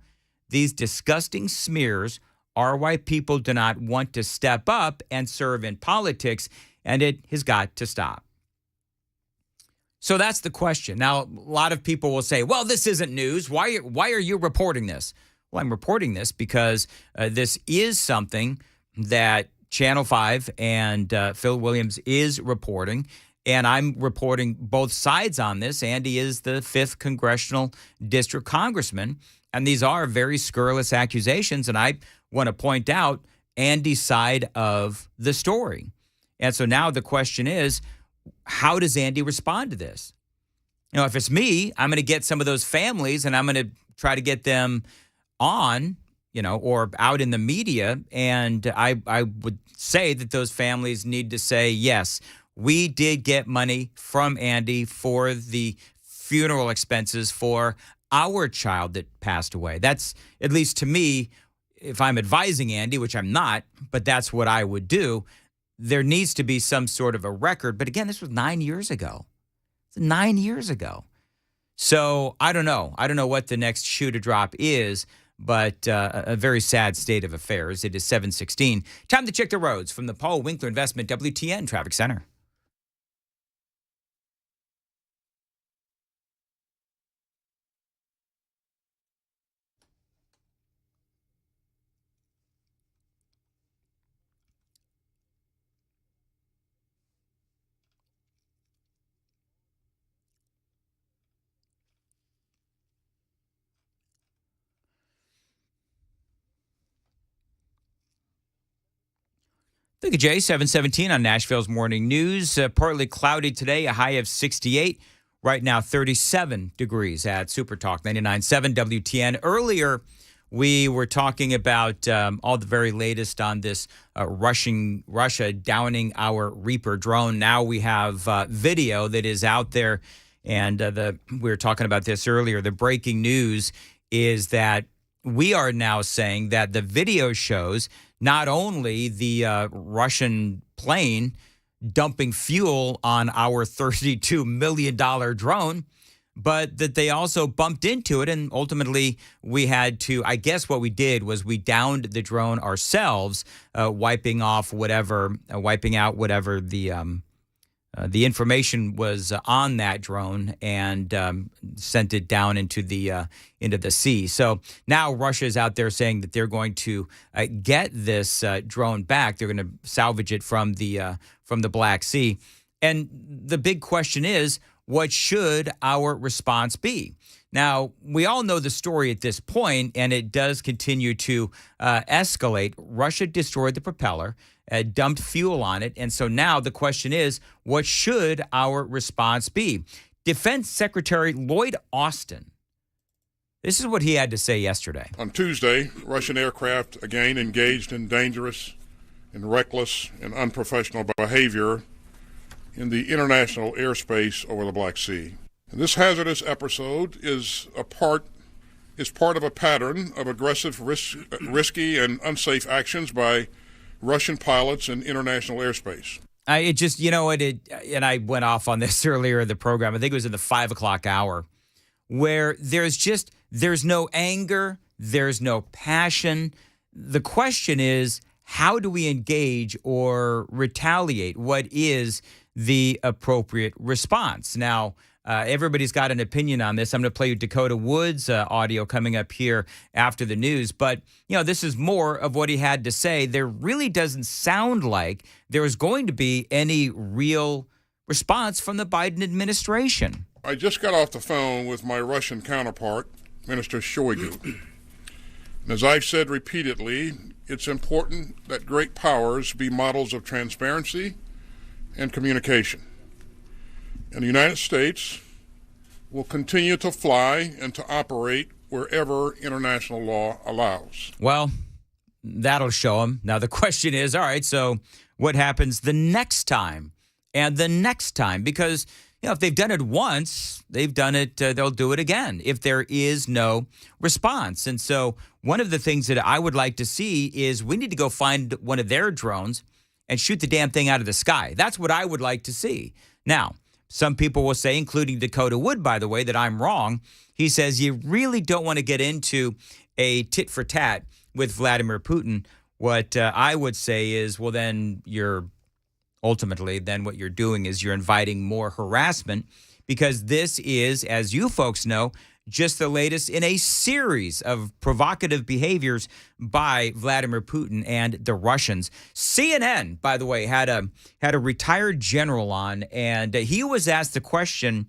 These disgusting smears are why people do not want to step up and serve in politics, and it has got to stop. So that's the question. Now, a lot of people will say, well, this isn't news. Why are you reporting this? Well, I'm reporting this because this is something that Channel 5 and Phil Williams is reporting, and I'm reporting both sides on this. Andy is the 5th Congressional District Congressman, and these are very scurrilous accusations, and I want to point out Andy's side of the story. And so now the question is, how does Andy respond to this? If it's me, I'm going to get some of those families and I'm going to try to get them on, or out in the media. And I would say that those families need to say, yes, we did get money from Andy for the funeral expenses for our child that passed away. That's, at least to me, if I'm advising Andy, which I'm not, but that's what I would do. There needs to be some sort of a record. But again, this was 9 years ago. 9 years ago. So I don't know. I don't know what the next shoe to drop is, but a very sad state of affairs. It is 7:16. Time to check the roads from the Paul Winkler Investment WTN Traffic Center. Thank you, Jay. 717 on Nashville's Morning News. Partly cloudy today, a high of 68. Right now, 37 degrees at Super Talk 99.7 WTN. Earlier, we were talking about all the very latest on this Russia downing our Reaper drone. Now we have video that is out there, and we were talking about this earlier. The breaking news is that we are now saying that the video shows not only the Russian plane dumping fuel on our $32 million drone, but that they also bumped into it. And ultimately, we had to, I guess what we did was we downed the drone ourselves, wiping out whatever the information was on that drone, and sent it down into the sea. So now Russia is out there saying that they're going to get this drone back. They're going to salvage it from the Black Sea. And the big question is, what should our response be? Now, we all know the story at this point, and it does continue to escalate. Russia destroyed the propeller, dumped fuel on it, and so now the question is, what should our response be? Defense Secretary Lloyd Austin, this is what he had to say yesterday. On Tuesday, Russian aircraft again engaged in dangerous and reckless and unprofessional behavior in the international airspace over the Black Sea. And this hazardous episode is part of a pattern of aggressive, risky, and unsafe actions by Russian pilots in international airspace. And I went off on this earlier in the program. I think it was in the 5 o'clock hour, where there's no anger, there's no passion. The question is, how do we engage or retaliate? What is the appropriate response? Now, everybody's got an opinion on this. I'm going to play you Dakota Wood's audio coming up here after the news. But, this is more of what he had to say. There really doesn't sound like there is going to be any real response from the Biden administration. I just got off the phone with my Russian counterpart, Minister Shoigu. And as I've said repeatedly, it's important that great powers be models of transparency and communication. And the United States will continue to fly and to operate wherever international law allows. Well, that'll show them. Now, the question is, all right, so what happens the next time and the next time? Because, if they've done it once, they've done it, they'll do it again if there is no response. And so one of the things that I would like to see is we need to go find one of their drones and shoot the damn thing out of the sky. That's what I would like to see. Now, some people will say, including Dakota Wood, by the way, that I'm wrong. He says you really don't want to get into a tit for tat with Vladimir Putin. What I would say is, well, then what you're doing is you're inviting more harassment, because this is, as you folks know, just the latest in a series of provocative behaviors by Vladimir Putin and the Russians. CNN, by the way, had a retired general on, and he was asked the question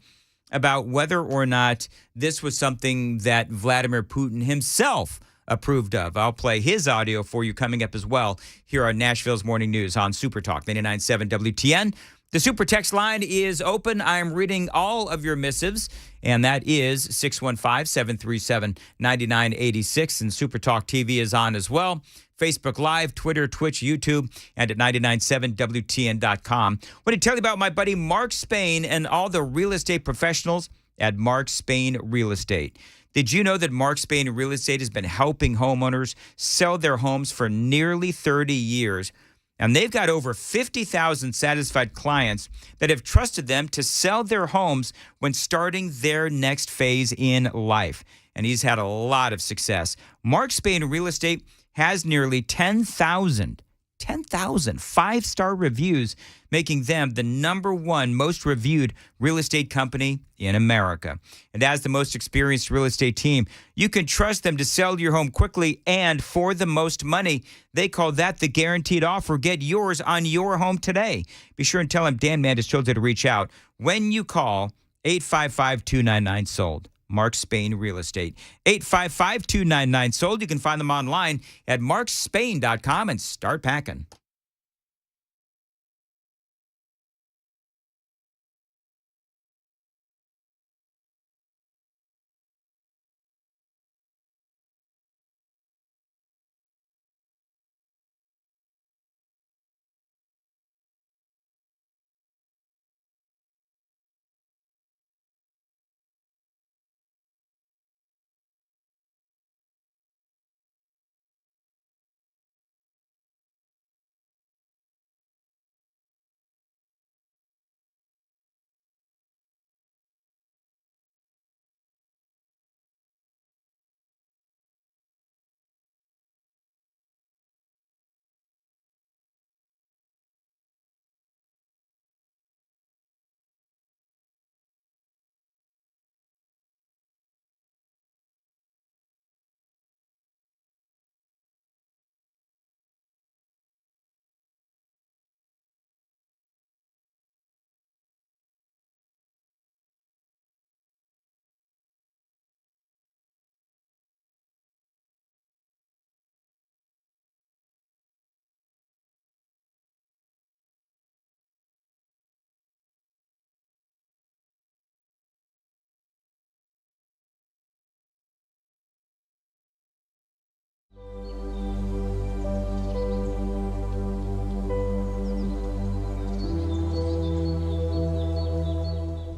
about whether or not this was something that Vladimir Putin himself approved of. I'll play his audio for you coming up as well here on Nashville's Morning News on Super Talk 99.7 WTN. The Super Text line is open. I'm reading all of your missives, and that is 615-737-9986. And Super Talk TV is on as well. Facebook Live, Twitter, Twitch, YouTube, and at 997WTN.com. I want to tell you about my buddy Mark Spain and all the real estate professionals at Mark Spain Real Estate. Did you know that Mark Spain Real Estate has been helping homeowners sell their homes for nearly 30 years? And they've got over 50,000 satisfied clients that have trusted them to sell their homes when starting their next phase in life. And he's had a lot of success. Mark Spain Real Estate has nearly 10,000 five-star reviews, making them the #1 most reviewed real estate company in America. And as the most experienced real estate team, you can trust them to sell your home quickly and for the most money. They call that the guaranteed offer. Get yours on your home today. Be sure and tell them Dan Mandis told you to reach out when you call 855-299-SOLD. Mark Spain Real Estate. 855-299-SOLD. You can find them online at markspain.com and start packing.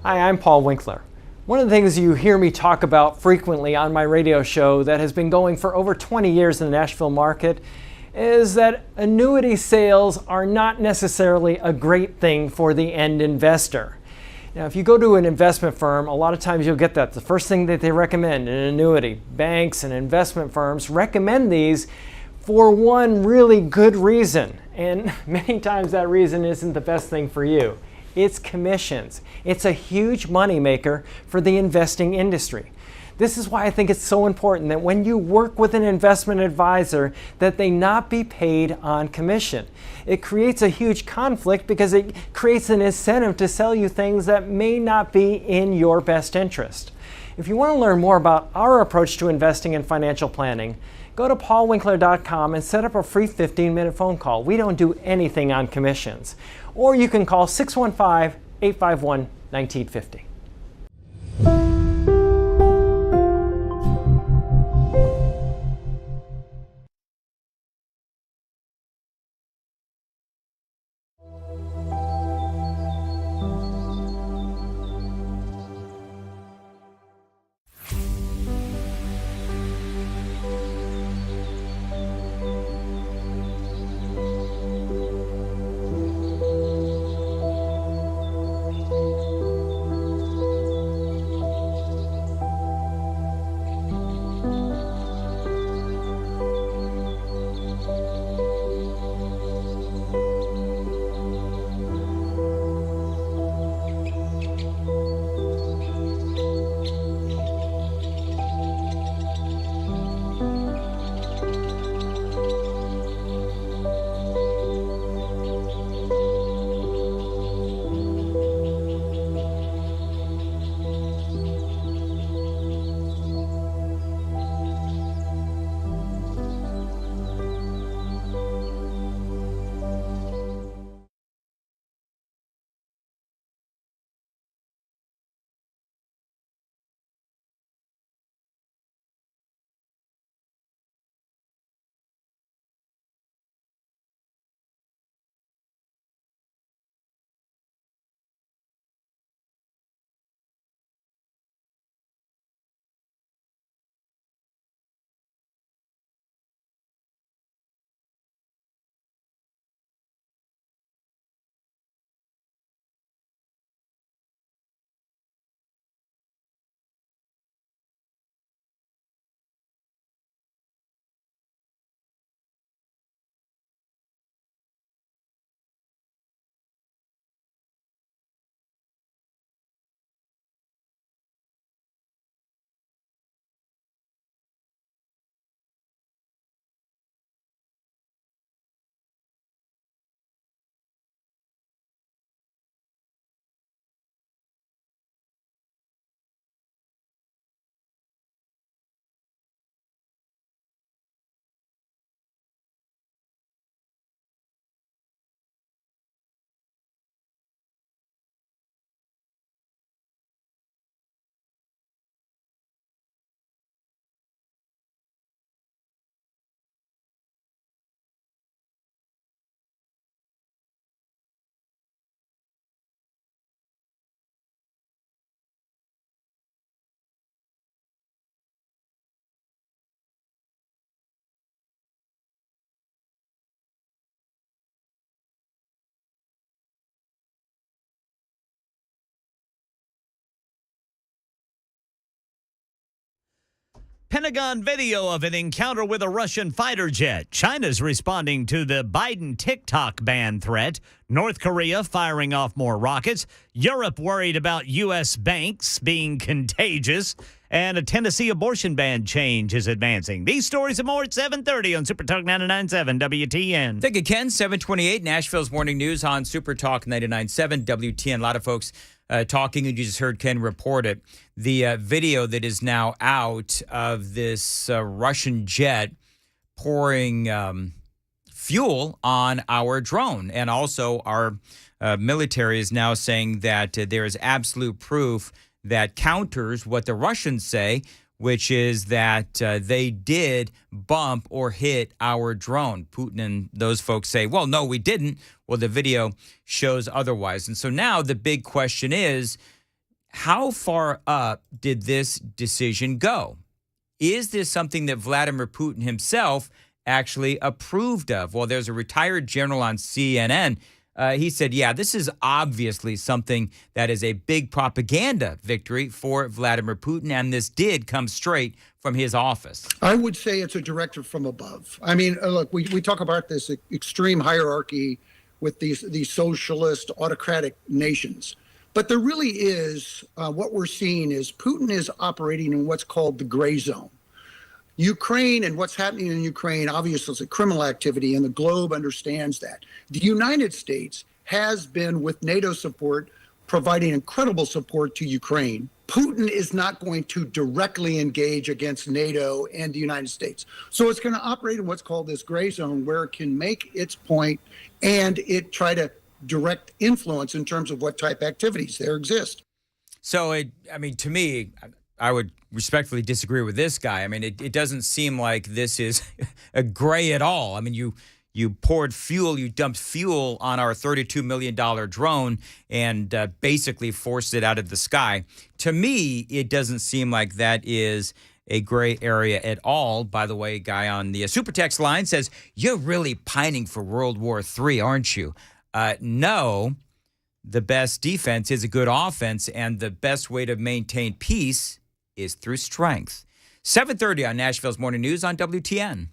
Hi, I'm Paul Winkler. One of the things you hear me talk about frequently on my radio show that has been going for over 20 years in the Nashville market is that annuity sales are not necessarily a great thing for the end investor. Now, if you go to an investment firm, a lot of times you'll get that. The first thing that they recommend, an annuity. Banks and investment firms recommend these for one really good reason. And many times that reason isn't the best thing for you. It's commissions. It's a huge moneymaker for the investing industry. This is why I think it's so important that when you work with an investment advisor, that they not be paid on commission. It creates a huge conflict because it creates an incentive to sell you things that may not be in your best interest. If you want to learn more about our approach to investing and financial planning, go to paulwinkler.com and set up a free 15-minute phone call. We don't do anything on commissions. Or you can call 615-851-1950. Pentagon video of an encounter with a Russian fighter jet. China's responding to the Biden TikTok ban threat. North Korea firing off more rockets. Europe worried about U.S. banks being contagious. And a Tennessee abortion ban change is advancing. These stories and more at 7:30 on Super Talk 99.7 WTN. Thank you, Ken. 7:28, Nashville's Morning News on Super Talk 99.7 WTN. A lot of folks talking, and you just heard Ken report it. The video that is now out of this Russian jet pouring fuel on our drone. And also our military is now saying that there is absolute proof that counters what the Russians say, which is that they did bump or hit our drone. Putin and those folks say, well, no, we didn't. Well, the video shows otherwise. And so now the big question is, how far up did this decision go? Is this something that Vladimir Putin himself actually approved of? Well, there's a retired general on CNN. He said, yeah, this is obviously something that is a big propaganda victory for Vladimir Putin, and this did come straight from his office. I would say it's a directive from above. I mean, look, we talk about this extreme hierarchy with these socialist autocratic nations. But there really is, what we're seeing is Putin is operating in what's called the gray zone. Ukraine and what's happening in Ukraine, obviously, is a criminal activity, and the globe understands that. The United States has been, with NATO support, providing incredible support to Ukraine. Putin is not going to directly engage against NATO and the United States. So it's going to operate in what's called this gray zone, where it can make its point and it try to direct influence in terms of what type activities there exist. So, to me, I would respectfully disagree with this guy. I mean, it doesn't seem like this is a gray at all. I mean, you poured fuel, you dumped fuel on our $32 million drone and basically forced it out of the sky. To me, it doesn't seem like that is a gray area at all. By the way, a guy on the super text line says, you're really pining for World War III, aren't you? No, the best defense is a good offense, and the best way to maintain peace is through strength. 7:30 on Nashville's Morning News on WTN.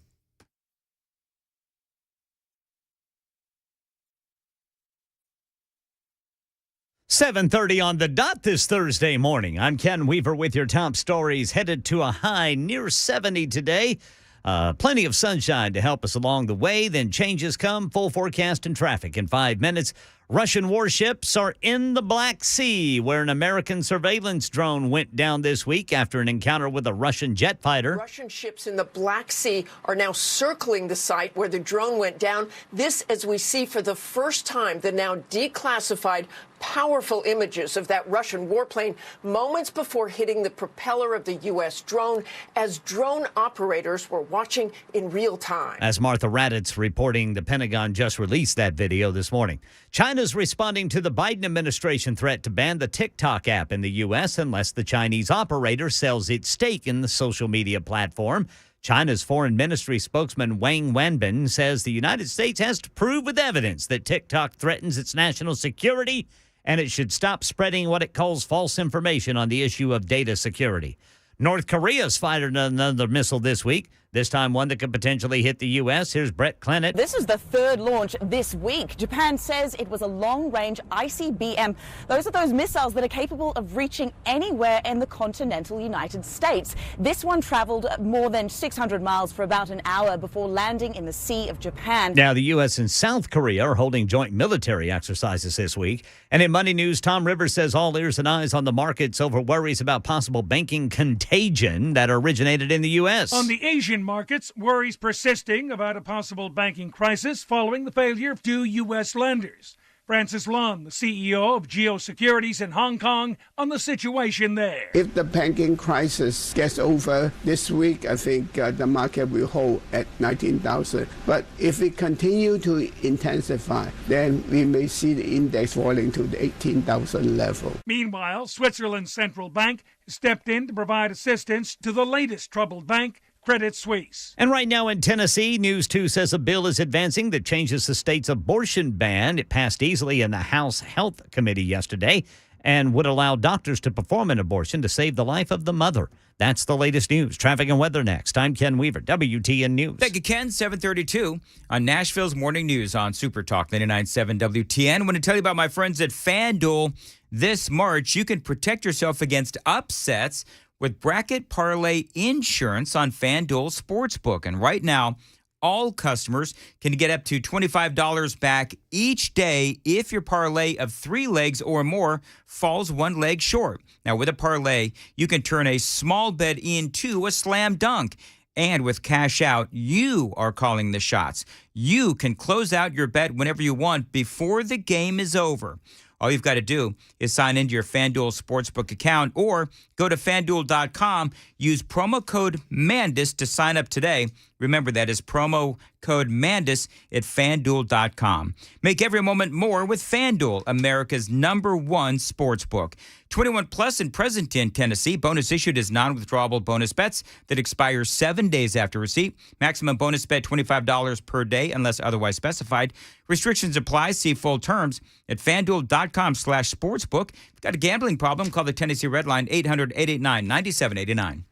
$7:30 on the dot this Thursday morning. I'm Ken Weaver with your top stories. Headed to a high near 70 today. Plenty of sunshine to help us along the way. Then changes come. Full forecast and traffic in 5 minutes. Russian warships are in the Black Sea, where an American surveillance drone went down this week after an encounter with a Russian jet fighter. Russian ships in the Black Sea are now circling the site where the drone went down. This, as we see for the first time, the now declassified powerful images of that Russian warplane moments before hitting the propeller of the U.S. drone as drone operators were watching in real time. As Martha Raddatz reporting, the Pentagon just released that video this morning. China's responding to the Biden administration threat to ban the TikTok app in the U.S. unless the Chinese operator sells its stake in the social media platform. China's foreign ministry spokesman Wang Wenbin says the United States has to prove with evidence that TikTok threatens its national security and it should stop spreading what it calls false information on the issue of data security. North Korea's fired another missile this week, this time one that could potentially hit the U.S. Here's Brett Clennett. This is the third launch this week. Japan says it was a long-range ICBM. Those are those missiles that are capable of reaching anywhere in the continental United States. This one traveled more than 600 miles for about an hour before landing in the Sea of Japan. Now, the U.S. and South Korea are holding joint military exercises this week. And in Money News, Tom Rivers says all ears and eyes on the markets over worries about possible banking contagion that originated in the U.S. On the Asian markets, worries persisting about a possible banking crisis following the failure of two U.S. lenders. Francis Lund, the CEO of Geopolitical in Hong Kong, on the situation there. If the banking crisis gets over this week, I think the market will hold at 19,000. But if it continue to intensify, then we may see the index falling to the 18,000 level. Meanwhile, Switzerland's central bank stepped in to provide assistance to the latest troubled bank, Credit Suisse. And right now in Tennessee, News 2 says a bill is advancing that changes the state's abortion ban. It passed easily in the House Health Committee yesterday and would allow doctors to perform an abortion to save the life of the mother. That's the latest news. Traffic and weather next. I'm Ken Weaver, WTN News. Thank you, Ken. 7:32 on Nashville's Morning News on Super Talk 99.7 WTN. I want to tell you about my friends at FanDuel. This March, you can protect yourself against upsets with Bracket Parlay Insurance on FanDuel Sportsbook. And right now, all customers can get up to $25 back each day if your parlay of 3 legs or more falls 1 leg short. Now, with a parlay, you can turn a small bet into a slam dunk. And with Cash Out, you are calling the shots. You can close out your bet whenever you want before the game is over. All you've got to do is sign into your FanDuel Sportsbook account or go to FanDuel.com, use promo code Mandis to sign up today. Remember, that is promo code Mandis at FanDuel.com. Make every moment more with FanDuel, America's #1 sportsbook. 21 plus and present in Tennessee. Bonus issued is non-withdrawable bonus bets that expire 7 days after receipt. Maximum bonus bet $25 per day unless otherwise specified. Restrictions apply. See full terms at FanDuel.com/sportsbook. If you've got a gambling problem, call the Tennessee Red Line 800-889-9789.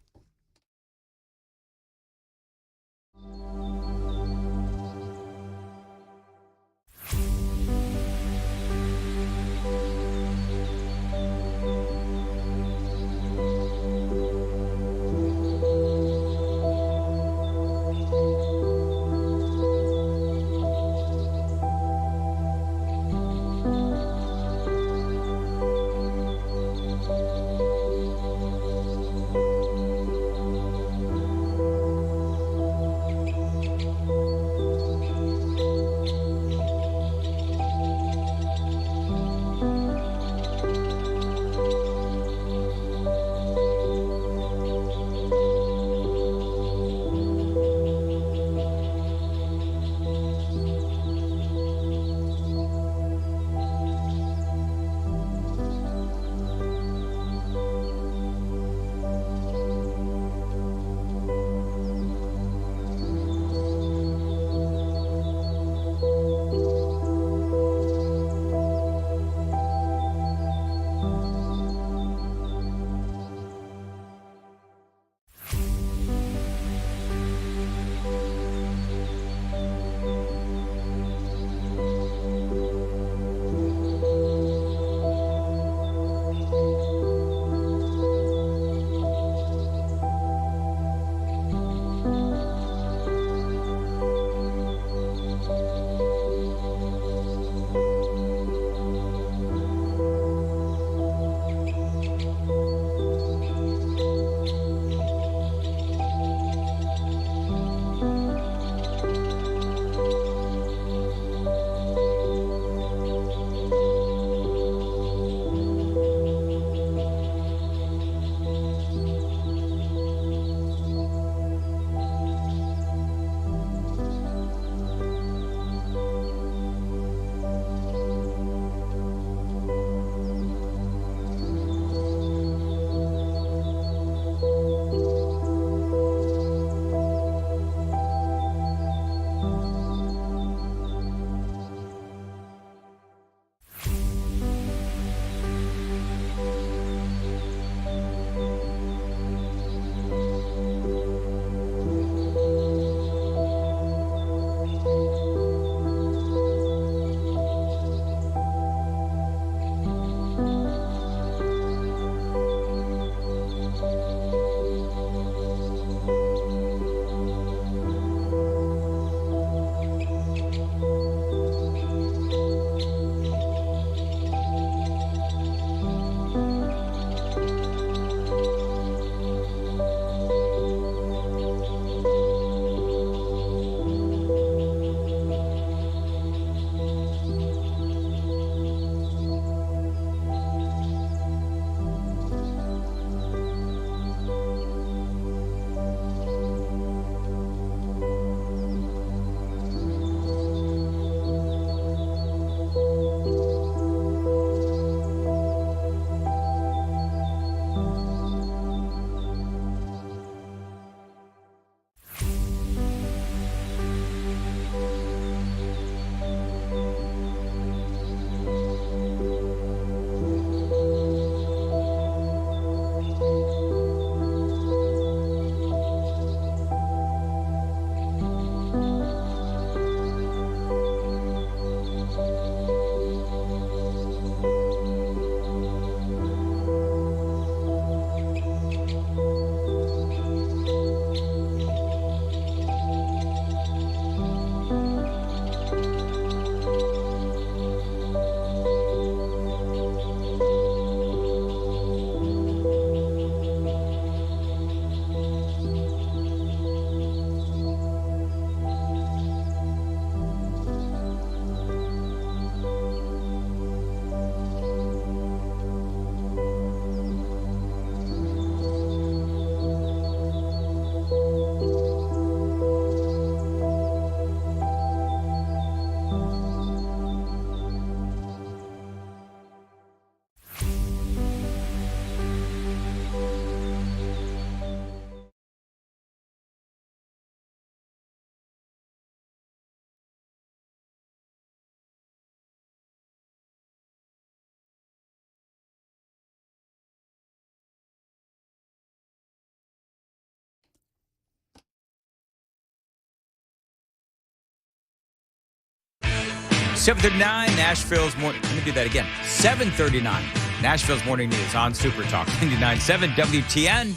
7:39, Nashville's morning. Let me do that again. 7:39, Nashville's morning news on Super Talk 99.7 WTN.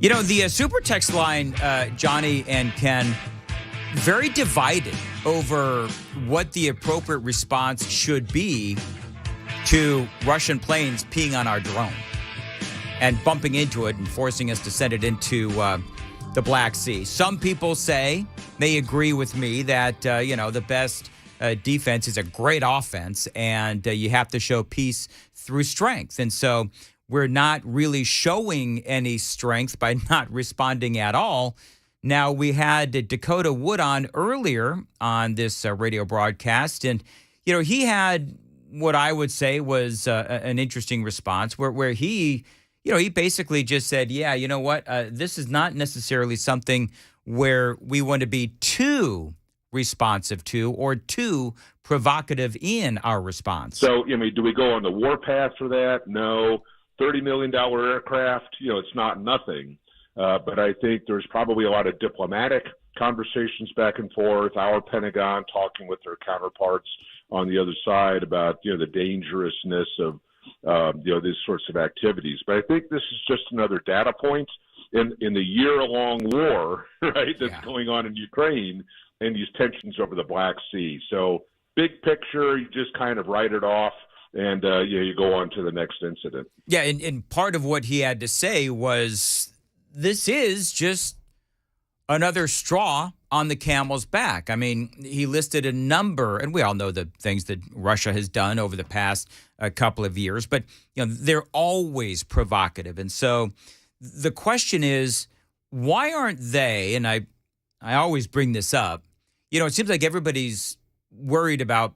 You know, the super text line, Johnny and Ken, very divided over what the appropriate response should be to Russian planes peeing on our drone and bumping into it and forcing us to send it into the Black Sea. Some people say, they agree with me that, the best defense is a great offense, and you have to show peace through strength. And so we're not really showing any strength by not responding at all. Now, we had Dakota Wood on earlier on this radio broadcast, and, he had what I would say was an interesting response where he basically just said, yeah, you know what, this is not necessarily something where we want to be too responsive to or too provocative in our response. So, do we go on the warpath for that? No. $30 million aircraft, it's not nothing. But I think there's probably a lot of diplomatic conversations back and forth, our Pentagon talking with their counterparts on the other side about, the dangerousness of, these sorts of activities. But I think this is just another data point in the year-long war, right, that's going on in Ukraine and these tensions over the Black Sea. So big picture, you just kind of write it off and you go on to the next incident. Yeah, and part of what he had to say was this is just another straw on the camel's back. I mean, he listed a number, and we all know the things that Russia has done over the past couple of years, but they're always provocative. And so the question is, why aren't they, and I always bring this up, it seems like everybody's worried about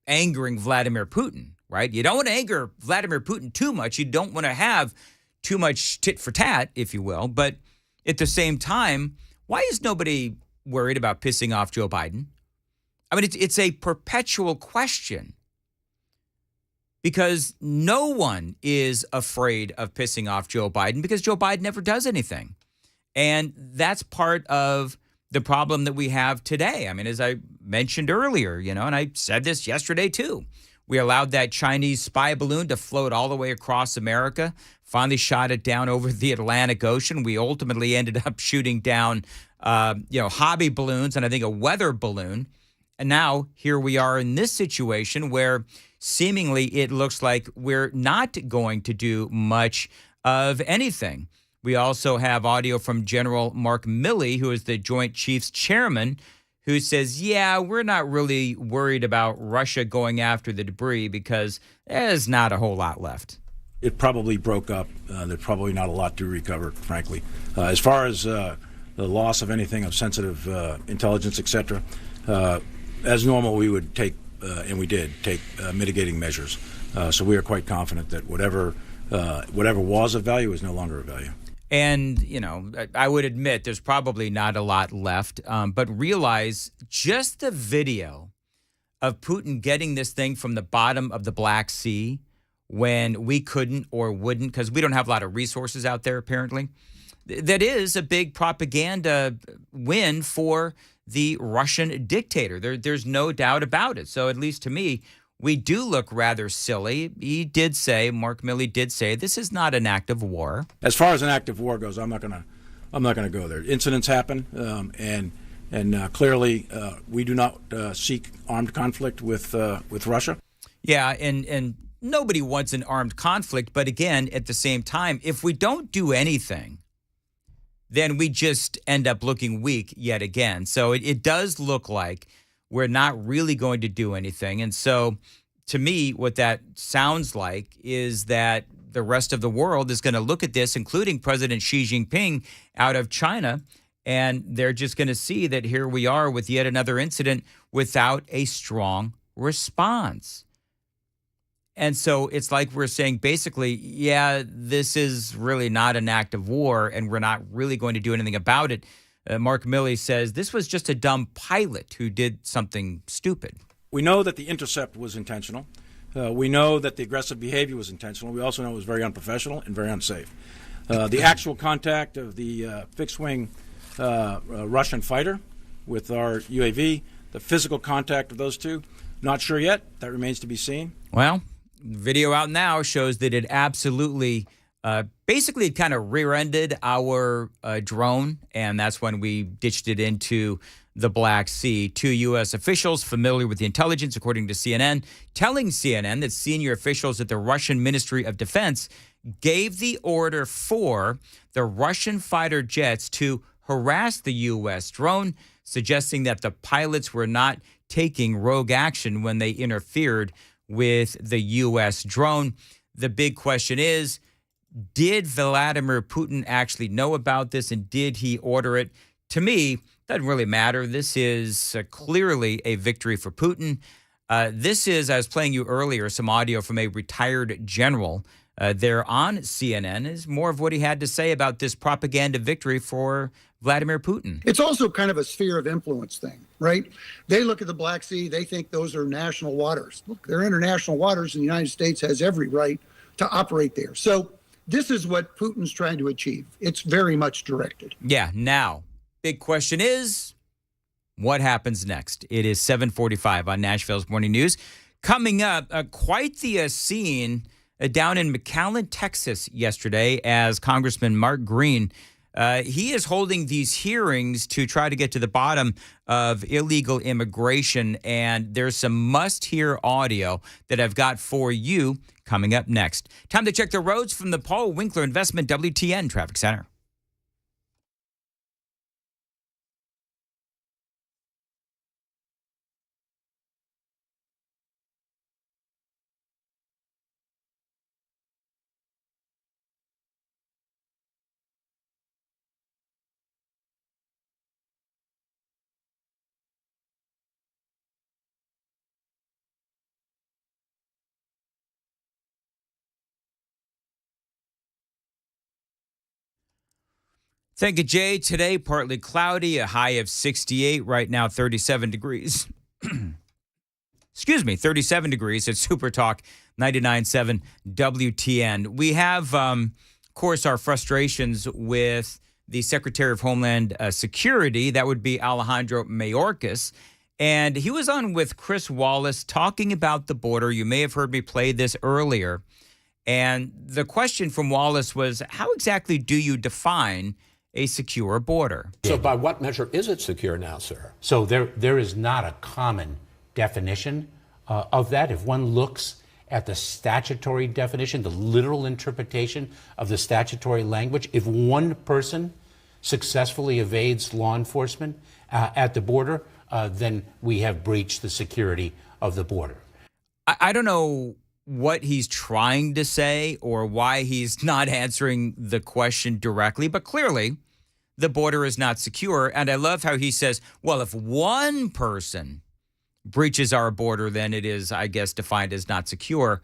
angering Vladimir Putin, right? You don't want to anger Vladimir Putin too much. You don't want to have too much tit for tat, if you will. But at the same time, why is nobody worried about pissing off Joe Biden? I mean, it's a perpetual question because no one is afraid of pissing off Joe Biden because Joe Biden never does anything. And that's part of the problem that we have today. I mean, as I mentioned earlier, and I said this yesterday too, we allowed that Chinese spy balloon to float all the way across America, finally shot it down over the Atlantic Ocean. We ultimately ended up shooting down, hobby balloons and I think a weather balloon. And now here we are in this situation where seemingly it looks like we're not going to do much of anything. We also have audio from General Mark Milley, who is the Joint Chiefs Chairman, who says, yeah, we're not really worried about Russia going after the debris because there's not a whole lot left. It probably broke up. There's probably not a lot to recover, frankly. As far as the loss of anything of sensitive intelligence, et cetera, as normal, we would take, and we did, take mitigating measures. So we are quite confident that whatever was of value is no longer of value. And, I would admit there's probably not a lot left, but realize just the video of Putin getting this thing from the bottom of the Black Sea when we couldn't or wouldn't, because we don't have a lot of resources out there, apparently. That is a big propaganda win for the Russian dictator. There's no doubt about it. So at least to me, we do look rather silly. He did say, Mark Milley did say, this is not an act of war. As far as an act of war goes, I'm not gonna go there. Incidents happen, and clearly we do not seek armed conflict with Russia. Yeah, and nobody wants an armed conflict. But again, at the same time, if we don't do anything, then we just end up looking weak yet again. So it does look like we're not really going to do anything. And so to me, what that sounds like is that the rest of the world is going to look at this, including President Xi Jinping out of China, and they're just going to see that here we are with yet another incident without a strong response. And so it's like we're saying basically, yeah, this is really not an act of war and we're not really going to do anything about it. Mark Milley says this was just a dumb pilot who did something stupid. We know that the intercept was intentional. We know that the aggressive behavior was intentional. We also know it was very unprofessional and very unsafe. The actual contact of the fixed-wing Russian fighter with our UAV, The physical contact of those two, not sure yet. That remains to be seen. Well, video out now shows that it absolutely, basically it kind of rear-ended our drone, and that's when we ditched it into the Black Sea. 2 U.S. officials familiar with the intelligence, according to CNN, telling CNN that senior officials at the Russian Ministry of Defense gave the order for the Russian fighter jets to harass the U.S. drone, suggesting that the pilots were not taking rogue action when they interfered with the U.S. drone. The big question is, did Vladimir Putin actually know about this, and did he order it? To me, doesn't really matter. This is clearly a victory for Putin. This is, I was playing you earlier, some audio from a retired general there on CNN, is more of what he had to say about this propaganda victory for Vladimir Putin. It's also kind of a sphere of influence thing, right? They look at the Black Sea, they think those are national waters. Look, they're international waters, and the United States has every right to operate there. So this is what Putin's trying to achieve. It's very much directed. Yeah, now, big question is, what happens next? It is 7:45 on Nashville's Morning News. Coming up, quite the scene down in McAllen, Texas yesterday, as Congressman Mark Green, he is holding these hearings to try to get to the bottom of illegal immigration, and there's some must-hear audio that I've got for you coming up next. Time to check the roads from the Paul Winkler Investment WTN Traffic Center. Thank you, Jay. Today, partly cloudy, a high of 68. Right now, 37 degrees. Excuse me, 37 degrees at Super Talk 99.7 WTN. We have, of course, our frustrations with the Secretary of Homeland Security. That would be Alejandro Mayorkas. And he was on with Chris Wallace talking about the border. You may have heard me play this earlier. And the question from Wallace was, how exactly do you define a secure border? So by what measure is it secure now, sir? So there is not a common definition of that. If one looks at the statutory definition, the literal interpretation of the statutory language, if one person successfully evades law enforcement at the border, then we have breached the security of the border. I don't know what he's trying to say or why he's not answering the question directly, but clearly the border is not secure. And I love how he says, well, if one person breaches our border, then it is, I guess, defined as not secure.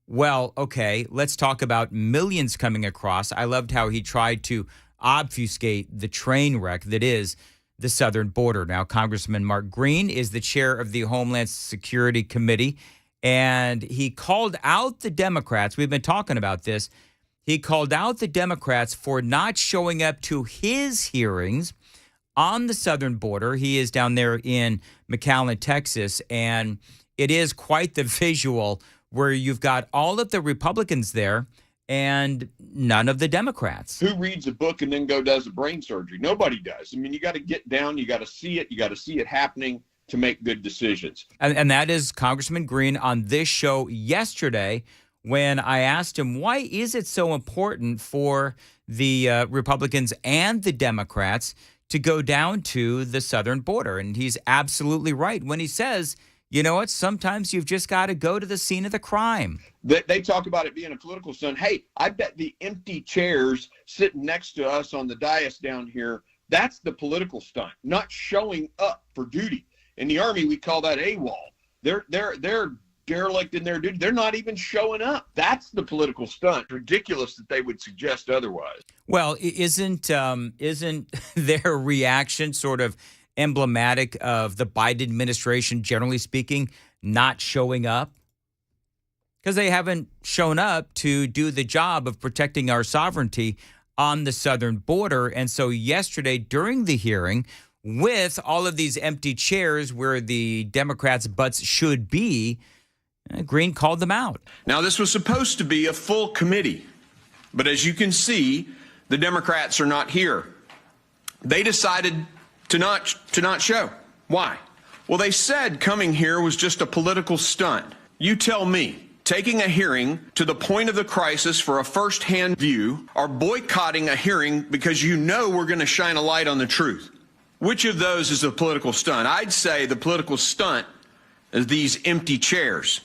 Well, okay, let's talk about millions coming across. I loved how he tried to obfuscate the train wreck that is the southern border. Now, Congressman Mark Green is the chair of the Homeland Security Committee, and he called out the Democrats. We've been talking about this. He called out the Democrats for not showing up to his hearings on the southern border. He is down there in McAllen, Texas, and it is quite the visual where you've got all of the Republicans there and none of the Democrats. Who reads a book and then does a brain surgery? Nobody does. I mean, you got to get down, you got to see it happening to make good decisions. And that is Congressman Green on this show yesterday when I asked him, why is it so important for the Republicans and the Democrats to go down to the southern border? And he's absolutely right when he says, you know what, sometimes you've just got to go to the scene of the crime. They talk about it being a political stunt. Hey, I bet the empty chairs sitting next to us on the dais down here, that's the political stunt, not showing up for duty. In the Army, we call that AWOL. They're derelict in their duty. They're not even showing up. That's the political stunt. Ridiculous that they would suggest otherwise. Well, isn't their reaction sort of emblematic of the Biden administration, generally speaking, not showing up? Because they haven't shown up to do the job of protecting our sovereignty on the southern border. And so yesterday during the hearing, with all of these empty chairs where the Democrats' butts should be, Green called them out. Now, this was supposed to be a full committee, but as you can see, the Democrats are not here. They decided to not show. Why? Well, they said coming here was just a political stunt. You tell me, taking a hearing to the point of the crisis for a first-hand view, or boycotting a hearing because you know we're going to shine a light on the truth. Which of those is a political stunt? I'd say the political stunt is these empty chairs.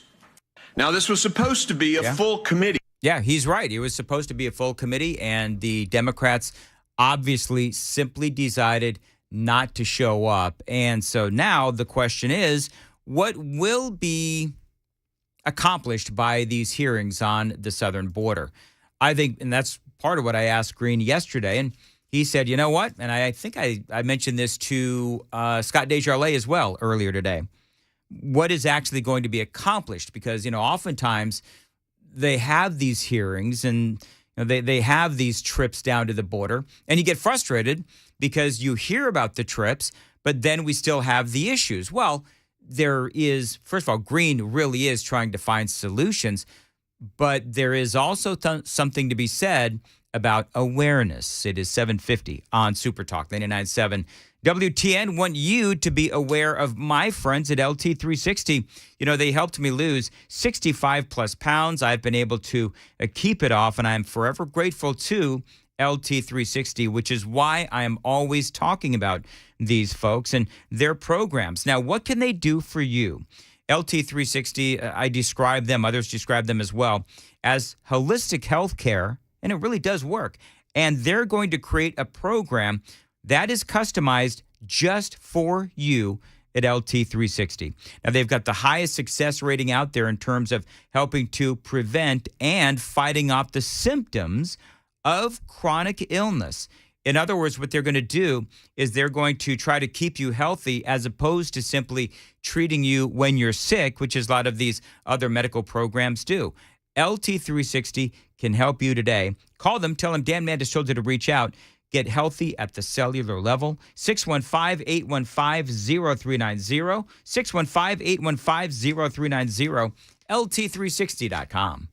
Now, this was supposed to be a full committee. Yeah, he's right. It was supposed to be a full committee, and the Democrats obviously simply decided not to show up. And so now the question is, what will be accomplished by these hearings on the southern border? I think, and that's part of what I asked Green yesterday, and he said, you know what? And I think I mentioned this to Scott Desjardins as well earlier today. What is actually going to be accomplished? Because, oftentimes they have these hearings and they have these trips down to the border, and you get frustrated because you hear about the trips, but then we still have the issues. Well, there is, first of all, Green really is trying to find solutions, but there is also something to be said about awareness. It is 7:50 on Super Talk 99.7. WTN want you to be aware of my friends at LT360. They helped me lose 65 plus pounds. I've been able to keep it off, and I'm forever grateful to LT360, which is why I am always talking about these folks and their programs. Now, what can they do for you? LT360, I describe them, others describe them as well, as holistic health care, and it really does work. And they're going to create a program that is customized just for you at LT360. Now, they've got the highest success rating out there in terms of helping to prevent and fighting off the symptoms of chronic illness. In other words, what they're going to do is they're going to try to keep you healthy as opposed to simply treating you when you're sick, which is a lot of these other medical programs do. LT360 can help you today. Call them. Tell them Dan Mandis told you to reach out. Get healthy at the cellular level. 615-815-0390. 615-815-0390. LT360.com.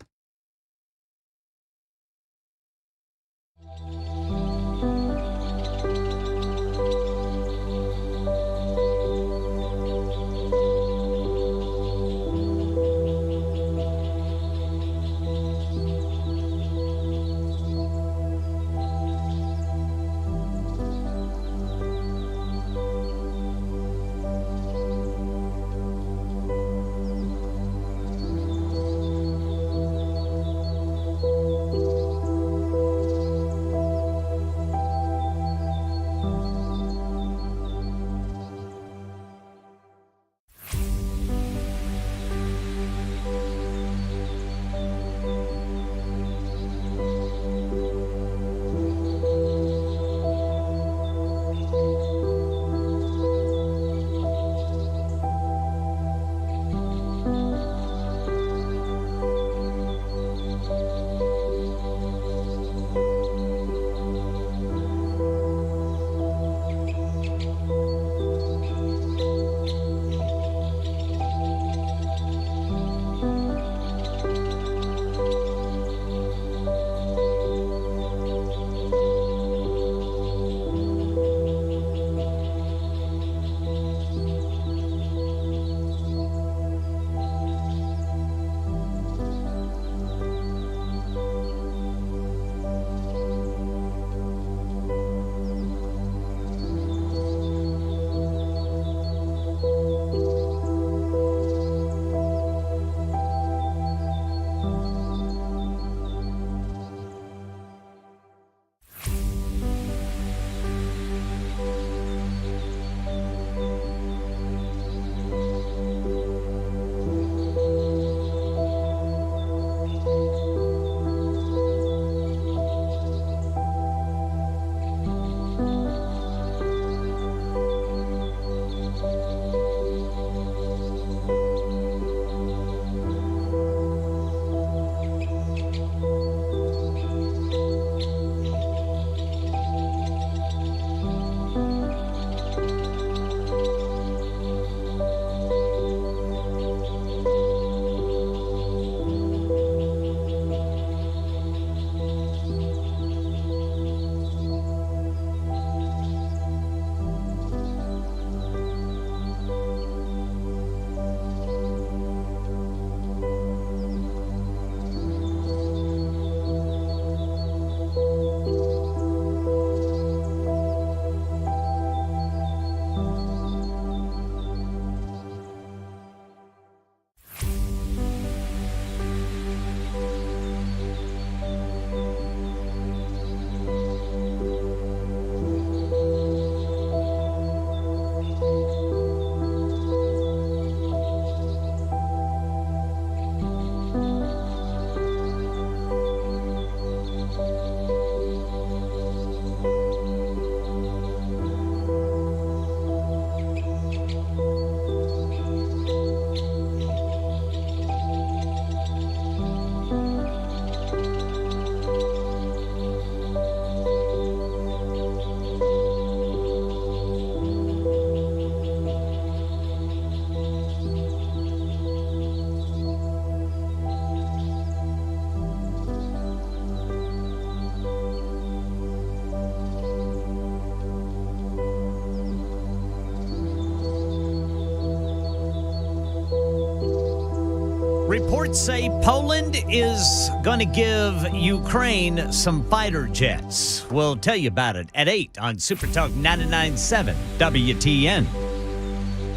Reports say Poland is going to give Ukraine some fighter jets. We'll tell you about it at 8 on Super Talk 99.7 WTN.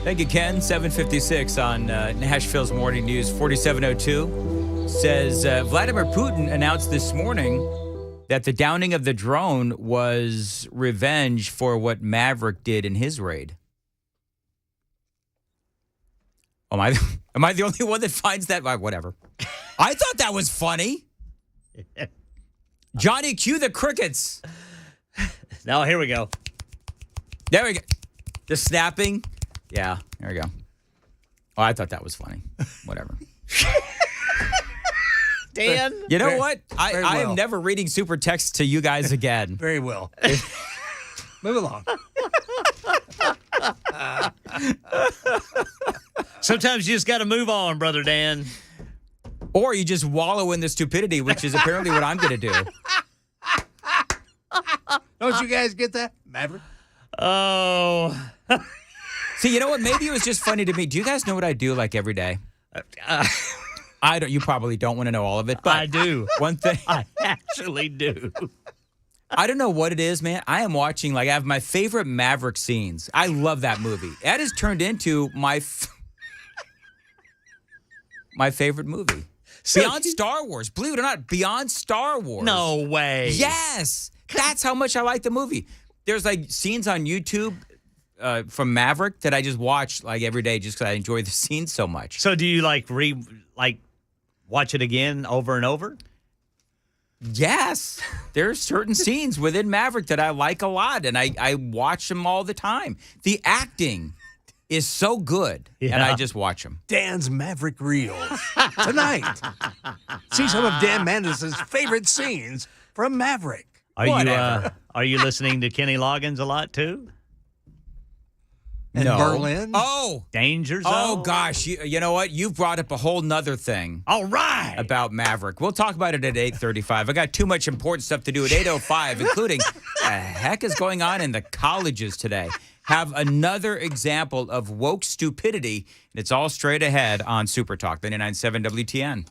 Thank you, Ken. 7:56 on Nashville's Morning News. 4702 says Vladimir Putin announced this morning that the downing of the drone was revenge for what Maverick did in his raid. Am I the only one that finds that? Whatever. I thought that was funny. Johnny, cue the crickets. Now, here we go. There we go. The snapping. Yeah, there we go. Oh, I thought that was funny. Whatever. Dan? You know what? I am never reading super text to you guys again. Very well. Move along. Sometimes you just got to move on, Brother Dan. Or you just wallow in the stupidity, which is apparently what I'm going to do. Don't you guys get that, Maverick? Oh. See, you know what? Maybe it was just funny to me. Do you guys know what I do like every day? I don't. You probably don't want to know all of it, but I do. One thing I actually do. I don't know what it is, man. I am watching, I have my favorite Maverick scenes. I love that movie. That has turned into my favorite movie. Beyond Star Wars. Believe it or not, beyond Star Wars. No way. Yes. That's how much I like the movie. There's scenes on YouTube from Maverick that I just watch every day just because I enjoy the scenes so much. So do you watch it again over and over? Yes. There's certain scenes within Maverick that I like a lot, and I watch them all the time. The acting is so good, and I just watch them. Dan's Maverick Reels. Tonight, see some of Dan Mandis' favorite scenes from Maverick. Are you listening to Kenny Loggins a lot, too? In Berlin? Oh. Danger Zone? Oh, gosh. You know what? You've brought up a whole nother thing. All right. About Maverick. We'll talk about it at 8:35. I got too much important stuff to do at 8:05, including the heck is going on in the colleges today. Have another example of woke stupidity, and it's all straight ahead on Super Talk 99.7 WTN.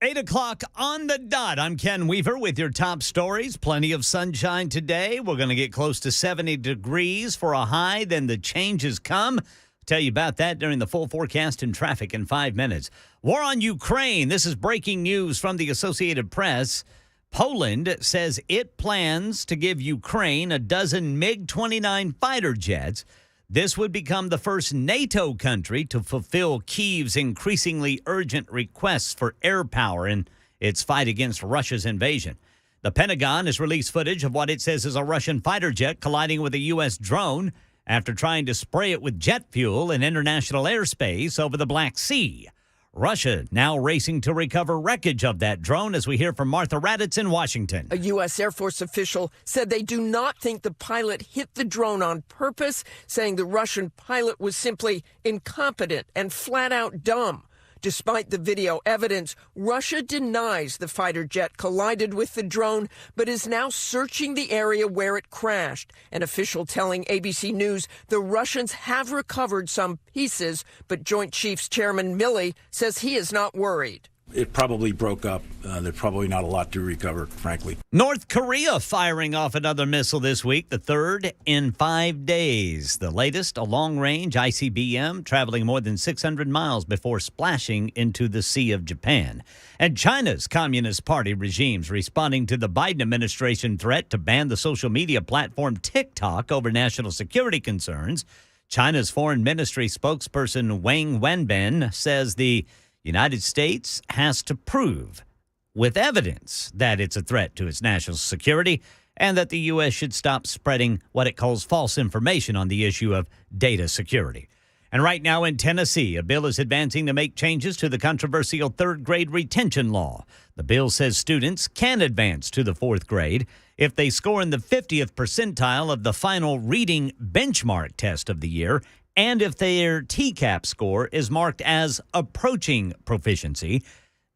Eight o'clock on the dot. I'm Ken Weaver with your top stories. Plenty of sunshine today. We're going to get close to 70 degrees for a high. Then the changes come. Tell you about that during the full forecast and traffic in 5 minutes. War on Ukraine. This is breaking news from the Associated Press. Poland says it plans to give Ukraine a dozen MiG-29 fighter jets. This would become the first NATO country to fulfill Kyiv's increasingly urgent requests for air power in its fight against Russia's invasion. The Pentagon has released footage of what it says is a Russian fighter jet colliding with a U.S. drone after trying to spray it with jet fuel in international airspace over the Black Sea. Russia now racing to recover wreckage of that drone, as we hear from Martha Raddatz in Washington. A U.S. Air Force official said they do not think the pilot hit the drone on purpose, saying the Russian pilot was simply incompetent and flat out dumb. Despite the video evidence, Russia denies the fighter jet collided with the drone, but is now searching the area where it crashed. An official telling ABC News the Russians have recovered some pieces, but Joint Chiefs Chairman Milley says he is not worried. It probably broke up. There's probably not a lot to recover, frankly. North Korea firing off another missile this week, the third in 5 days. The latest, a long-range ICBM traveling more than 600 miles before splashing into the Sea of Japan. And China's Communist Party regime's responding to the Biden administration threat to ban the social media platform TikTok over national security concerns. China's Foreign Ministry spokesperson Wang Wenbin says the United States has to prove with evidence that it's a threat to its national security and that the U.S. should stop spreading what it calls false information on the issue of data security. And right now in Tennessee, a bill is advancing to make changes to the controversial third grade retention law. The bill says students can advance to the fourth grade if they score in the 50th percentile of the final reading benchmark test of the year, and if their TCAP score is marked as approaching proficiency.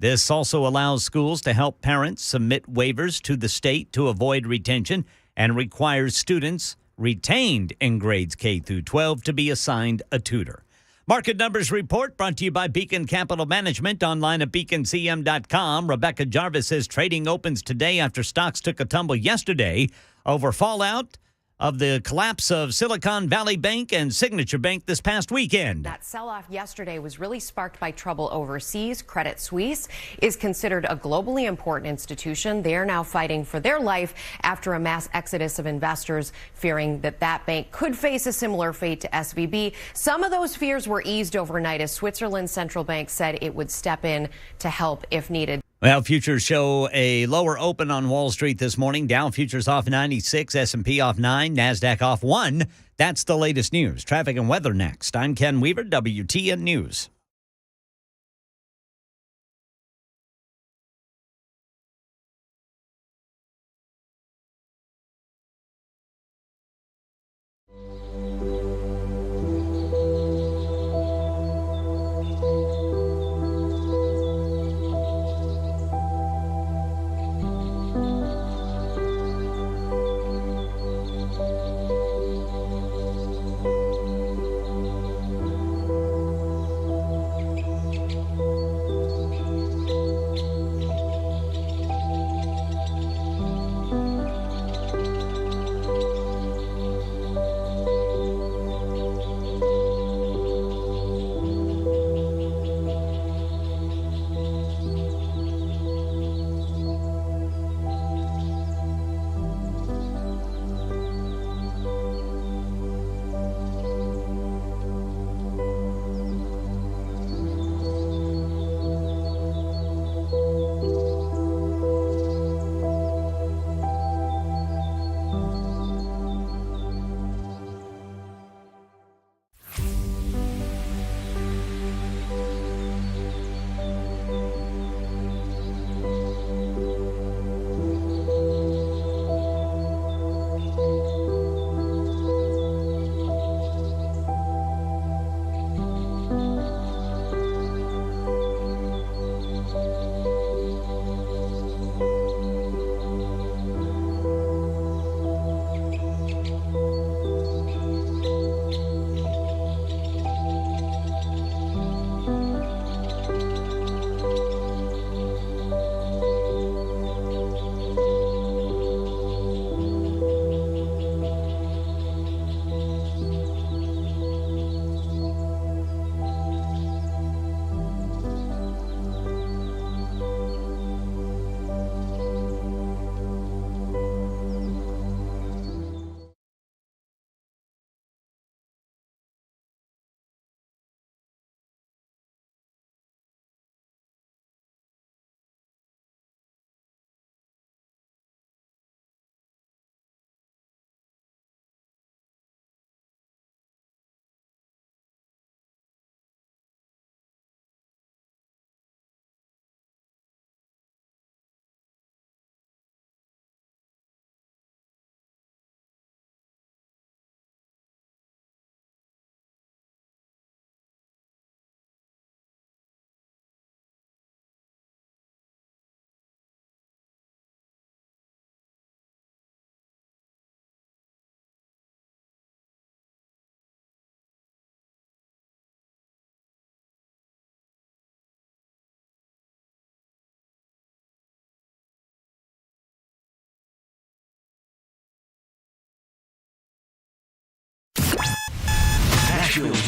This also allows schools to help parents submit waivers to the state to avoid retention and requires students retained in grades K through 12 to be assigned a tutor. Market Numbers Report brought to you by Beacon Capital Management, online at beaconcm.com. Rebecca Jarvis says trading opens today after stocks took a tumble yesterday over fallout of the collapse of Silicon Valley Bank and Signature Bank this past weekend. That sell-off yesterday was really sparked by trouble overseas. Credit Suisse is considered a globally important institution. They are now fighting for their life after a mass exodus of investors, fearing that that bank could face a similar fate to SVB. Some of those fears were eased overnight as Switzerland's central bank said it would step in to help if needed. Well, futures show a lower open on Wall Street this morning. Dow futures off 96, S&P off 9, NASDAQ off 1. That's the latest news. Traffic and weather next. I'm Ken Weaver, WTN News.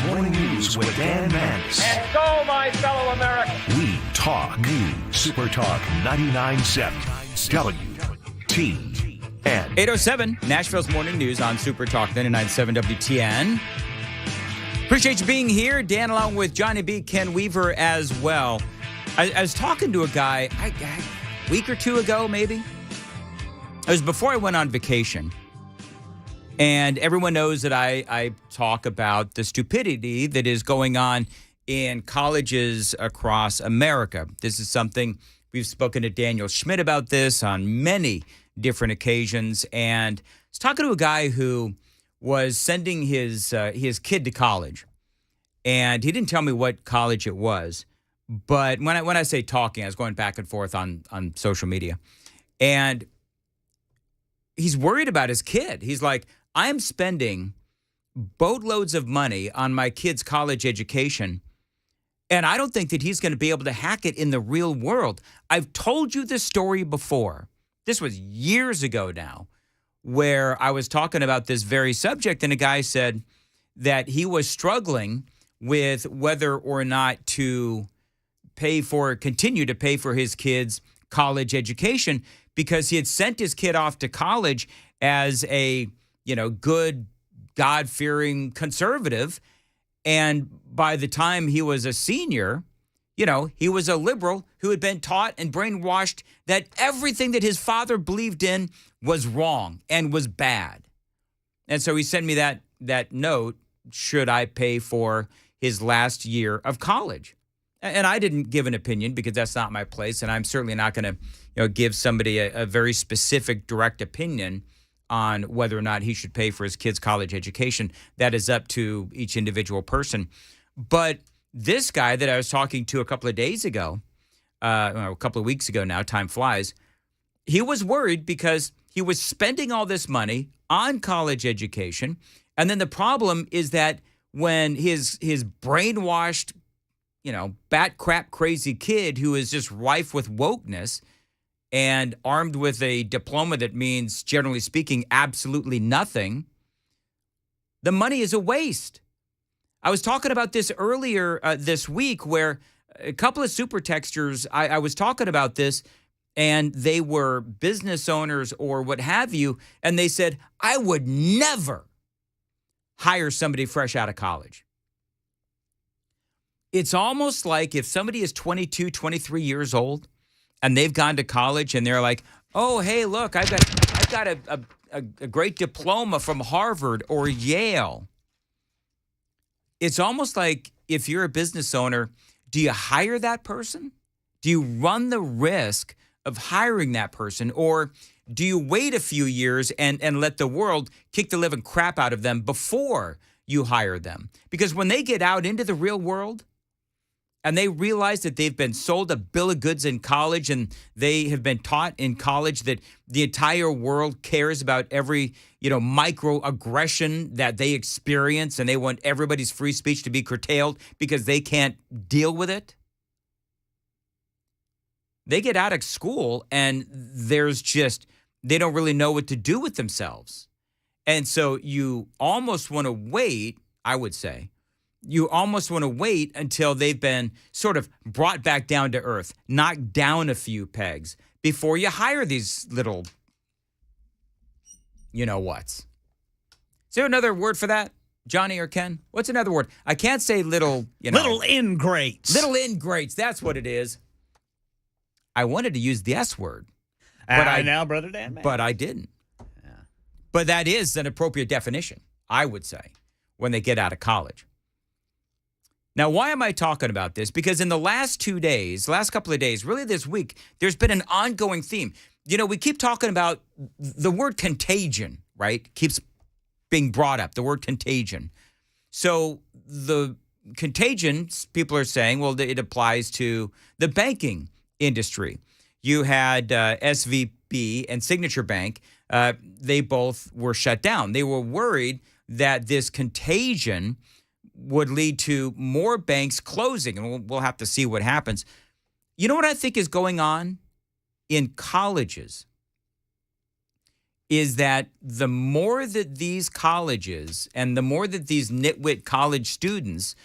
Morning News with Dan Mandis. And so, my fellow Americans, We talk news. Super Talk 99.7 WTN. 8:07, Nashville's Morning News on Super Talk 99.7 WTN. Appreciate you being here. Dan, along with Johnny B, Ken Weaver as well. I was talking to a guy a week or two ago, maybe. It was before I went on vacation. And everyone knows that I talk about the stupidity that is going on in colleges across America. This is something we've spoken to Daniel Schmidt about this on many different occasions. And I was talking to a guy who was sending his kid to college. And he didn't tell me what college it was. But when I say talking, I was going back and forth on social media. And he's worried about his kid. He's like, I'm spending boatloads of money on my kid's college education, and I don't think that he's going to be able to hack it in the real world. I've told you this story before. This was years ago now, where I was talking about this very subject, and a guy said that he was struggling with whether or not to continue to pay for his kid's college education because he had sent his kid off to college as a, good, God-fearing conservative. And by the time he was a senior, he was a liberal who had been taught and brainwashed that everything that his father believed in was wrong and was bad. And so he sent me that note, should I pay for his last year of college? And I didn't give an opinion because that's not my place, and I'm certainly not going to, give somebody a very specific, direct opinion on whether or not he should pay for his kid's college education. That is up to each individual person. But this guy that I was talking to a couple of days ago, a couple of weeks ago now, time flies, he was worried because he was spending all this money on college education, and then the problem is that when his brainwashed, bat crap crazy kid who is just rife with wokeness and armed with a diploma that means, generally speaking, absolutely nothing, the money is a waste. I was talking about this earlier this week where a couple of super texters, I was talking about this, and they were business owners or what have you, and they said, I would never hire somebody fresh out of college. It's almost like if somebody is 22, 23 years old and they've gone to college and they're like, oh, hey, look, I've got a great diploma from Harvard or Yale. It's almost like if you're a business owner, do you hire that person? Do you run the risk of hiring that person? Or do you wait a few years and let the world kick the living crap out of them before you hire them? Because when they get out into the real world, and they realize that they've been sold a bill of goods in college and they have been taught in college that the entire world cares about every, microaggression that they experience, and they want everybody's free speech to be curtailed because they can't deal with it. They get out of school and they don't really know what to do with themselves. And so you almost want to wait, I would say, you almost want to wait until they've been sort of brought back down to earth, knocked down a few pegs before you hire these little, whats. Is there another word for that, Johnny or Ken? What's another word? I can't say little, Little ingrates. Little ingrates, that's what it is. I wanted to use the S word. But now, Brother Dan. Man. But I didn't. Yeah. But that is an appropriate definition, I would say, when they get out of college. Now, why am I talking about this? Because in the last couple of days, really this week, there's been an ongoing theme. We keep talking about the word contagion, right? Keeps being brought up, the word contagion. So the contagion, people are saying, well, it applies to the banking industry. You had SVB and Signature Bank. They both were shut down. They were worried that this contagion would lead to more banks closing, and we'll have to see what happens. You know what I think is going on in colleges? is that the more that these colleges and the more that these nitwit college students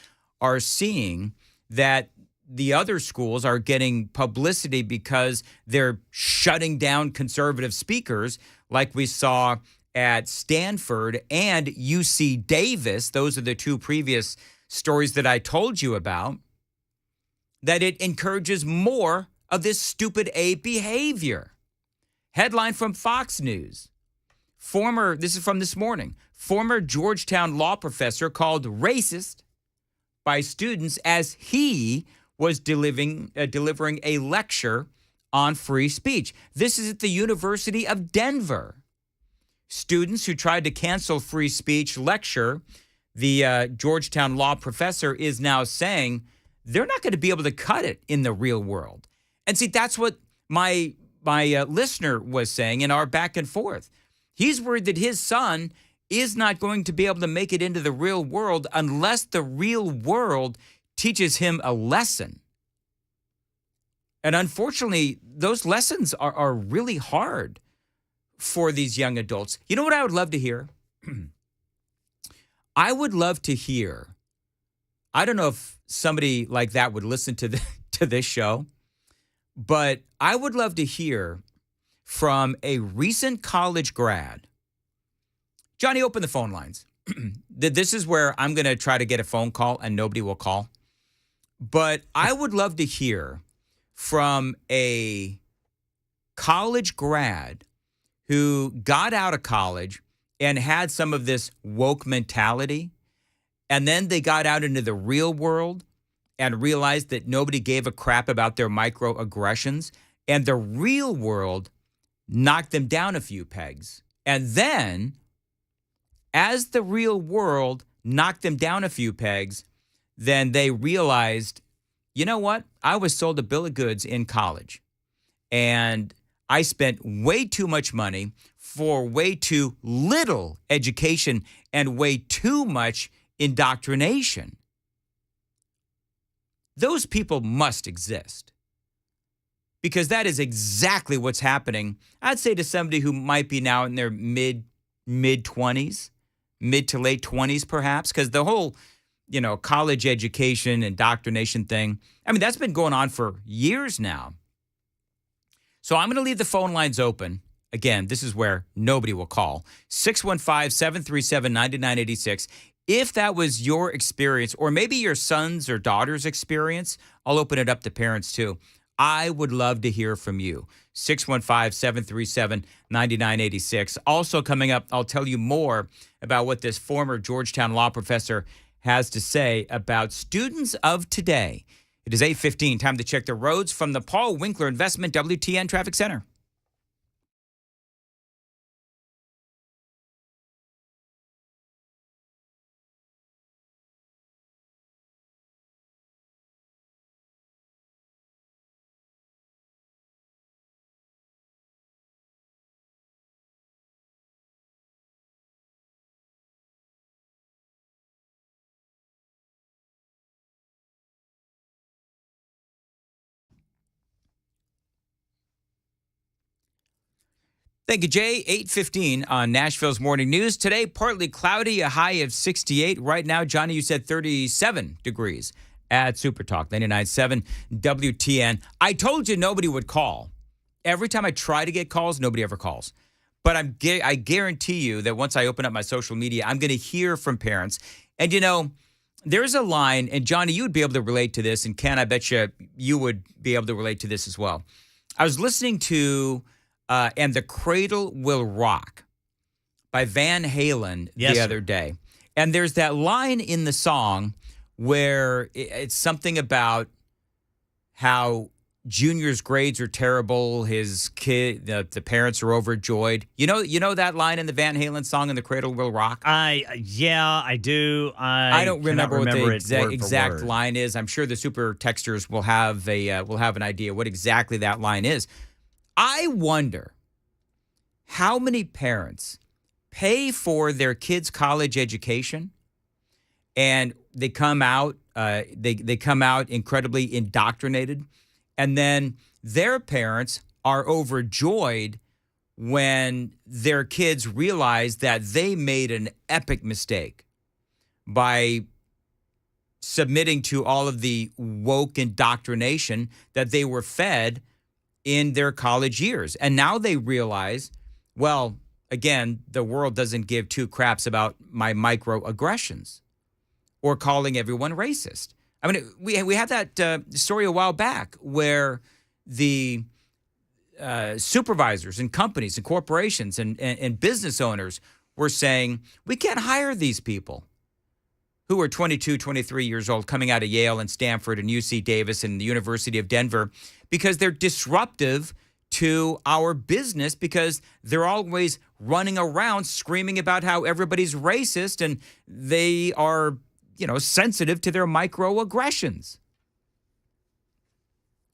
are seeing that the other schools are getting publicity because they're shutting down conservative speakers, like we saw at Stanford and UC Davis. Those are the two previous stories that I told you about, that it encourages more of this stupid A behavior. Headline from Fox News. This is from this morning, former Georgetown law professor called racist by students as he was delivering a lecture on free speech. This is at the University of Denver. Students who tried to cancel free speech lecture, the Georgetown law professor is now saying they're not going to be able to cut it in the real world. And see, that's what my listener was saying in our back and forth. He's worried that his son is not going to be able to make it into the real world unless the real world teaches him a lesson. And unfortunately, those lessons are really hard for these young adults. You know what I would love to hear? I would love to hear, I don't know if somebody like that would listen to this show, but I would love to hear from a recent college grad. Johnny, open the phone lines. This is where I'm going to try to get a phone call and nobody will call. But I would love to hear from a college grad who got out of college and had some of this woke mentality, and then they got out into the real world and realized that nobody gave a crap about their microaggressions, and the real world knocked them down a few pegs. And then, as the real world knocked them down a few pegs, then they realized, you know what? I was sold a bill of goods in college, and I spent way too much money for way too little education and way too much indoctrination. Those people must exist, because that is exactly what's happening, I'd say, to somebody who might be now in their mid-20s, mid to late 20s perhaps, because the whole, college education, indoctrination thing, I mean, that's been going on for years now. So I'm going to leave the phone lines open. Again, this is where nobody will call. 615-737-9986. If that was your experience, or maybe your son's or daughter's experience, I'll open it up to parents too. I would love to hear from you. 615-737-9986. Also coming up, I'll tell you more about what this former Georgetown law professor has to say about students of today. It is 8:15. Time to check the roads from the Paul Winkler Investment WTN Traffic Center. Thank you, Jay. 8:15 on Nashville's Morning News. Today, partly cloudy, a high of 68. Right now, Johnny, you said 37 degrees at Super Talk 99.7 WTN. I told you nobody would call. Every time I try to get calls, nobody ever calls. But I guarantee you that once I open up my social media, I'm going to hear from parents. And, there's a line, and Johnny, you would be able to relate to this, and Ken, I bet you would be able to relate to this as well. I was listening to And the Cradle Will Rock by Van Halen the other day. And there's that line in the song where it's something about how Junior's grades are terrible, his kid, the parents are overjoyed. You know that line in the Van Halen song, And the Cradle Will Rock? Yeah, I do. I don't remember what the it exact line is. I'm sure the super texters will have an idea what exactly that line is. I wonder how many parents pay for their kids' college education, and they come out they come out incredibly indoctrinated, and then their parents are overjoyed when their kids realize that they made an epic mistake by submitting to all of the woke indoctrination that they were fed in their college years. And now they realize, well, again, the world doesn't give two craps about my microaggressions or calling everyone racist. I mean, we had that story a while back where the supervisors and companies and corporations and business owners were saying, we can't hire these people who are 22, 23 years old coming out of Yale and Stanford and UC Davis and the University of Denver because they're disruptive to our business because they're always running around screaming about how everybody's racist and they are, sensitive to their microaggressions.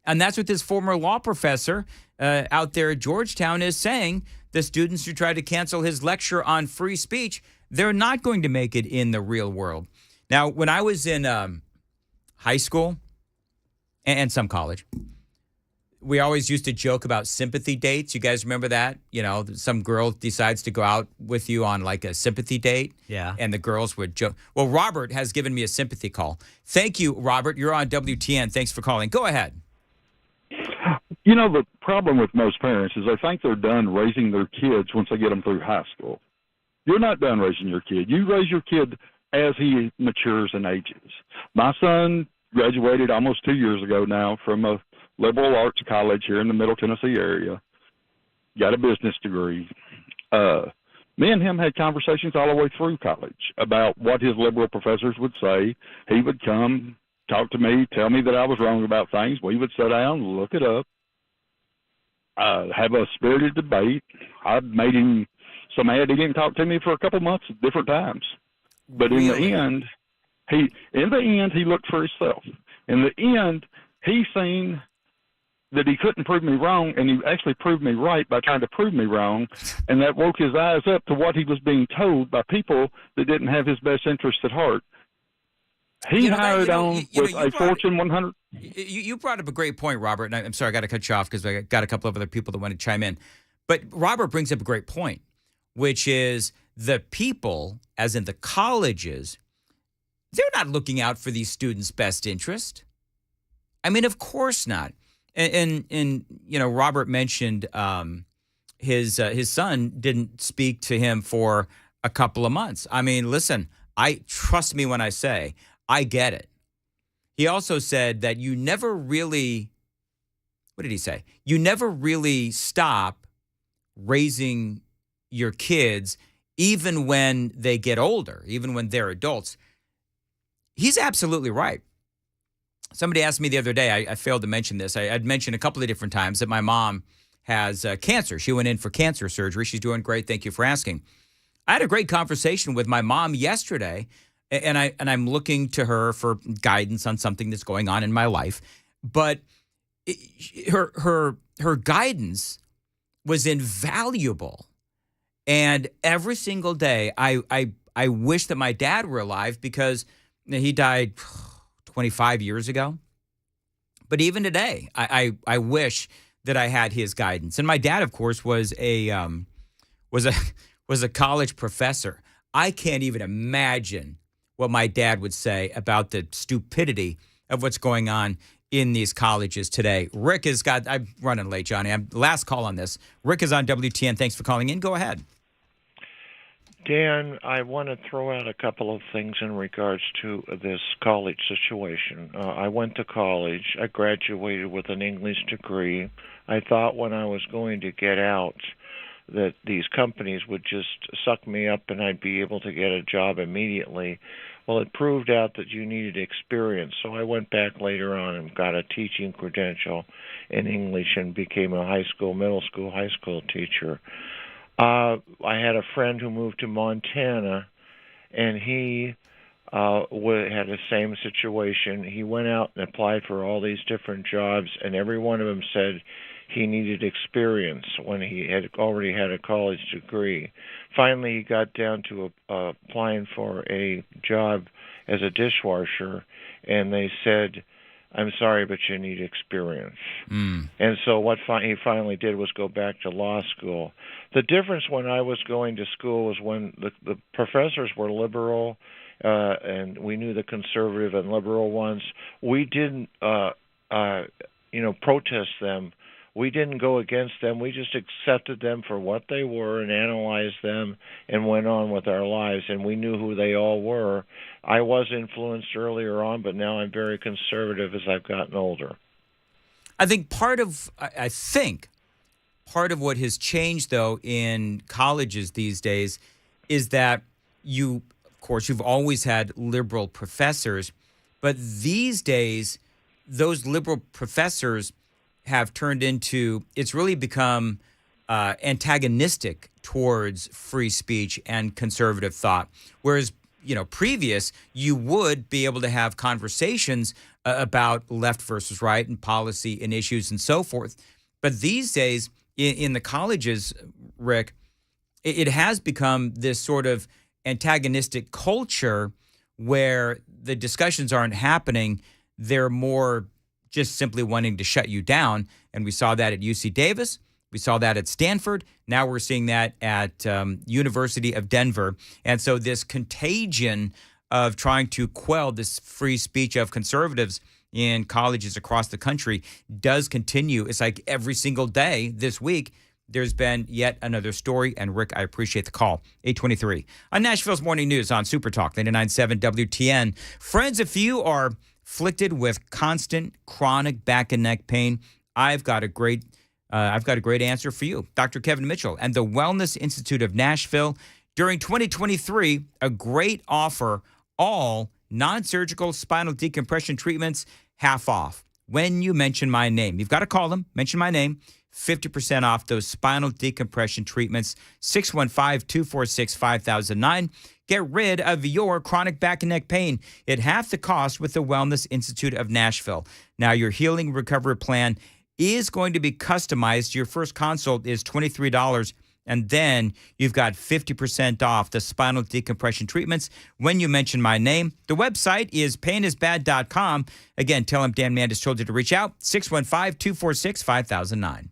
And that's what this former law professor out there at Georgetown is saying. The students who tried to cancel his lecture on free speech, they're not going to make it in the real world. Now, when I was in high school and some college, we always used to joke about sympathy dates. You guys remember that? Some girl decides to go out with you on like a sympathy date. Yeah. And the girls would joke. Well, Robert has given me a sympathy call. Thank you, Robert. You're on WTN. Thanks for calling. Go ahead. The problem with most parents is they think they're done raising their kids once they get them through high school. You're not done raising your kid. You raise your kid as he matures and ages. My son graduated almost 2 years ago now from a liberal arts college here in the Middle Tennessee area, got a business degree. Me and him had conversations all the way through college about what his liberal professors would say. He would come, talk to me, tell me that I was wrong about things. We would sit down, look it up, have a spirited debate. I made him so mad he didn't talk to me for a couple months at different times. But in the end, he looked for himself. In the end, he seen that he couldn't prove me wrong, and he actually proved me right by trying to prove me wrong, and that woke his eyes up to what he was being told by people that didn't have his best interests at heart. He hired on with a Fortune 100. You brought up a great point, Robert, and I'm sorry I got to cut you off because I got a couple of other people that want to chime in. But Robert brings up a great point, which is the people, as in the colleges, they're not looking out for these students' best interest. I mean, of course not. And Robert mentioned his son didn't speak to him for a couple of months. I mean, listen, trust me when I say I get it. He also said that you never really, what did he say? You never really stop raising your kids, even when they get older, even when they're adults. He's absolutely right. Somebody asked me the other day, I failed to mention this. I'd mentioned a couple of different times that my mom has cancer. She went in for cancer surgery. She's doing great. Thank you for asking. I had a great conversation with my mom yesterday, and I'm looking to her for guidance on something that's going on in my life. But her guidance was invaluable. And every single day, I wish that my dad were alive because he died 25 years ago. But even today, I wish that I had his guidance. And my dad, of course, was a college professor. I can't even imagine what my dad would say about the stupidity of what's going on in these colleges today. Rick I'm running late, Johnny. I'm last call on this. Rick is on WTN. Thanks for calling in. Go ahead. Dan, I want to throw out a couple of things in regards to this college situation. I went to college. I graduated with an English degree. I thought when I was going to get out that these companies would just suck me up and I'd be able to get a job immediately. Well, it proved out that you needed experience, so I went back later on and got a teaching credential in English and became a middle school, high school teacher. I had a friend who moved to Montana, and he had the same situation. He went out and applied for all these different jobs, and every one of them said he needed experience when he had already had a college degree. Finally, he got down to applying for a job as a dishwasher, and they said, I'm sorry, but you need experience. Mm. And so what he finally did was go back to law school. The difference when I was going to school was when the professors were liberal, and we knew the conservative and liberal ones. We didn't, protest them. We didn't go against them. We just accepted them for what they were and analyzed them and went on with our lives. And we knew who they all were. I was influenced earlier on, but now I'm very conservative as I've gotten older. I think part of what has changed, though, in colleges these days is that you've always had liberal professors, but these days, those liberal professors have turned into, it's really become antagonistic towards free speech and conservative thought. Whereas, previous, you would be able to have conversations about left versus right and policy and issues and so forth. But these days, in the colleges, Rick, it has become this sort of antagonistic culture where the discussions aren't happening. They're more just simply wanting to shut you down. And we saw that at UC Davis. We saw that at Stanford. Now we're seeing that at University of Denver. And so this contagion of trying to quell this free speech of conservatives in colleges across the country does continue. It's like every single day this week, there's been yet another story. And Rick, I appreciate the call. 823 on Nashville's Morning News on Super Talk 99.7 WTN. Friends, if you are afflicted with constant chronic back and neck pain, I've got a great answer for you. Dr. Kevin Mitchell and the Wellness Institute of Nashville. During 2023, a great offer, all non-surgical spinal decompression treatments, half off. When you mention my name, you've got to call them, mention my name, 50% off those spinal decompression treatments, 615-246-5009. Get rid of your chronic back and neck pain at half the cost with the Wellness Institute of Nashville. Now, your healing recovery plan is going to be customized. Your first consult is $23, and then you've got 50% off the spinal decompression treatments when you mention my name. The website is painisbad.com. Again, tell them Dan Mandis told you to reach out, 615-246-5009.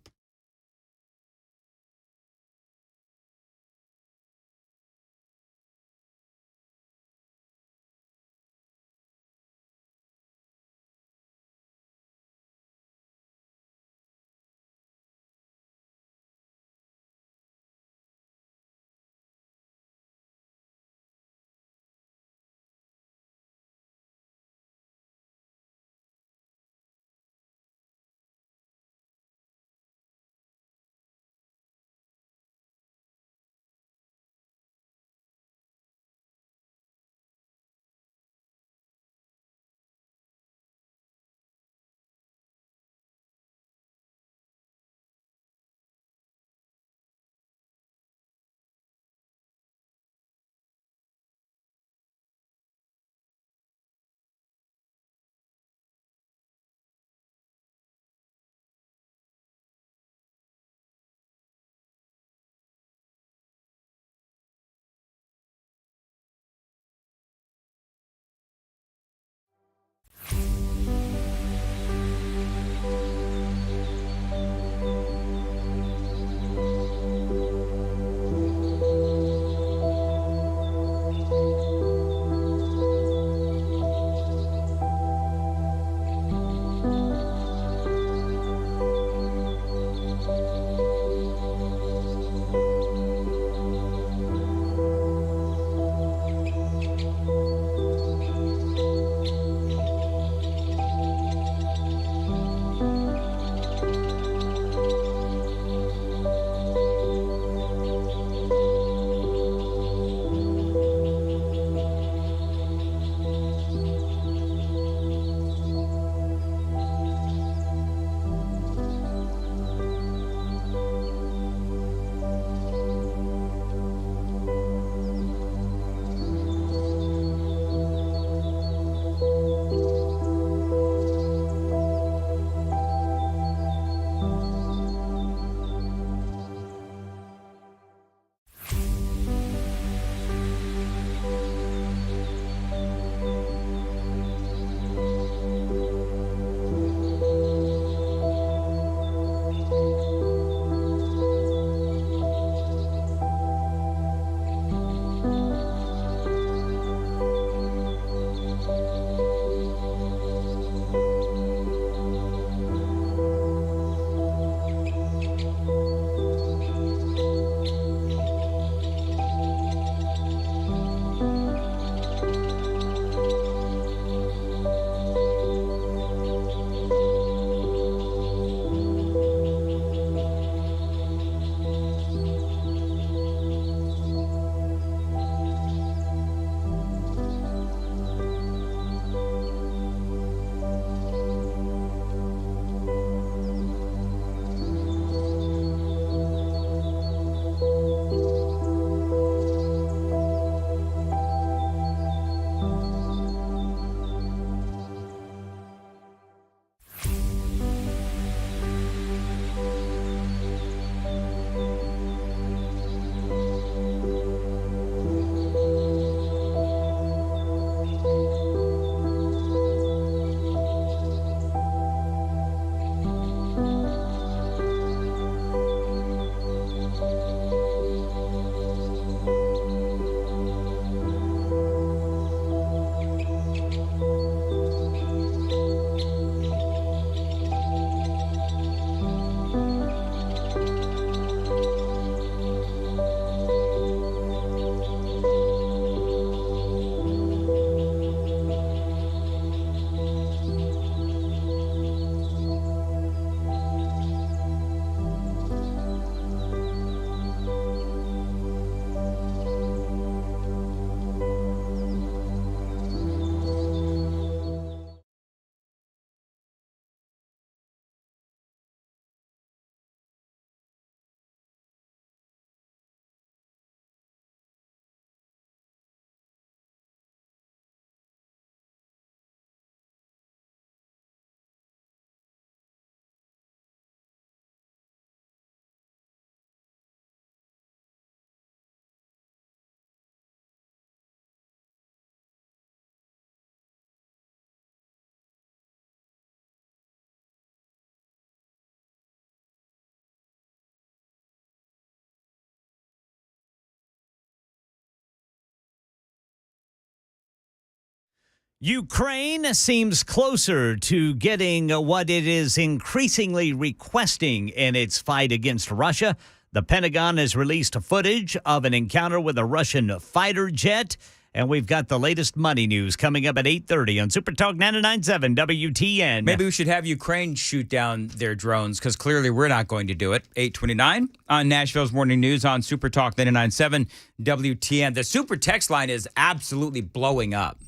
Ukraine seems closer to getting what it is increasingly requesting in its fight against Russia. The Pentagon has released footage of an encounter with a Russian fighter jet. And we've got the latest money news coming up at 8:30 on Super Talk 99.7 WTN. Maybe we should have Ukraine shoot down their drones, because clearly we're not going to do it. 8:29 on Nashville's Morning News on Super Talk 99.7 WTN. The super text line is absolutely blowing up.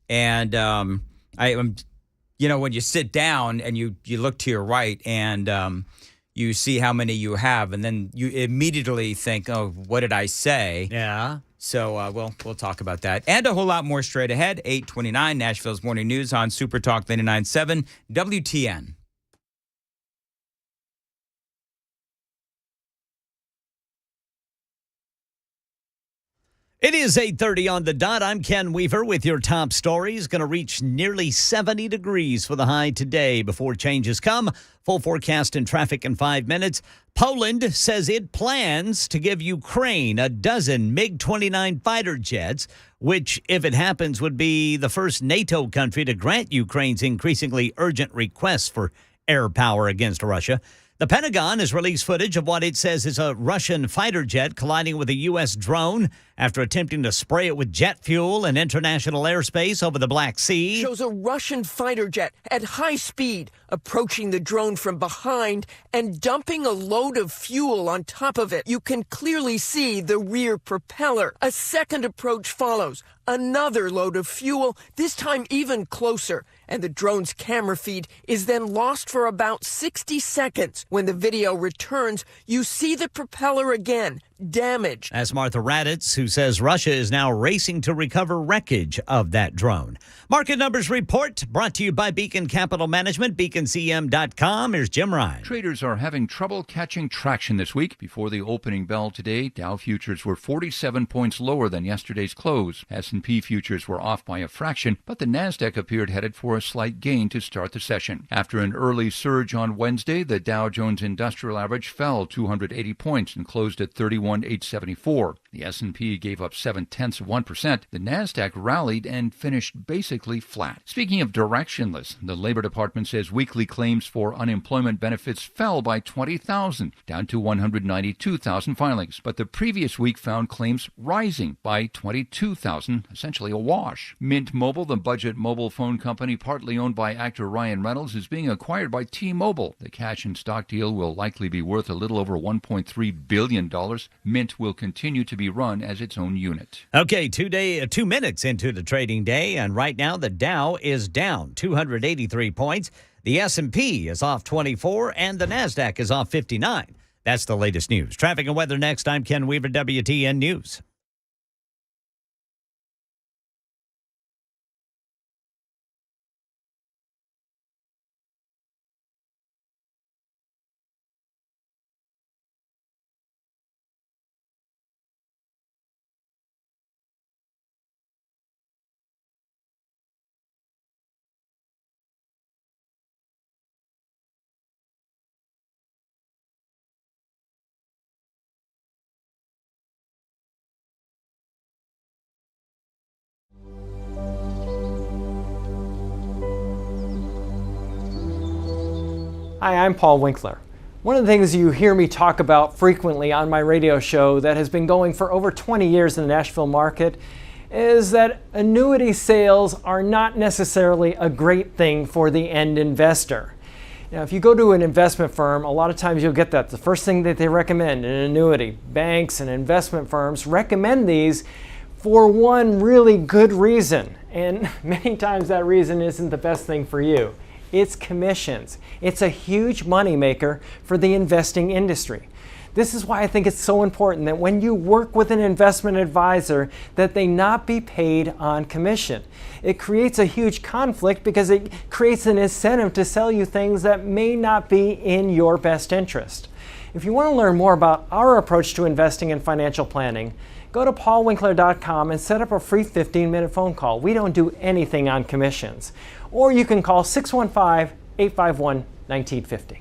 And I'm, when you sit down and you look to your right and you see how many you have, and then you immediately think, oh, what did I say? Yeah. So we'll talk about that and a whole lot more straight ahead. 8:29 Nashville's Morning News on Super Talk 99.7 WTN. It is 8:30 on the dot. I'm Ken Weaver with your top stories. Going to reach nearly 70 degrees for the high today before changes come. Full forecast and traffic in 5 minutes. Poland says it plans to give Ukraine a dozen MiG-29 fighter jets, which, if it happens, would be the first NATO country to grant Ukraine's increasingly urgent requests for air power against Russia. The Pentagon has released footage of what it says is a Russian fighter jet colliding with a U.S. drone after attempting to spray it with jet fuel in international airspace over the Black Sea. Shows a Russian fighter jet at high speed approaching the drone from behind and dumping a load of fuel on top of it. You can clearly see the rear propeller. A second approach follows. Another load of fuel, this time even closer. And the drone's camera feed is then lost for about 60 seconds. When the video returns, you see the propeller again, damaged. That's Martha Raddatz, who says Russia is now racing to recover wreckage of that drone. Market Numbers Report brought to you by Beacon Capital Management, beaconcm.com. Here's Jim Ryan. Traders are having trouble catching traction this week. Before the opening bell today, Dow futures were 47 points lower than yesterday's close. S&P futures were off by a fraction, but the Nasdaq appeared headed for a slight gain to start the session. After an early surge on Wednesday, the Dow Jones Industrial Average fell 280 points and closed at 31,874. The S&P gave up 0.7%. The Nasdaq rallied and finished basically flat. Speaking of directionless, the Labor Department says weekly claims for unemployment benefits fell by 20,000, down to 192,000 filings. But the previous week found claims rising by 22,000, essentially a wash. Mint Mobile, the budget mobile phone company partly owned by actor Ryan Reynolds, is being acquired by T-Mobile. The cash and stock deal will likely be worth a little over $1.3 billion. Mint will continue to be run as its own unit. Okay, 2 minutes into the trading day, and right now the Dow is down 283 points. The S&P is off 24, and the Nasdaq is off 59. That's the latest news. Traffic and weather next. I'm Ken Weaver, WTN News. Hi, I'm Paul Winkler. One of the things you hear me talk about frequently on my radio show that has been going for over 20 years in the Nashville market is that annuity sales are not necessarily a great thing for the end investor. Now, if you go to an investment firm, a lot of times you'll get that. The first thing that they recommend, an annuity. Banks and investment firms recommend these for one really good reason. And many times that reason isn't the best thing for you. It's commissions. It's a huge moneymaker for the investing industry. This is why I think it's so important that when you work with an investment advisor, that they not be paid on commission. It creates a huge conflict because it creates an incentive to sell you things that may not be in your best interest. If you want to learn more about our approach to investing and financial planning, go to paulwinkler.com and set up a free 15-minute phone call. We don't do anything on commissions. Or you can call 615-851-1950.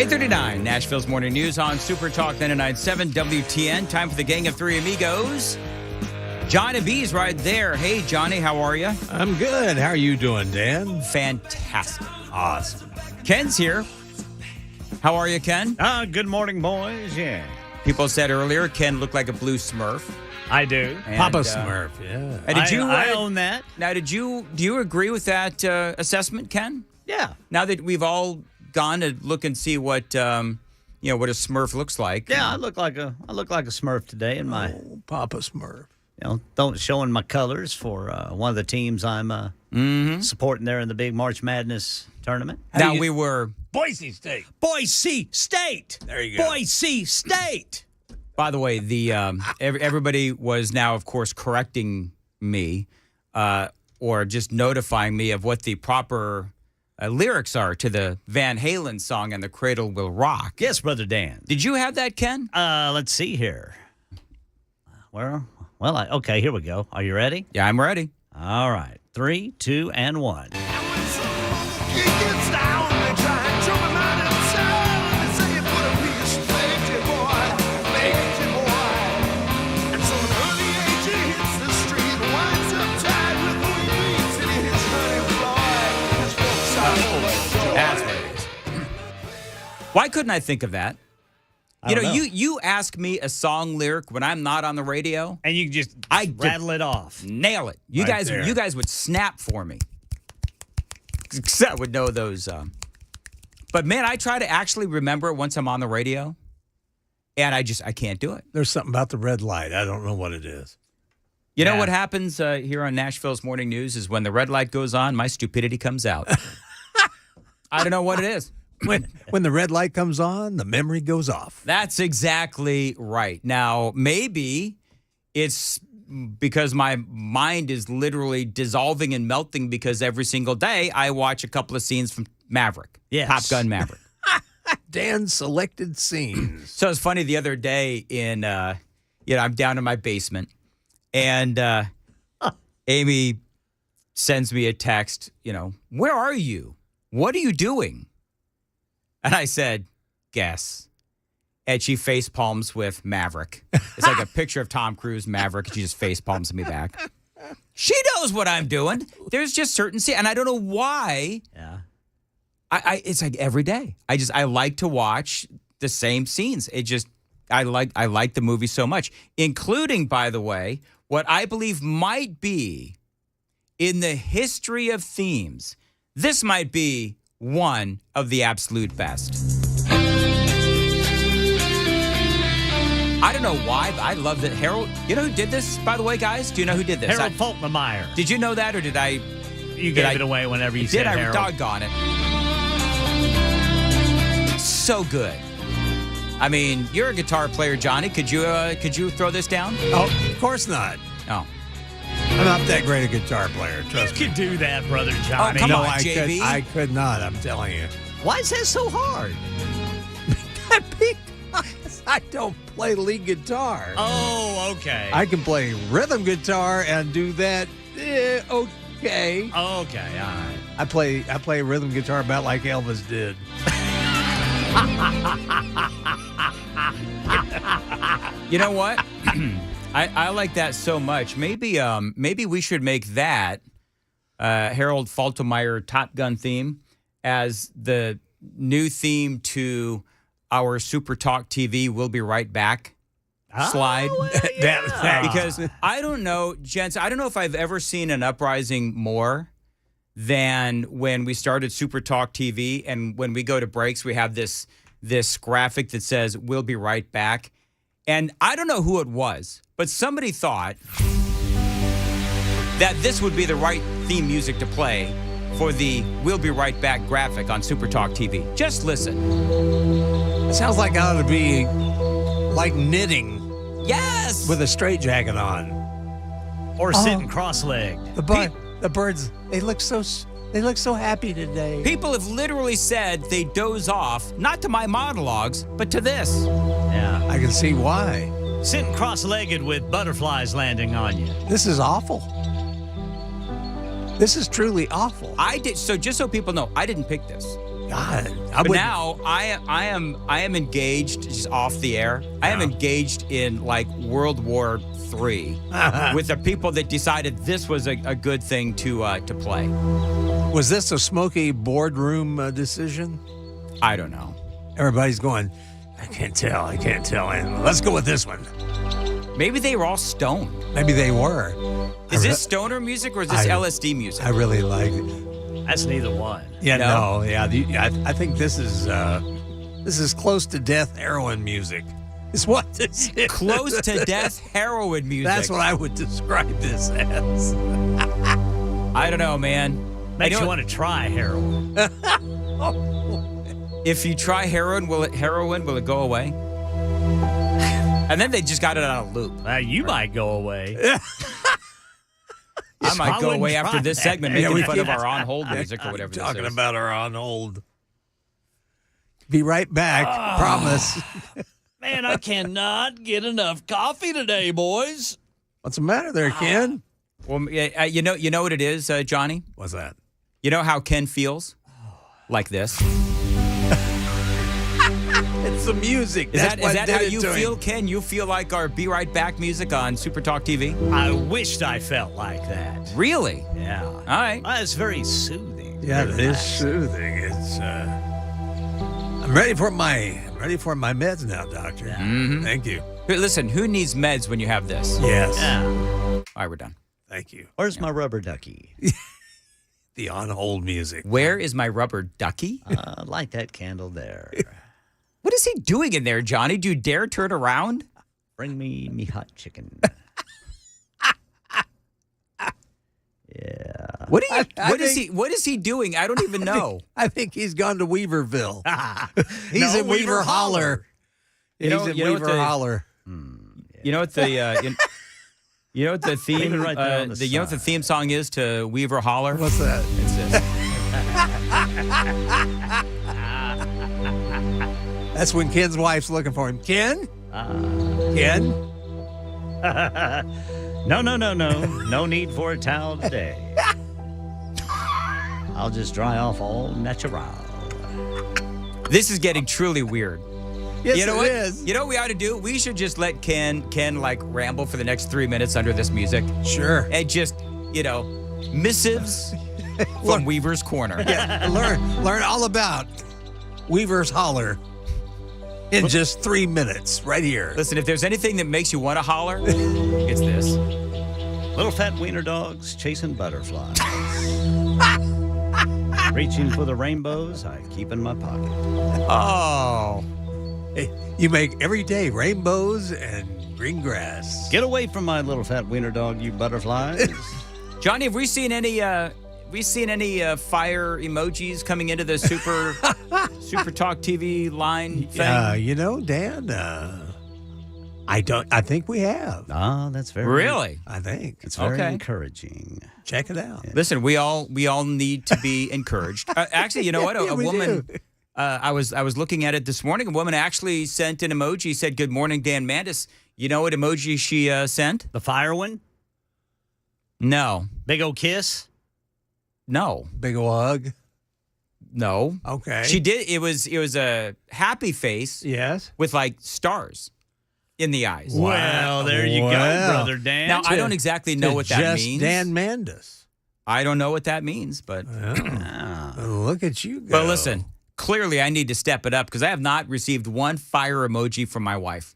8:39, Nashville's Morning News on Super Talk 99.7 WTN. Time for the Gang of Three Amigos. Johnny B's right there. Hey, Johnny, how are you? I'm good. How are you doing, Dan? Fantastic. Awesome. Ken's here. How are you, Ken? Good morning, boys. Yeah. People said earlier Ken looked like a blue Smurf. I do. And, Papa Smurf, yeah. And did you? I own that. Now, do you agree with that assessment, Ken? Yeah. Now that we've all gone to look and see what what a Smurf looks like. Yeah, I look like a Smurf today in my Papa Smurf. Don't showing my colors for one of the teams I'm supporting there in the big March Madness tournament. Now we were Boise State. Boise State. There you go. Boise State. By the way, the everybody was now, of course, correcting me or just notifying me of what the proper lyrics are to the Van Halen song "And the Cradle Will Rock." Yes, Brother Dan. Did you have that, Ken? Let's see here. Okay, here we go. Are you ready? Yeah, I'm ready. All right. 3, 2, and 1. That's what it is. Why couldn't I think of that? You ask me a song lyric when I'm not on the radio, and you just rattle it off, nail it. You guys would snap for me. Because I would know those. But man, I try to actually remember it once I'm on the radio, and I can't do it. There's something about the red light. I don't know what it is. You know what happens here on Nashville's Morning News is when the red light goes on, my stupidity comes out. I don't know what it is. When the red light comes on, the memory goes off. That's exactly right. Now, maybe it's because my mind is literally dissolving and melting because every single day I watch a couple of scenes from Maverick. Yes. Top Gun Maverick. Dan's selected scenes. So it's funny, the other day I'm down in my basement and Amy sends me a text, where are you? What are you doing? And I said, guess. And she face palms with Maverick. It's like a picture of Tom Cruise, Maverick. And she just face palms me back. She knows what I'm doing. There's just certain scenes, and I don't know why. Yeah. It's like every day. I like to watch the same scenes. I like the movie so much, including, by the way, what I believe might be in the history of themes. This might be one of the absolute best. I don't know why, but I love that Harold. You know who did this, by the way, guys? Do you know who did this? Harold Falkmeyer. Did you know that, or did I? You gave it away whenever you said Harold. Doggone it. So good. I mean, you're a guitar player, Johnny. Could you throw this down? Oh, of course not. Oh. I'm not that great a guitar player, trust me. You could do that, Brother Johnny. Oh, come on, I JB. I could not, I'm telling you. Why is that so hard? Because I don't play lead guitar. Oh, okay. I can play rhythm guitar and do that okay. Okay, all right. I play rhythm guitar about like Elvis did. You know what? I like that so much. Maybe we should make that Harold Falkmeyer Top Gun theme as the new theme to our Super Talk TV We'll Be Right Back slide. Well, yeah. Because I don't know, gents, I don't know if I've ever seen an uprising more than when we started Super Talk TV, and when we go to breaks, we have this graphic that says "We'll be right back," and I don't know who it was, but somebody thought that this would be the right theme music to play for the "We'll be right back" graphic on Super Talk TV. Just listen. It sounds like it ought to be like knitting. Yes, with a straitjacket on, or sitting cross-legged. The birds, they look so happy today. People have literally said they doze off, not to my monologues, but to this. Yeah. I can see why. Sitting cross-legged with butterflies landing on you. This is awful. This is truly awful. So just so people know, I didn't pick this. God, but now I am engaged, just off the air. I am engaged in like World War III with the people that decided this was a good thing to play. Was this a smoky boardroom decision? I don't know. Everybody's going, I can't tell. And let's go with this one. Maybe they were all stoned. Maybe they were. Is this stoner music or is this LSD music? I really like it. That's neither one. Yeah, no. I think this is close to death heroin music. Is what this is. Close to death heroin music. That's what I would describe this as. I don't know, man. Makes you want to try heroin. If you try heroin, will it go away? And then they just got it on a loop. You might go away. I might go away after this segment making fun of our on-hold music or whatever this is. Talking about our on-hold. Be right back. Promise. Man, I cannot get enough coffee today, boys. What's the matter there, Ken? Well, you know what it is, Johnny? What's that? You know how Ken feels? Like this. It's the music. Is that how you feel, Ken? You feel like our Be Right Back music on Super Talk TV? I wished I felt like that. Really? Yeah. All right. Well, it's very soothing. Yeah, it is soothing. It's. I'm ready for my meds now, doctor. Yeah. Mm-hmm. Thank you. Listen, who needs meds when you have this? Yes. Yeah. All right, we're done. Thank you. Where's my rubber ducky? The on-hold music. Where is my rubber ducky? Light that candle there. What is he doing in there, Johnny? Do you dare turn around? Bring me hot chicken. Yeah. What is he doing? I don't even know. I think he's gone to Weaverville. He's in Weaver Holler. He's in Weaver Holler. You know what the you know what the theme right there on the you know what the theme song is to Weaver Holler? What's that? It's this. That's when Ken's wife's looking for him. Ken? Ken? No. No need for a towel today. I'll just dry off all natural. This is getting truly weird. Yes, you know it what? is. You know what we ought to do? We should just let Ken like ramble for the next 3 minutes under this music. Sure. And just, missives from Weaver's Corner. Yeah, learn all about Weaver's Holler in just 3 minutes right here. Listen, if there's anything that makes you want to holler, it's this. Little fat wiener dogs chasing butterflies. Reaching for the rainbows I keep in my pocket. Oh. Hey, you make every day rainbows and green grass. Get away from my little fat wiener dog, you butterflies. Johnny, have we seen any fire emojis coming into the Super Talk TV line thing? Dan, I think we have. Oh, that's very really. I think it's very encouraging. Check it out. Yeah. Listen, we all need to be encouraged. Actually, you know what? A woman. I was looking at it this morning. A woman actually sent an emoji. Said, "Good morning, Dan Mandis." You know what emoji she sent? The fire one. No. Big old kiss. No. Big ol' hug? No. Okay. She did. It was a happy face. Yes. With like stars in the eyes. Well, there you go, brother Dan. Now, I don't exactly know what that means. Dan Mandis. I don't know what that means, but look at you go. But listen, clearly I need to step it up because I have not received one fire emoji from my wife.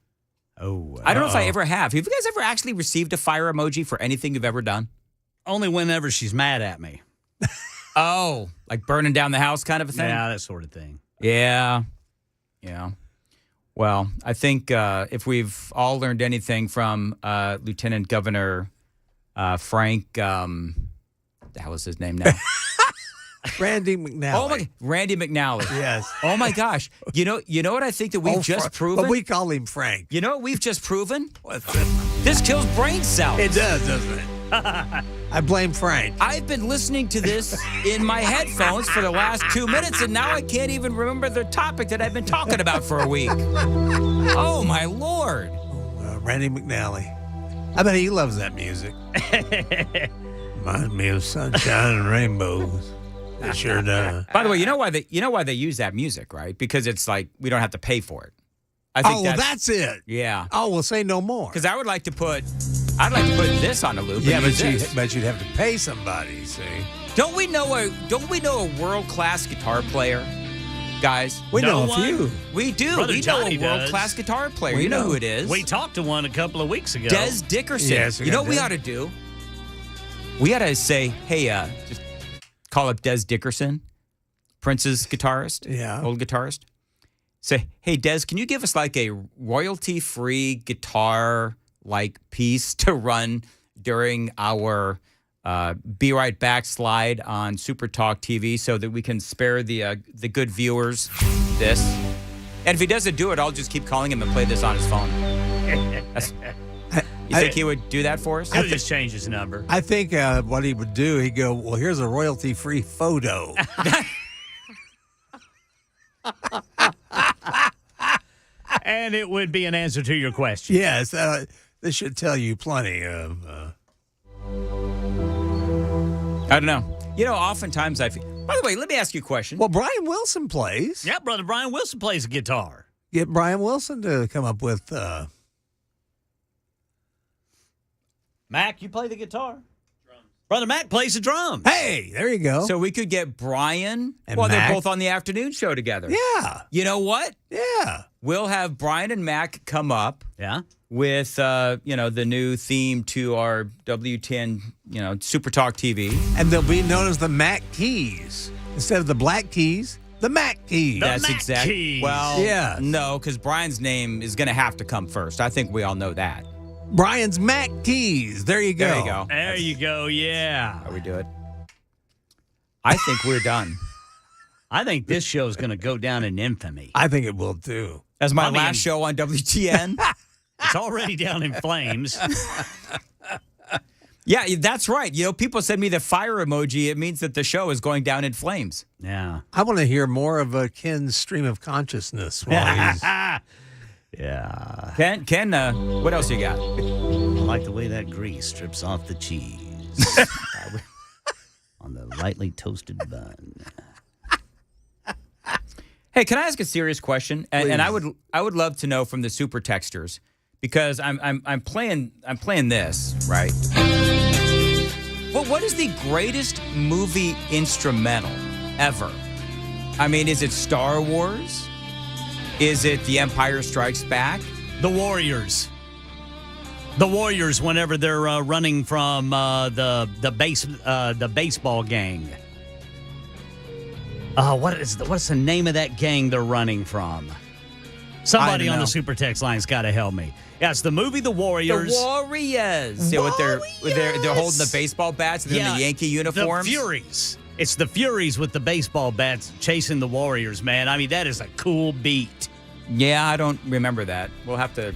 Oh. I don't know if I ever have. Have you guys ever actually received a fire emoji for anything you've ever done? Only whenever she's mad at me. Oh, like burning down the house kind of a thing? Yeah, that sort of thing. Yeah. Well, I think if we've all learned anything from Lieutenant Governor Frank, the hell is his name now? Randy McNally. Oh my, Randy McNally. Yes. Oh my gosh. You know what I think that we've just proven? But we call him Frank. You know what we've just proven? This kills brain cells. It does, doesn't it? I blame Frank. I've been listening to this in my headphones for the last 2 minutes, and now I can't even remember the topic that I've been talking about for a week. Oh, my Lord. Randy McNally. I bet he loves that music. Reminds me of sunshine and rainbows. It sure does. By the way, you know why they use that music, right? Because it's like we don't have to pay for it. I Oh, well, that's it. Yeah. Oh, well, say no more. Because I'd like to put this on a loop. Yeah, and but use this. you'd have to pay somebody. See, Don't we know a world-class guitar player, guys? we know a few. We do. Brother we Johnny know a world-class guitar player. We You know know. who it is. We talked to one a couple of weeks ago. Des Dickerson. Yes, you know what we Des. ought to do? We ought to say, hey, just call up Des Dickerson, Prince's guitarist, old guitarist. Say, hey, Des, can you give us like a royalty-free guitar-like piece to run during our Be Right Back slide on Super Talk TV so that we can spare the good viewers this? And if he doesn't do it, I'll just keep calling him and play this on his phone. You think he would do that for us? He'll just change his number. I think what he would do, he'd go, well, here's a royalty-free photo. And it would be an answer to your question. Yes, this should tell you plenty of... I don't know. You know, oftentimes I feel... By the way, let me ask you a question. Well, Brian Wilson plays. Yeah, Brother Brian Wilson plays the guitar. Get Brian Wilson to come up with... Mac, you play the guitar? Brother Mac plays the drums. Hey, there you go. So we could get Brian. And well, Mac. they're both on the afternoon show together. Yeah. You know what? Yeah. We'll have Brian and Mac come up. Yeah. With the new theme to our WTN, Super Talk TV. And they'll be known as the Mac Keys. Instead of the Black Keys, the Mac Keys. That's exactly. Well, yeah. No, because Brian's name is going to have to come first. I think we all know that. Brian's Mac Keys. There you go. There you go. There you go, yeah. How we do it. I think we're done. I think this show is going to go down in infamy. I think it will too. As my last show on WTN. It's already down in flames. Yeah, that's right. You know, people send me the fire emoji. It means that the show is going down in flames. Yeah. I want to hear more of Ken's stream of consciousness while he's... Yeah. Ken, what else you got? I like the way that grease strips off the cheese on the lightly toasted bun. Hey, can I ask a serious question? And I would love to know from the super texters because I'm playing this, right? Well, what is the greatest movie instrumental ever? I mean, is it Star Wars? Is it The Empire Strikes Back? The Warriors. The Warriors, whenever they're running from the baseball gang. What's the name of that gang they're running from? Somebody on the super text line's got to help me. Yeah, it's the movie The Warriors. The Warriors. Yeah, they're holding the baseball bats and they're in the Yankee uniforms. The Furies. It's the Furies with the baseball bats chasing the Warriors, man. I mean, that is a cool beat. Yeah, I don't remember that. We'll have to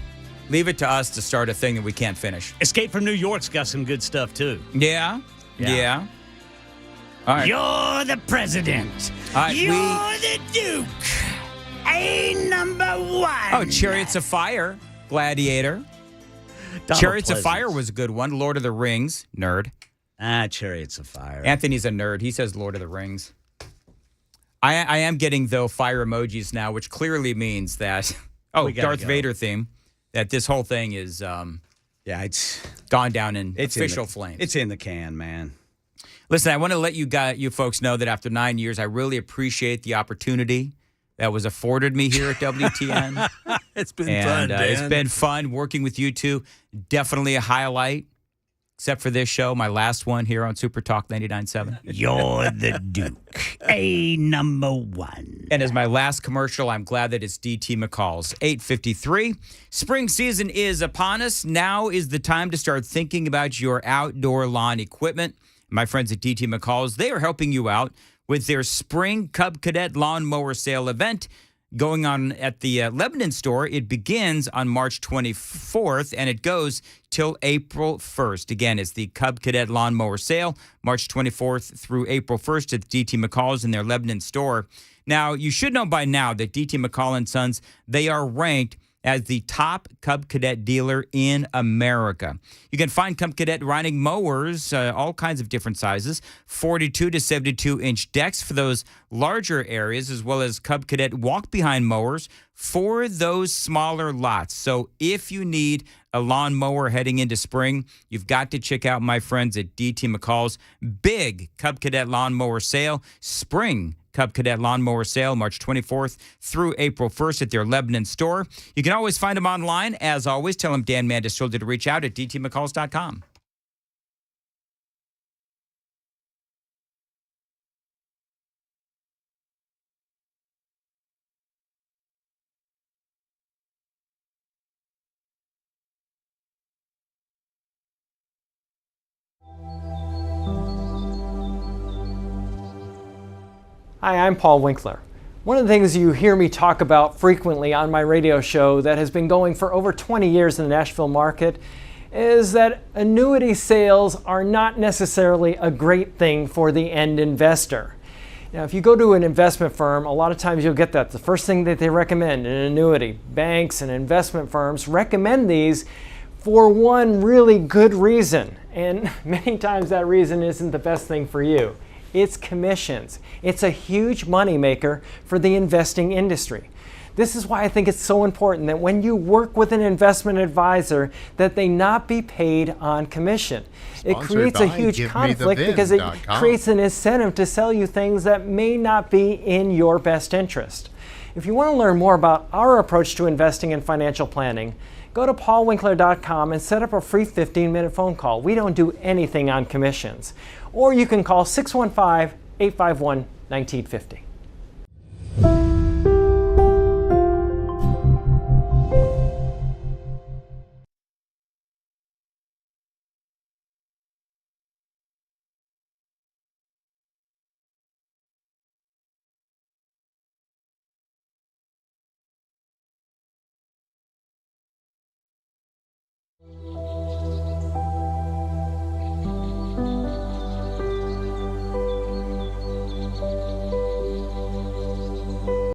leave it to us to start a thing that we can't finish. Escape from New York's got some good stuff, too. Yeah. All right. You're the president. All right, You're the Duke. number one. Oh, Chariots of Fire, Gladiator. Chariots of Fire was a good one. Lord of the Rings, nerd. Chariots of Fire. Anthony's a nerd. He says Lord of the Rings. I am getting, though, fire emojis now, which clearly means that, Darth Vader theme, that this whole thing is, it's gone down in official flames. It's in the can, man. Listen, I want to let you folks know that after 9 years, I really appreciate the opportunity that was afforded me here at WTN. It's been fun, Dan. It's been fun working with you two. Definitely a highlight. Except for this show, my last one here on Super Talk 99.7. You're the Duke, number one. And as my last commercial, I'm glad that it's DT McCall's 8:53. Spring season is upon us. Now is the time to start thinking about your outdoor lawn equipment. My friends at DT McCall's, they are helping you out with their Spring Cub Cadet Lawnmower Sale event going on at the Lebanon store. It begins on March 24th, and it goes till April 1st. Again, it's the Cub Cadet Lawnmower Sale, March 24th through April 1st at DT McCall's in their Lebanon store. Now, you should know by now that DT McCall & Sons, they are ranked as the top Cub Cadet dealer in America. You can find Cub Cadet riding mowers, all kinds of different sizes, 42 to 72-inch decks for those larger areas, as well as Cub Cadet walk-behind mowers for those smaller lots. So if you need a lawn mower heading into spring, you've got to check out my friends at DT McCall's big Cub Cadet lawn mower sale, spring Cub Cadet Lawnmower Sale, March 24th through April 1st at their Lebanon store. You can always find them online. As always, tell them Dan Mandis told you to reach out at dtmccalls.com. Hi, I'm Paul Winkler. One of the things you hear me talk about frequently on my radio show that has been going for over 20 years in the Nashville market is that annuity sales are not necessarily a great thing for the end investor. Now, if you go to an investment firm, a lot of times you'll get that. The first thing that they recommend, an annuity. Banks and investment firms recommend these for one really good reason. And many times that reason isn't the best thing for you. It's commissions. It's a huge moneymaker for the investing industry. This is why I think it's so important that when you work with an investment advisor, that they not be paid on commission. It creates a huge conflict because it creates an incentive to sell you things that may not be in your best interest. If you want to learn more about our approach to investing and financial planning, go to paulwinkler.com and set up a free 15-minute phone call. We don't do anything on commissions. Or you can call 615-851-1950.